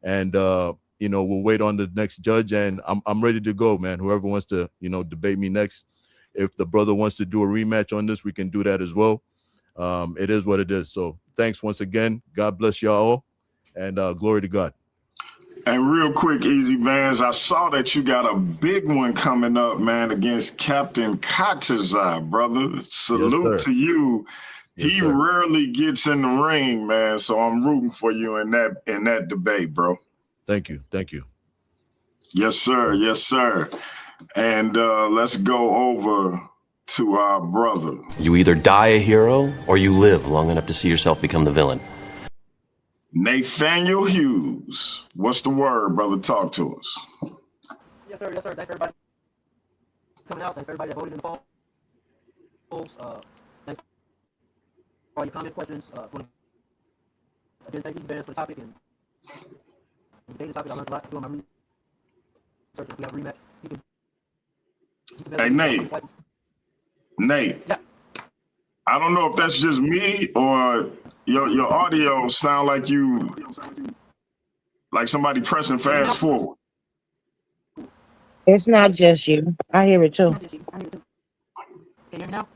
S9: and we'll wait on the next judge, and I'm ready to go, man. Whoever wants to, debate me next. If the brother wants to do a rematch on this, we can do that as well. It is what it is. So thanks once again. God bless y'all all, and glory to God.
S5: And real quick, Easy Bandz, I saw that you got a big one coming up, man, against Captain Katazai, brother. Salute to you. He rarely gets in the ring, man. So I'm rooting for you in that debate, bro.
S9: Thank you.
S5: Yes, sir. Yes, sir. And let's go over to our brother.
S16: You either die a hero or you live long enough to see yourself become the villain.
S5: Nathaniel Hughes. What's the word, brother? Talk to us.
S10: Yes, sir. Yes, sir. Thanks for everybody coming out. Thanks for everybody that voted in the polls. Thanks for all your comments, questions. Again, thank you, Bandz, for the topic. And the debate topic, I learned a lot doing my research. If we have a rematch,
S5: Hey, Nate. Nate.
S10: Yeah.
S5: I don't know if that's just me or your audio sound like somebody pressing fast forward.
S13: It's not just you. I hear it too.
S10: Can you hear me now?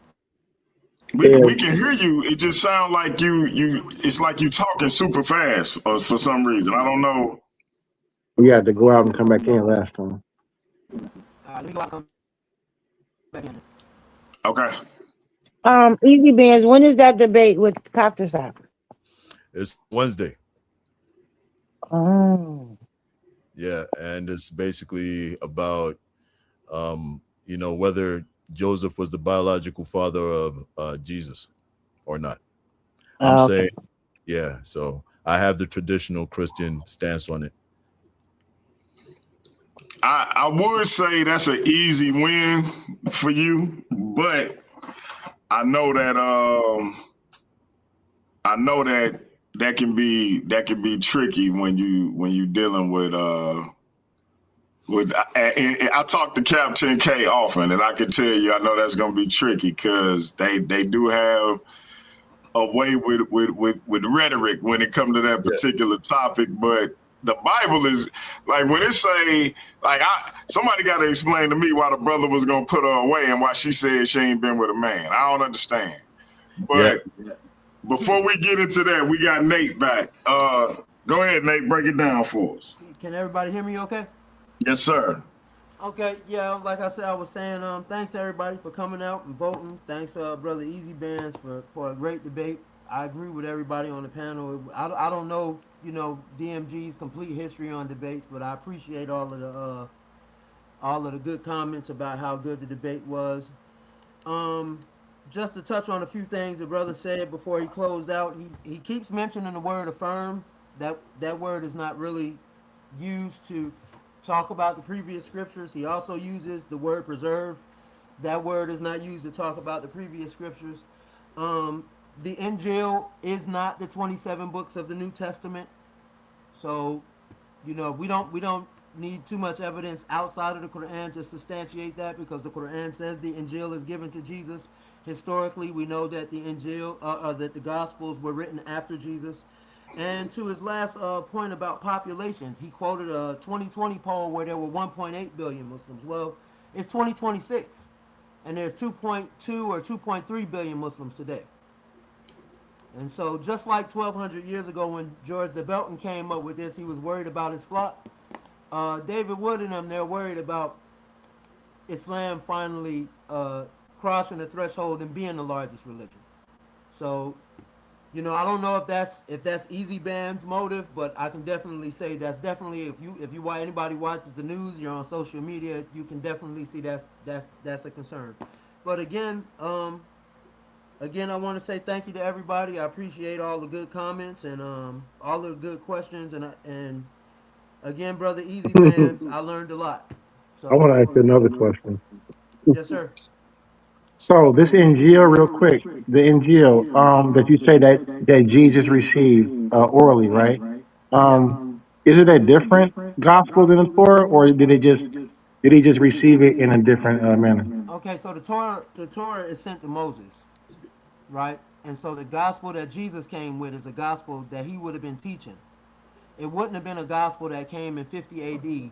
S5: We can hear you. It just sounds like you. It's like you talking super fast for some reason. I don't know.
S6: We had to go out and come back in last time.
S10: Let me go out and come back in.
S5: Okay.
S13: Easy Bands, when is that debate with Cocktail?
S9: It's Wednesday.
S13: Oh.
S9: Yeah, and it's basically about whether Joseph was the biological father of Jesus or not. I'm saying, yeah, so I have the traditional Christian stance on it.
S5: I would say that's an easy win for you, but I know that can be tricky when you dealing with I talk to Captain K often, and I can tell you I know that's gonna be tricky because they do have a way with rhetoric when it comes to that particular topic, but the Bible is like when it say somebody got to explain to me why the brother was gonna put her away and why she said she ain't been with a man. I don't understand. But before we get into that, we got Nate back. Go ahead, Nate, break it down for us.
S10: Can everybody hear me okay?
S5: Yes, sir.
S10: Okay, yeah, like I said, I was saying, thanks everybody for coming out and voting. Thanks, brother Easy Bands for a great debate. I agree with everybody on the panel. I don't know, DMG's complete history on debates, but I appreciate all of the good comments about how good the debate was. Just to touch on a few things the brother said before he closed out, he keeps mentioning the word affirm. That word is not really used to talk about the previous scriptures. He also uses the word preserve. That word is not used to talk about the previous scriptures. The Injil is not the 27 books of the New Testament. So, we don't need too much evidence outside of the Quran to substantiate that, because the Quran says the Injil is given to Jesus. Historically, we know that the Injil, that the Gospels were written after Jesus. And to his last point about populations, he quoted a 2020 poll where there were 1.8 billion Muslims. Well, it's 2026, and there's 2.2 or 2.3 billion Muslims today. And so just like 1,200 years ago when George the Belton came up with this, he was worried about his flock. David Wood and them, they're worried about Islam finally crossing the threshold and being the largest religion. So, I don't know if that's Easy Band's motive, but I can definitely say that's definitely, if anybody watches the news, you're on social media, you can definitely see that's a concern. But again, I want to say thank you to everybody. I appreciate all the good comments and all the good questions, and again, brother Easy Bands, I learned a lot. So
S6: I want to ask you another question.
S10: yes, sir.
S6: So this Injil, real quick, the Injil that you say that Jesus received orally, right?
S10: Yeah.
S6: Is it a different gospel than the Torah, or did he just receive it in a different manner?
S10: Okay, so the Torah is sent to Moses, right? And so the gospel that Jesus came with is a gospel that he would have been teaching. It wouldn't have been a gospel that came in 50 AD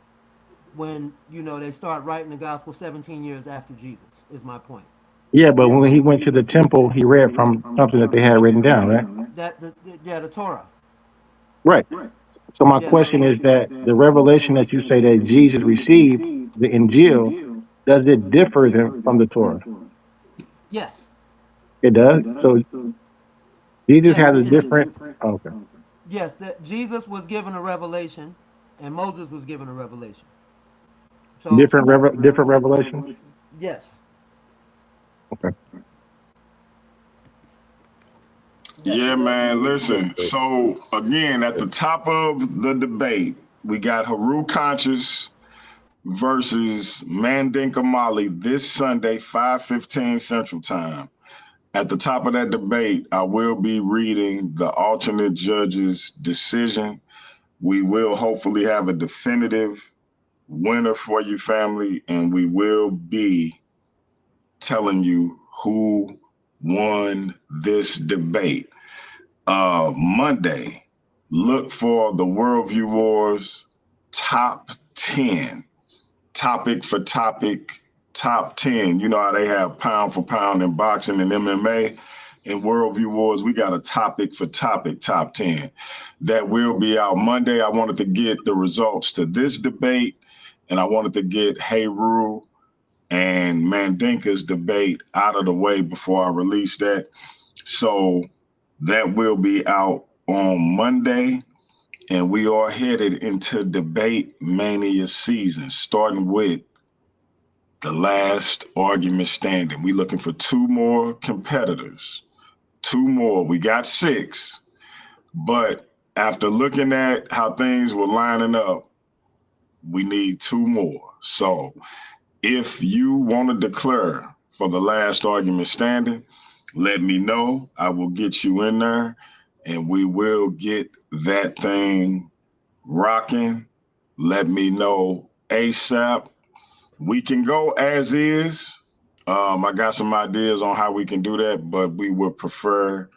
S10: when, they start writing the gospel 17 years after Jesus, is my point.
S6: Yeah, but when he went to the temple, he read from something that they had written down, right?
S10: The Torah.
S6: Right. So my question is that the revelation that you say that Jesus received, the Injil, does it differ from the Torah?
S10: Yes.
S6: It does. So Jesus
S10: Yes.
S6: has a different. Okay.
S10: Yes, Jesus was given a revelation, and Moses was given a revelation. So
S6: Different revelations.
S10: yes.
S6: Okay.
S5: Yeah, man. Listen. So again, at the top of the debate, we got Haru Conscious versus Mandinka Mali this Sunday, 5:15 Central Time. At the top of that debate, I will be reading the alternate judge's decision. We will hopefully have a definitive winner for you, family, and we will be telling you who won this debate. Monday, look for the Worldview Wars top 10, topic for topic, top 10. You know how they have pound for pound in boxing and MMA? In Worldview Wars, we got a topic for topic top 10 that will be out Monday. I wanted to get the results to this debate, and I wanted to get Heru and Mandinka's debate out of the way before I release that. So that will be out on Monday, and we are headed into debate mania season, starting with the last argument standing. We're looking for 2 more competitors. 2 more. We got 6, but after looking at how things were lining up, we need 2 more. So if you want to declare for the last argument standing, let me know. I will get you in there, and we will get that thing rocking. Let me know ASAP. We can go as is. I got some ideas on how we can do that, but we would prefer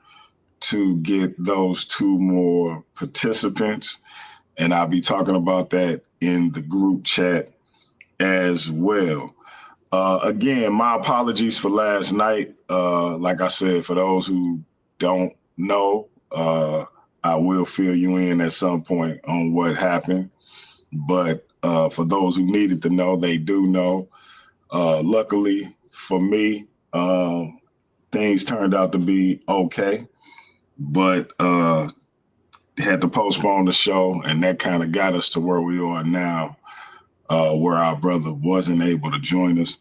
S5: to get those 2 more participants, and I'll be talking about that in the group chat as well. Again, my apologies for last night. Like I said, for those who don't know, I will fill you in at some point on what happened. But for those who needed to know, they do know. Luckily for me, things turned out to be okay, but had to postpone the show, and that kind of got us to where we are now, where our brother wasn't able to join us.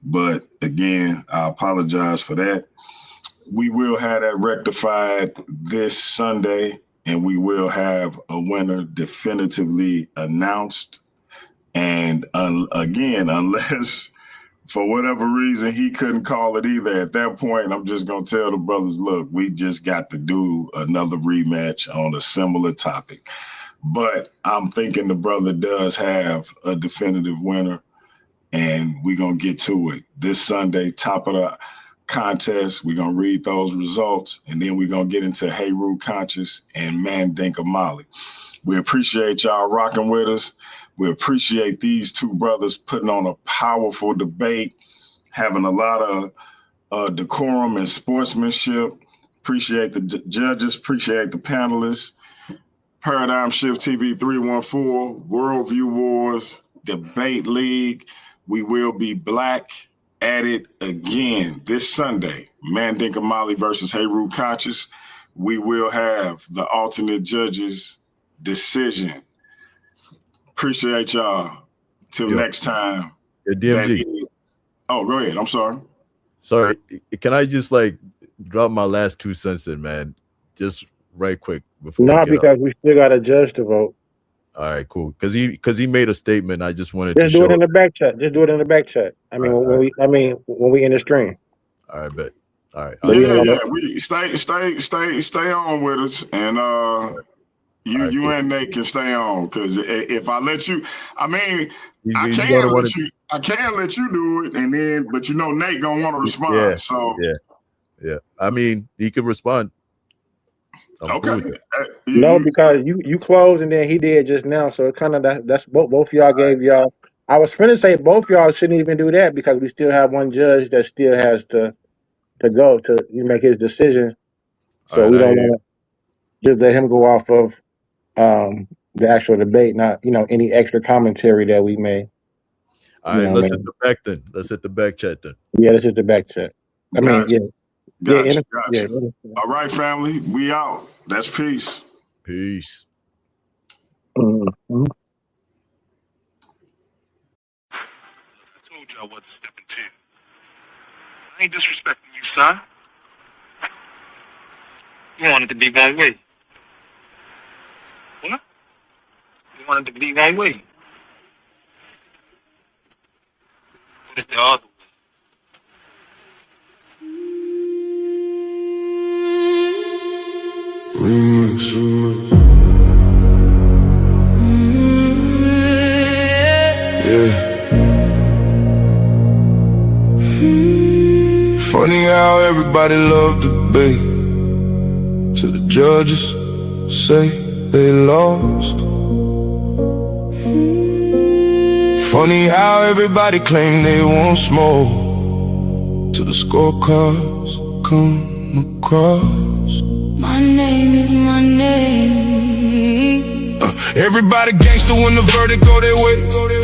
S5: But again, I apologize for that. We will have that rectified this Sunday, and we will have a winner definitively announced. And again, unless for whatever reason he couldn't call it either, at that point, I'm just going to tell the brothers, look, we just got to do another rematch on a similar topic. But I'm thinking the brother does have a definitive winner, and we're going to get to it. This Sunday, top of the contest, we're going to read those results, and then we're going to get into Heru Conscious and Mandinka Mali. We appreciate y'all rocking with us. We appreciate these 2 brothers putting on a powerful debate, having a lot of decorum and sportsmanship. Appreciate the judges, appreciate the panelists. Paradigm Shift TV 314, Worldview Wars, Debate League. We will be black at it again this Sunday. Mandinka Mali versus Heru Conscious. We will have the alternate judges decision. Appreciate y'all. Till next time.
S9: DMG.
S5: Oh, go ahead. I'm sorry.
S9: Sorry. Can I just drop my last 2 cents in, man? Just right quick before.
S6: Not because we still got a judge to vote.
S9: All right, cool. Because he made a statement. I just wanted
S6: to
S9: do
S6: it in the back chat. Just do it in the back chat. When we in the stream.
S9: All right, bet. All right.
S5: Yeah. We stay on with us, and you and Nate can stay on, because if I let you, I can let you do it, and then but Nate gonna want to respond.
S9: Yeah,
S5: so
S9: yeah. I mean, he could respond.
S5: Okay.
S6: No, because you closed and then he did just now, so it kind of that's both y'all gave y'all. I was finna say both y'all shouldn't even do that because we still have one judge that still has to go to make his decision. So we don't want to just let him go off of the actual debate, not any extra commentary that we made.
S9: All right, let's hit the back then. Let's hit the back chat then.
S6: Yeah, let's hit the back chat.
S5: Gotcha. All right, family, we out. That's peace.
S9: Peace.
S6: Mm-hmm.
S1: I told you I wasn't stepping to. I ain't disrespecting you, son.
S2: You want it to be that way.
S1: What?
S2: You want it to be that way. What is the other way?
S3: Yeah. Funny how everybody loved the debate till the judges say they lost. Funny how everybody claimed they want smoke till the scorecards come across.
S4: My name is my name.
S3: Everybody gangster when the verdict go their way.